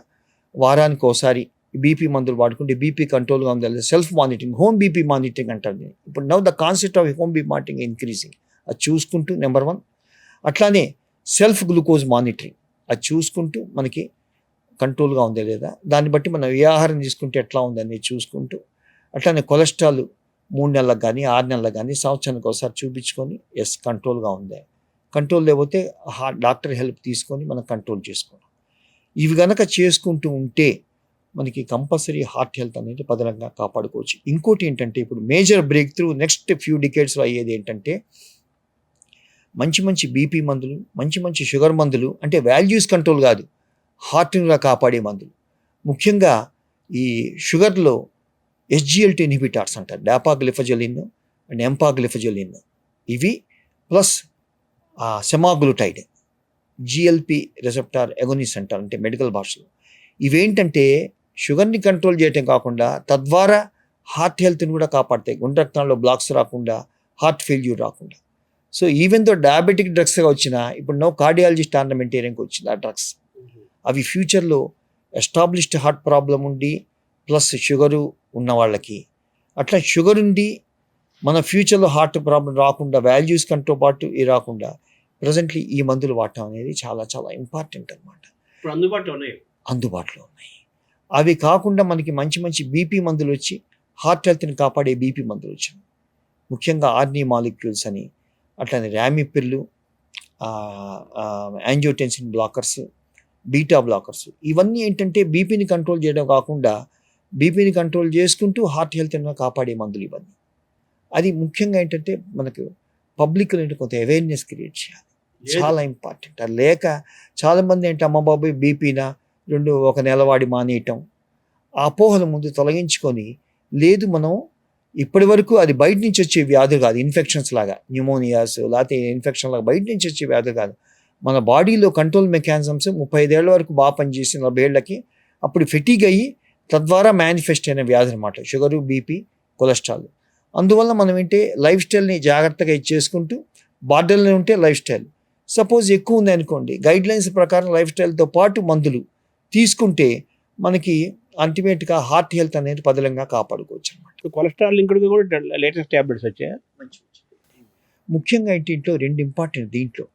వారానికి ఒకసారి BP మందులు వాడుకుంటే BP కంట్రోల్గా ఉండాలి. Self monitoring, home BP monitoring అంటారు. ఇప్పుడు now the concept of home BP monitoring increasing. అది చూసుకుంటూ నెంబర్ 1. అట్లానే సెల్ఫ్ గ్లూకోజ్ మానిటరింగ్, అది చూసుకుంటూ మనకి కంట్రోల్గా ఉందా లేదా, దాన్ని బట్టి మనం ఏ ఆహారం తీసుకుంటే ఎట్లా ఉందని చూసుకుంటూ, అట్లానే కొలెస్ట్రాల్ 3 నెలలకు కానీ 6 నెలలకు కానీ సంవత్సరానికి ఒకసారి చూపించుకొని కంట్రోల్గా ఉందా, కంట్రోల్ లేకపోతే డాక్టర్ హెల్ప్ తీసుకొని మనం కంట్రోల్ చేసుకోవాలి. ఇవి కనుక చేసుకుంటూ ఉంటే మనకి కంపల్సరీ హార్ట్ హెల్త్ అనేది పదనంగా కాపాడుకోవచ్చు. ఇంకోటి ఏంటంటే ఇప్పుడు major breakthrough next few డికేడ్స్లో అయ్యేది ఏంటంటే మంచి BP మందులు, మంచి షుగర్ మందులు, అంటే వాల్యూస్ కంట్రోల్ కాదు, హార్ట్ని కాపాడే మందులు. ముఖ్యంగా ఈ షుగర్లో SGLT ఇన్హిబిటార్స్ అంటారు, డాపాగ్లిఫజలిన్ అండ్ ఎంపాగ్లిఫజలిన్. ఇవి ప్లస్ సెమాగ్లూటైడ్, జిఎల్పి రిసెప్టార్ ఎగోనిస్ అంటారు, అంటే మెడికల్ భాషలో. ఇవేంటంటే షుగర్ని కంట్రోల్ చేయటం కాకుండా తద్వారా హార్ట్ హెల్త్ని కూడా కాపాడతాయి, గుండె రక్తంలో బ్లాక్స్ రాకుండా, హార్ట్ ఫెయిల్యూర్ రాకుండా. సో ఈవెన్ దో డయాబెటిక్ డ్రగ్స్గా వచ్చినా ఇప్పుడు నో కార్డియాలజిస్ట్ ఆర్నమెంటేరియంకి వచ్చింది ఆ డ్రగ్స్. అవి ఫ్యూచర్లో ఎస్టాబ్లిష్డ్ హార్ట్ ప్రాబ్లం ఉండి ప్లస్ షుగరు ఉన్న వాళ్ళకి, అట్లా షుగర్ ఉండి మన ఫ్యూచర్లో హార్ట్ ప్రాబ్లం రాకుండా, వాల్యూస్ కంట్రోల్ పాటు ఇది రాకుండా ప్రజెంట్లీ ఈ మందులు వాడటం అనేది చాలా చాలా ఇంపార్టెంట్ అనమాట. ఇప్పుడు అందుబాటులో ఉన్నాయి. అవి కాకుండా మనకి మంచి మంచి బీపీ మందులు వచ్చి హార్ట్ హెల్త్ని కాపాడే బీపీ మందులు వచ్చాయి. ముఖ్యంగా ఆర్నీ మాలిక్యూల్స్ అని, అట్లనే ర్యామిపిర్లు, యాంజియోటెన్సిన్ బ్లాకర్స్, బీటా బ్లాకర్స్. ఇవన్నీ ఏంటంటే బీపీని కంట్రోల్ చేయడం కాకుండా బీపీని కంట్రోల్ చేసుకుంటూ హార్ట్ హెల్త్ని కాపాడే మందులు ఇవన్నీ. అది ముఖ్యంగా ఏంటంటే మనకు పబ్లిక్లో కొంత అవేర్నెస్ క్రియేట్ చేయాలి, చాలా ఇంపార్టెంట్. అది లేక చాలామంది ఏంటి అమ్మ బాబాయ్ బీపీనా ఒక నెల వాడి మానేయటం, ఆ అపోహల ముందు తొలగించుకొని, లేదు మనం ఇప్పటి వరకు అది బయట నుంచి వచ్చే వ్యాధులు కాదు, ఇన్ఫెక్షన్స్ లాగా న్యూమోనియాస్ లేకపోతే ఇన్ఫెక్షన్ లాగా బయట నుంచి వచ్చే వ్యాధులు కాదు. మన బాడీలో కంట్రోల్ మెకానిజమ్స్ 35 ఏళ్ల వరకు బాగా పనిచేసి 40 ఏళ్ళకి అప్పుడు ఫెటీగ్ అయ్యి తద్వారా మేనిఫెస్ట్ అయిన వ్యాధి అనమాట షుగరు, బీపీ, కొలెస్ట్రాల్. అందువల్ల మనం ఏంటి లైఫ్ స్టైల్ని జాగ్రత్తగా ఇచ్చేసుకుంటూ, బార్డర్లో ఉంటే లైఫ్ స్టైల్, సపోజ్ ఎక్కువ ఉంది అనుకోండి గైడ్ లైన్స్ ప్రకారం లైఫ్ స్టైల్తో పాటు మందులు తీసుకుంటే మనకి అల్టిమేట్గా హార్ట్ హెల్త్ అనేది పదిలంగా కాపాడుకోవచ్చు అనమాట. కొలెస్ట్రాల్ లింక్డ్ కూడా లేటెస్ట్ ట్యాబ్లెట్స్ వచ్చాయి. ముఖ్యంగా ఇంట్లో 2 ఇంపార్టెంట్ దీంట్లో.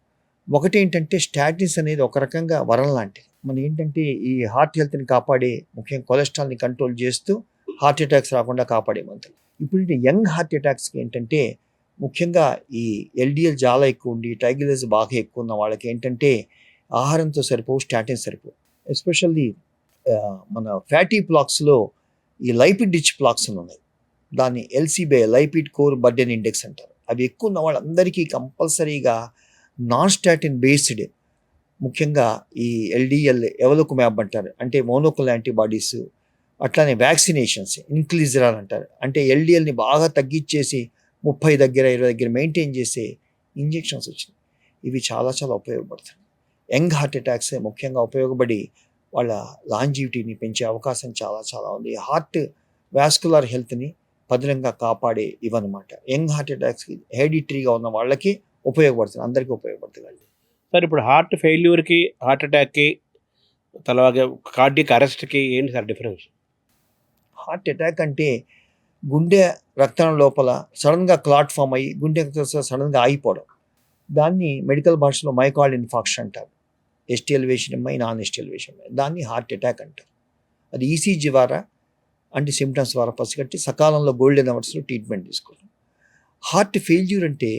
ఒకటి ఏంటంటే స్టాటిన్స్ అనేది ఒక రకంగా వరం లాంటిది. మన ఏంటంటే ఈ హార్ట్ హెల్త్ని కాపాడే, ముఖ్యంగా కొలెస్ట్రాల్ని కంట్రోల్ చేస్తూ హార్ట్ అటాక్స్ రాకుండా కాపాడే మందులు. ఇప్పుడు యంగ్ హార్ట్ అటాక్స్కి ఏంటంటే ముఖ్యంగా ఈ ఎల్డిఎల్ చాలా ఎక్కువ ఉండి ట్రైగ్లిజరైడ్స్ బాగా ఎక్కువ ఉన్న వాళ్ళకి ఏంటంటే ఆహారంతో సరిపోవు, స్టాటిన్స్ సరిపోవు. ఎస్పెషల్లీ మన ఫ్యాటీ ప్లాక్స్లో ఈ లైపిడ్ రిచ్ ప్లాక్స్ ఉన్నాయి, దాన్ని ఎల్సిబే లైపిడ్ కోర్ బర్డెన్ ఇండెక్స్ అంటారు. అవి ఎక్కువ ఉన్న వాళ్ళందరికీ కంపల్సరీగా నాన్ స్టాటిన్ బేస్డ్, ముఖ్యంగా ఈ ఎల్డిఎల్ ఎవలోకుమ్యాబ్ అంటారు, అంటే మోనోక్లోనల్ యాంటీబాడీస్, అట్లానే వ్యాక్సినేషన్స్, ఇన్క్లిజరాల్ అంటారు, అంటే ఎల్డిఎల్ని బాగా తగ్గించేసి 30 దగ్గర 20 దగ్గర మెయింటైన్ చేసే ఇంజెక్షన్స్ వచ్చినాయి. ఇవి చాలా చాలా ఉపయోగపడుతుంది. యంగ్ హార్ట్ అటాక్స్ ముఖ్యంగా ఉపయోగపడి వాళ్ళ లాంజివిటీని పెంచే అవకాశం చాలా చాలా ఉంది. హార్ట్ వాస్కులర్ హెల్త్ని పదిలంగా కాపాడే ఇవన్నమాట. యంగ్ హార్ట్ అటాక్స్కి హెరిడిటరీగా ఉన్న వాళ్ళకి ఉపయోగపడుతుంది, అందరికీ ఉపయోగపడుతుంది. సార్ ఇప్పుడు హార్ట్ ఫెయిల్యూర్కి, హార్ట్ అటాక్కి, అలాగే కార్డియక్ అరెస్ట్కి ఏంటి సార్ డిఫరెన్స్? హార్ట్ అటాక్ అంటే గుండె రక్తం లోపల సడన్గా క్లాట్ ఫామ్ అయ్యి గుండె సడన్గా ఆగిపోవడం, దాన్ని మెడికల్ భాషలో మైకార్డ్ ఇన్ఫాక్షన్ అంటారు. ST elevation MI, non ST elevation MI, దాన్ని హార్ట్ అటాక్ అంటారు. అది ఈసీజీ ద్వారా అంటే సిమ్టమ్స్ ద్వారా పసిగట్టి సకాలంలో గోల్డెన్ అవర్స్లో ట్రీట్మెంట్ తీసుకోవడం. హార్ట్ ఫెయిల్యూర్ అంటే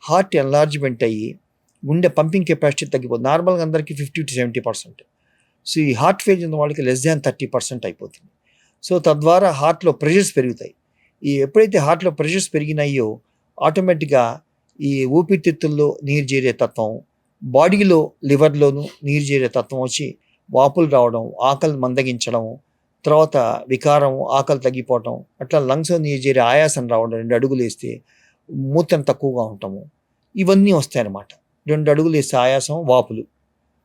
హార్ట్ ఎన్లార్జ్మెంట్ అయ్యి గుండె పంపింగ్ కెపాసిటీ తగ్గిపోతుంది. నార్మల్గా అందరికీ 50 to 70%. సో ఈ హార్ట్ ఫెయిల్యూర్ ఉన్న వాళ్ళకి లెస్ దాన్ 30% అయిపోతుంది. సో తద్వారా హార్ట్లో ప్రెషర్స్ పెరుగుతాయి. ఎప్పుడైతే హార్ట్లో ప్రెషర్స్ పెరిగినాయో ఆటోమేటిక్గా ఈ ఊపిరితిత్తుల్లో నీరు చేరే తత్వం, బాడీలో లివర్లోనూ నీరు చేరే తత్వం వచ్చి వాపులు రావడం, ఆకలి మందగించడం, తర్వాత వికారం, ఆకలి తగ్గిపోవటం, అట్లా లంగ్స్లో నీరు చేరే ఆయాసం రావడం, 2 అడుగులు వేస్తే మూత్రం తక్కువగా ఉండటము, ఇవన్నీ వస్తాయన్నమాట. 2 అడుగులు వేస్తే ఆయాసం, వాపులు,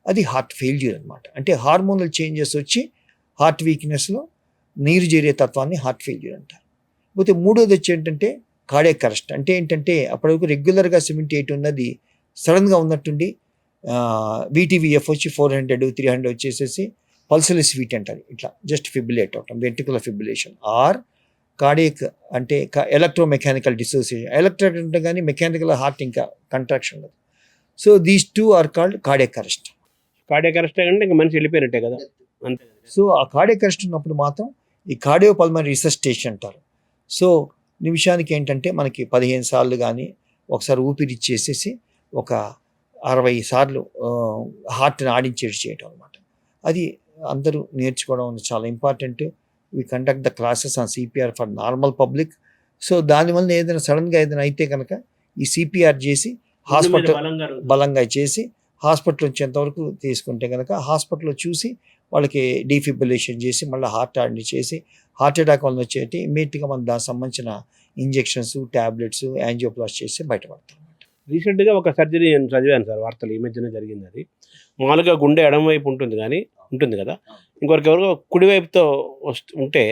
అది హార్ట్ ఫెయిల్యూర్ అనమాట. అంటే హార్మోనల్ చేంజెస్ వచ్చి హార్ట్ వీక్నెస్లో నీరు చేరే తత్వాన్ని హార్ట్ ఫెయిల్యూర్ అంటారు. పోతే మూడోది వచ్చి ఏంటంటే కార్డియాక్ అరెస్ట్. అంటే ఏంటంటే అప్పటివరకు రెగ్యులర్గా 78 ఉన్నది సడన్గా ఉన్నట్టుండి VTVF వచ్చి 400, 300 వచ్చేసేసి పల్సలెస్ వీట్ అంటారు. ఇట్లా జస్ట్ ఫిబ్రిలేట్ అవటం, వెంట్రికులర్ ఫిబ్రిలేషన్, ఆర్ కార్డియాక్ అంటే ఎలక్ట్రోమెకానికల్ డిసోసియేషన్. ఎలక్ట్రిక్ అంటే కానీ మెకానికల్ హార్ట్ ఇంకా కంట్రాక్షన్ ఉండదు. So these 2 are called cardiac arrest. Cardiac arrest అంటే ఇంకా మనిషి వెళ్ళిపోయినట్టే కదా, అంతే. సో ఆ కార్డియాక్ అరెస్ట్ ఉన్నప్పుడు మాత్రం ఈ కార్డియోపల్మనరీ రిసస్టేషన్ అంటారు. సో నిమిషానికి ఏంటంటే మనకి 15 సార్లు కానీ ఒకసారి ఊపిరి ఇచ్చేసేసి ఒక 60 సార్లు హార్ట్ని ఆడించేసి చేయటం అనమాట. అది అందరూ నేర్చుకోవడం చాలా important. We conduct the classes on CPR for normal public. So దానివల్ల ఏదైనా సడన్గా ఏదైనా అయితే కనుక ఈ CPR చేసి హాస్పిటల్ బలంగా చేసి హాస్పిటల్ వచ్చేంతవరకు తీసుకుంటే కనుక హాస్పిటల్లో చూసి వాళ్ళకి డీఫిబ్రిలేషన్ చేసి మళ్ళీ హార్ట్ ఆడిని చేసి హార్ట్ అటాక్ వల్ల వచ్చేటి ఇమ్మీడియట్గా మనం దానికి సంబంధించిన ఇంజెక్షన్స్, ట్యాబ్లెట్స్, యాంజియోప్లాస్ట్ చేసి బయటపడతాం. రీసెంట్గా ఒక సర్జరీ నేను చదివాను సార్, వార్తలు ఈ మధ్యనే జరిగింది. అది మామూలుగా గుండె ఎడమ వైపు ఉంటుంది కదా, ఇంకొకరికి ఎవరికో కుడివైపుతో ఉంటే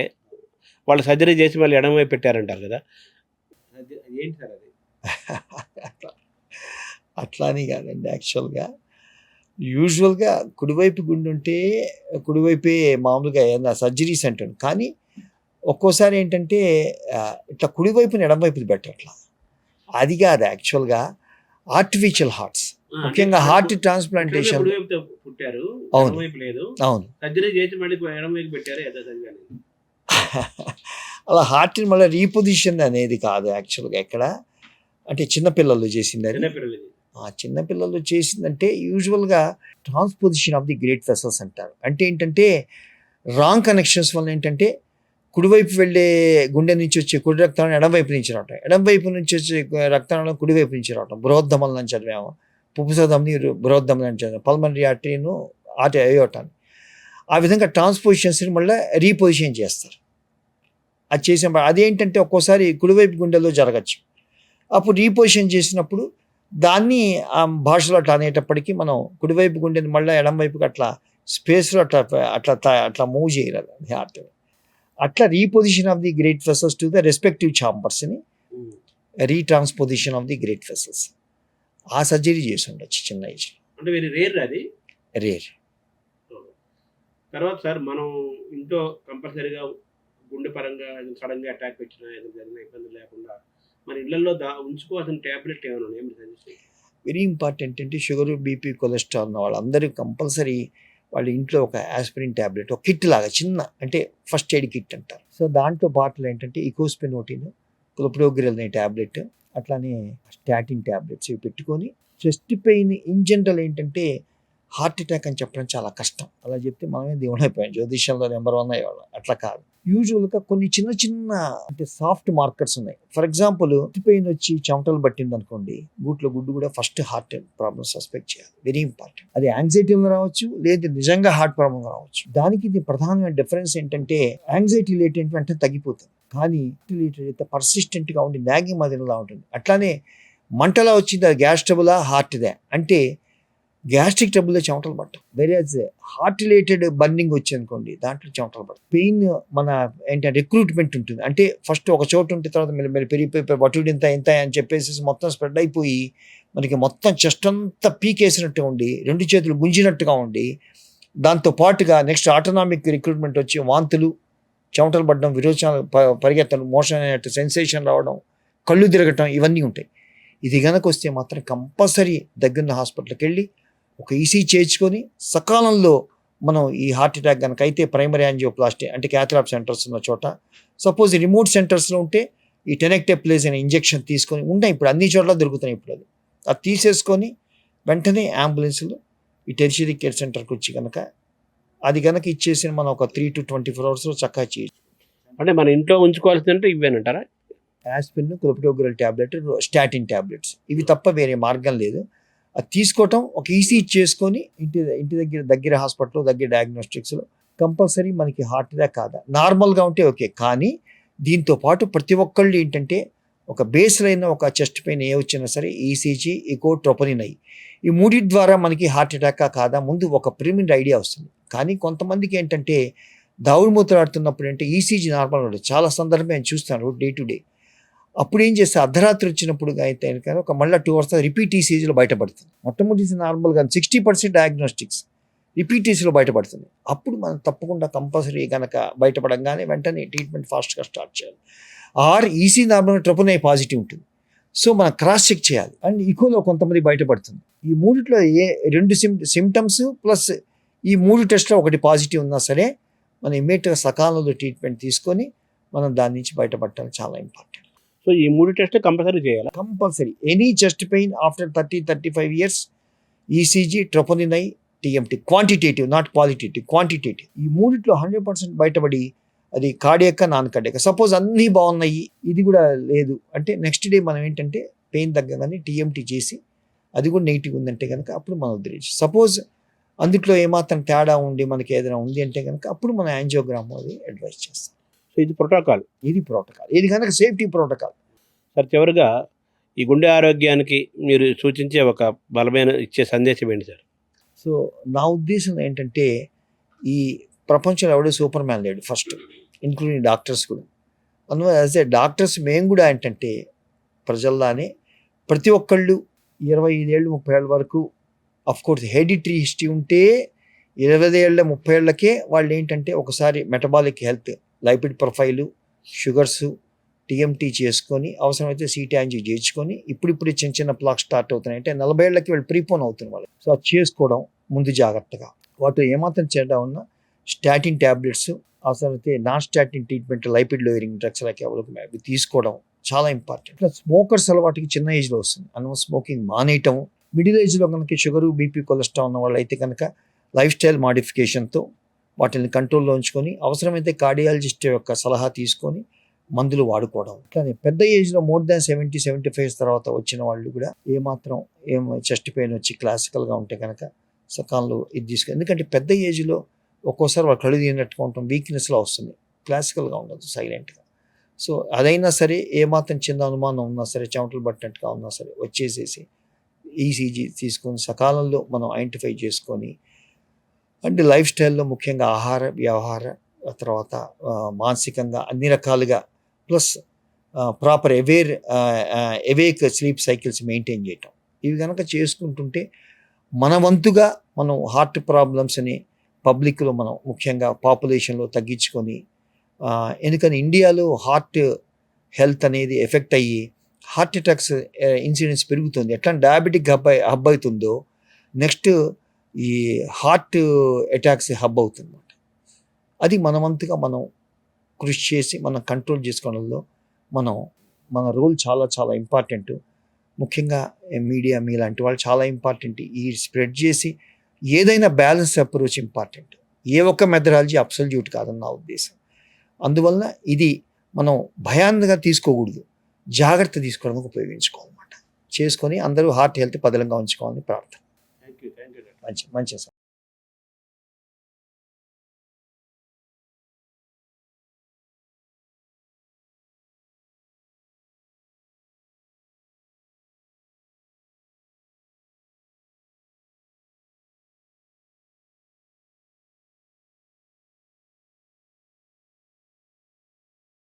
వాళ్ళు సర్జరీ చేసి మళ్ళీ ఎడమ వైపు పెట్టారంటారు కదా, ఏంటి సార్ అది? అట్లా అని కాదండి. యూజువల్గా కుడివైపు గుండె ఉంటే కుడివైపే మామూలుగా ఏదైనా సర్జరీస్ అంటాను. కానీ ఒక్కోసారి ఏంటంటే ఇట్లా కుడివైపుని ఎడమవైపుది బెటర్. అట్లా అది కాదు యాక్చువల్గా ఆర్టిఫిషియల్ హార్ట్స్, ముఖ్యంగా హార్ట్ ట్రాన్స్ప్లాంటేషన్. కుడివైపుతో పుట్టారు, అవును. ఎడమవైపు లేదు, అవును. సర్జరీ చేసి మళ్ళీ ఎడమవైపు పెట్టారు, ఏదో సరిగా అలా హార్ట్ని మళ్ళీ రీపొజిషన్ అనేది కాదు యాక్చువల్గా. ఎక్కడ అంటే చిన్నపిల్లలు చేసింది అది. చిన్నపిల్లలు చిన్నపిల్లలు చేసిందంటే యూజువల్గా transposition of the great vessels అంటారు. అంటే ఏంటంటే రాంగ్ కనెక్షన్స్ వల్ల ఏంటంటే కుడివైపు వెళ్ళే గుండె నుంచి వచ్చే కుడి రక్తాన్ని ఎడమవైపు నుంచి రావటం, ఎడమవైపు నుంచి వచ్చే రక్తాన్ని కుడివైపు నుంచి రావటం, బృహద్దమలు అని చదివాము, పుప్పుసధమని బృహద్దమని అని చదివాము, పల్మనరీ ఆర్టరీను అయోటాని. ఆ విధంగా ట్రాన్స్పోజిషన్స్ని మళ్ళీ రీపొజిషన్ చేస్తారు. అది చేసిన అదేంటంటే ఒక్కోసారి కుడివైపు గుండెలో జరగచ్చు. అప్పుడు రీపొజిషన్ చేసినప్పుడు దాన్ని ఆ భాషలో అట్లా అనేటప్పటికీ మనం కుడివైపు గుండెని మళ్ళీ ఎడమవైపుకి అట్లా స్పేస్లో అట్లా మూవ్ చేయరాదు హార్ట్. అట్లా reposition of the great vessels to the respective ఛాంబర్స్ని retransposition of the great vessels ఆ సర్జరీ చేసి ఉండొచ్చు చిన్న ఏజ్లో. అంటే వెరీ రేర్ అది. రేర్. తర్వాత సార్ మనం ఇంట్లో కంపల్సరీగా గుండె పరంగా సడన్గా అటాక్ వచ్చినా ఏదో జరిగిన ఇబ్బంది లేకుండా మన ఇళ్లలో ఉంచుకోవాల్సిన ట్యాబ్లెట్ ఏమైనా ఉన్నాయి? వెరీ ఇంపార్టెంట్ అంటే షుగర్, బీపీ, కొలెస్ట్రాల్ ఉన్న వాళ్ళందరూ కంపల్సరీ వాళ్ళ ఇంట్లో ఒక ఆస్పిరిన్ ట్యాబ్లెట్, ఒక కిట్ లాగా చిన్న, అంటే ఫస్ట్ ఎయిడ్ కిట్ అంటారు. సో దాంట్లో బాటిల్ ఏంటంటే ఇకోస్పెనోటిన్, క్లోప్రోగ్రిల్ అనే ట్యాబ్లెట్, అట్లానే స్టాటిన్ ట్యాబ్లెట్స్ ఇవి పెట్టుకొని చెస్ట్ పెయిన్ ఇన్ జనరల్ ఏంటంటే హార్ట్ అటాక్ అని చెప్పడం చాలా కష్టం. అలా చెప్తే మనమే దేవుడు అయిపోయాం, జ్యోతిష్యంలో నెంబర్ 1 అయ్యేవాళ్ళం. అట్లా కాదు. యూజువల్గా కొన్ని చిన్న చిన్న అంటే సాఫ్ట్ మార్కర్స్ ఉన్నాయి. ఫర్ ఎగ్జాంపుల్ పెయిన్ వచ్చి చెమటలు పట్టింది అనుకోండి, గూట్లో గుడ్డు కూడా ఫస్ట్ హార్ట్ ప్రాబ్లమ్ సస్పెక్ట్ చేయాలి. Very important. అది యాంగ్జైటీ రావచ్చు, లేదా నిజంగా హార్ట్ ప్రాబ్లం రావచ్చు. దానికి ఇది ప్రధానమైన డిఫరెన్స్ ఏంటంటే యాంగ్జైటీ లేటెంట్ వెంటనే తగ్గిపోతుంది, కానీ లేటెడ్ అయితే పర్సిస్టెంట్గా ఉండి నాగింగ్ మదినలా ఉంటుంది. అట్లానే మంటలా వచ్చింది, అది గ్యాస్ ట్రబులా హార్ట్దే అంటే గ్యాస్ట్రిక్ ట్రబుల్లో చెమటలు పట్టం. వేరే హార్ట్ రిలేటెడ్ బర్నింగ్ వచ్చింది అనుకోండి, దాంట్లో చెమటలు పట్టం. పెయిన్ మన ఏంటంటే రిక్రూట్మెంట్ ఉంటుంది, అంటే ఫస్ట్ ఒక చోటు ఉంటే తర్వాత మీరు పెరిగిపోయి బటుడు ఇంత అని చెప్పేసి మొత్తం స్ప్రెడ్ అయిపోయి మనకి మొత్తం చెస్ట్ అంతా పీకేసినట్టుగా ఉండి 2 చేతులు గుంజినట్టుగా ఉండి, దాంతో పాటుగా నెక్స్ట్ ఆటోనామిక్ రిక్రూట్మెంట్ వచ్చి వాంతులు, చెమటలు పడడం, విరోచనాలు, పరిగెత్తడం, మోషన్ అయినట్టు సెన్సేషన్ రావడం, కళ్ళు తిరగటం, ఇవన్నీ ఉంటాయి. ఇది కనుక వస్తే మాత్రం కంపల్సరీ దగ్గర హాస్పిటల్కి వెళ్ళి ఒక ఈసీజీ చేయించుకొని సకాలంలో మనం ఈ హార్ట్ అటాక్ కనుక అయితే ప్రైమరీ యాంజియోప్లాస్టీ అంటే క్యాథ్లాబ్ సెంటర్స్ ఉన్న చోట, సపోజ్ రిమోట్ సెంటర్స్లో ఉంటే ఈ టెనెక్టెప్లేజ్ అనే ఇంజెక్షన్ తీసుకొని ఉన్నాయి, ఇప్పుడు అన్ని చోట్ల దొరుకుతున్నాయి. ఇప్పుడు అది తీసేసుకొని వెంటనే అంబులెన్స్లో ఈ టెరిషరీ కేర్ సెంటర్కి వచ్చి కనుక అది కనుక ఇచ్చేసి మనం ఒక 3 to 24 hours చక్కగా చేయొచ్చు. అంటే మన ఇంట్లో ఉంచుకోవాల్సిందంటే ఇవేనంటారా? Aspirin, clopidogrel tablet, statin tablets, ఇవి తప్ప వేరే మార్గం లేదు. అది తీసుకోవటం, ఒక ఈసీజీ చేసుకొని ఇంటి దగ్గర హాస్పిటల్లో దగ్గర డయాగ్నోస్టిక్స్లో కంపల్సరీ మనకి హార్ట్ అటాక్ కాదా, నార్మల్గా ఉంటే ఓకే. కానీ దీంతో పాటు ప్రతి ఒక్కళ్ళు ఏంటంటే ఒక బేస్ లైన్ ఒక చెస్ట్ పెయిన్ ఏ వచ్చినా సరే ఈసీజీ, ఇకో, ట్రోపోనిన్ అయ్యి ఈ 3 ద్వారా మనకి హార్ట్ అటాక్ కాదా ముందు ఒక ప్రిలిమినరీ ఐడియా వస్తుంది. కానీ కొంతమందికి ఏంటంటే దావుడు మూతలాడుతున్నప్పుడు అంటే ఈసీజీ నార్మల్ ఉంటుంది. చాలా సందర్భం నేను చూస్తాను డే టు డే. అప్పుడు ఏం చేస్తే అర్ధరాత్రి వచ్చినప్పుడు అయితే కానీ ఒక మళ్ళీ 2 hours రిపీట్ ఈసీజీలో బయటపడుతుంది. మొట్టమొదటి నార్మల్గా 60% డయాగ్నోస్టిక్స్ రిపీట్ ఈసీలో బయటపడుతుంది. అప్పుడు మనం తప్పకుండా కంపల్సరీ కనుక బయటపడంగానే వెంటనే ట్రీట్మెంట్ ఫాస్ట్గా స్టార్ట్ చేయాలి. ఆర్ ఈసీ నార్మల్గా ట్రిపుల్ పాజిటివ్ ఉంటుంది, సో మనం క్రాస్ చెక్ చేయాలి. అండ్ ఈకోలో కొంతమంది బయటపడుతుంది. ఈ 3లో 2 సిమ్టమ్స్ ప్లస్ ఈ 3 టెస్ట్లో ఒకటి పాజిటివ్ ఉన్నా సరే మనం ఇమ్మీడియట్గా సకాలంలో ట్రీట్మెంట్ తీసుకొని మనం దాని నుంచి బయటపడటం చాలా ఇంపార్టెంట్. సో ఈ 3 టెస్ట్ కంపల్సరీ చేయాలి. Compulsory any chest pain after 30-35 years ECG, troponin, TMT, quantitative not qualitative, quantitative. ఈ 3లో 100% బయటపడి అది కార్డియాక్, నాన్ కార్డియాక్. సపోజ్ అన్నీ బాగున్నాయి, ఇది కూడా లేదు అంటే నెక్స్ట్ డే మనం ఏంటంటే పెయిన్ తగ్గగానే టీఎంటీ చేసి అది కూడా నెగిటివ్ ఉందంటే కనుక అప్పుడు మనం వదిలేసి, సపోజ్ అందుట్లో ఏమాత్రం తేడా ఉండి మనకి ఏదైనా ఉంది అంటే కనుక అప్పుడు మనం యాంజియోగ్రామ్ అది అడ్వైస్ చేస్తాం. సో ఇది ప్రోటోకాల్. ఇది కనుక సేఫ్టీ ప్రోటోకాల్. సార్ చివరిగా ఈ గుండె ఆరోగ్యానికి మీరు సూచించే ఒక బలమైన ఇచ్చే సందేశం ఏంటి సార్? సో నా ఉద్దేశం ఏంటంటే ఈ ప్రపంచంలో ఎవడో సూపర్ మ్యాన్ లేడు ఫస్ట్, ఇంక్లూడింగ్ డాక్టర్స్ కూడా. అందువల్ల యాజ్ ఏ డాక్టర్స్ మేము కూడా ఏంటంటే ప్రజల్లానే ప్రతి ఒక్కళ్ళు 25 ఏళ్ళు 30 ఏళ్ళ వరకు కోర్స్ హెరిడిటరీ హిస్టరీ ఉంటే 20 ఏళ్ళ 30 ఏళ్ళకే వాళ్ళు ఏంటంటే ఒకసారి metabolic health, lipid profile, sugars, TMT చేసుకొని అవసరమైతే సీటాంజీ చేర్చుకొని ఇప్పుడిప్పుడు చిన్న చిన్న ప్లాక్ స్టార్ట్ అవుతున్నాయి అంటే 40 ఏళ్ళకి వాళ్ళు ప్రీపోన్ అవుతుంది వాళ్ళు. సో అది చేసుకోవడం ముందు జాగ్రత్తగా. వాటిలో ఏమాత్రం చేయడం ఉన్నా స్టాటిన్ ట్యాబ్లెట్స్, అవసరమైతే non statin treatment, lipid lowering drugs అవి తీసుకోవడం చాలా ఇంపార్టెంట్. ప్లస్ స్మోకర్స్ అలవాటుకి చిన్న ఏజ్లో వస్తుంది. అన్నం స్మోకింగ్ మానేయటం. మిడిల్ ఏజ్లో కనుక షుగరు, బీపీ, కొలెస్ట్రాల్ ఉన్న వాళ్ళు అయితే కనుక లైఫ్ స్టైల్ మాడిఫికేషన్తో వాటిని కంట్రోల్లో ఉంచుకొని అవసరమైతే కార్డియాలజిస్ట్ యొక్క సలహా తీసుకొని మందులు వాడుకోవడం. కానీ పెద్ద ఏజ్లో మోర్ దాన్ 70-75 తర్వాత వచ్చిన వాళ్ళు కూడా ఏమాత్రం చెస్ట్ పెయిన్ వచ్చి క్లాసికల్గా ఉంటే కనుక సకాలంలో ఇది తీసుకొని, ఎందుకంటే పెద్ద ఏజ్లో ఒక్కోసారి వాళ్ళు కళ్ళు తీయనట్టుగా ఉంటాం, వీక్నెస్లో వస్తుంది, క్లాసికల్గా ఉండదు, సైలెంట్గా. సో అదైనా సరే ఏమాత్రం చిన్న అనుమానం ఉన్నా సరే, చెమటలు పట్టినట్టుగా ఉన్నా సరే వచ్చేసేసి ఈసీజీ తీసుకొని సకాలంలో మనం ఐడెంటిఫై చేసుకొని, అంటే లైఫ్ స్టైల్లో ముఖ్యంగా ఆహార వ్యవహార తర్వాత మానసికంగా అన్ని రకాలుగా plus proper awake sleep cycles maintain చేయటం, ఇవి కనుక చేసుకుంటుంటే మన వంతుగా మనం హార్ట్ ప్రాబ్లమ్స్ని పబ్లిక్లో మనం ముఖ్యంగా పాపులేషన్లో తగ్గించుకొని, ఎందుకని ఇండియాలో హార్ట్ హెల్త్ అనేది ఎఫెక్ట్ అయ్యి హార్ట్ అటాక్స్ ఇన్సిడెన్స్ పెరుగుతుంది. ఎట్లా డయాబెటిక్ హబ్ అవుతుందో నెక్స్ట్ ఈ హార్ట్ అటాక్స్ హబ్ అవుతుంది. అది మన వంతుగా మనం కృషి చేసి మనం కంట్రోల్ చేసుకోవడంలో మన రోల్ చాలా చాలా ఇంపార్టెంట్. ముఖ్యంగా మీడియా మీలాంటి వాళ్ళు చాలా ఇంపార్టెంట్. ఈ స్ప్రెడ్ చేసి ఏదైనా బ్యాలెన్స్ అప్రోచ్ ఇంపార్టెంట్. ఏ ఒక్క మెథడాలజీ అబ్సల్యూట్ కాదని నా ఉద్దేశం. అందువల్ల ఇది మనం భయాన్నిగా తీసుకోకూడదు, జాగ్రత్త తీసుకోవడానికి ఉపయోగించుకోవాలన్నమాట. చేసుకొని అందరూ హార్ట్ హెల్త్ పదిలంగా ఉంచుకోవాలని ప్రార్థన. Thank you. మంచి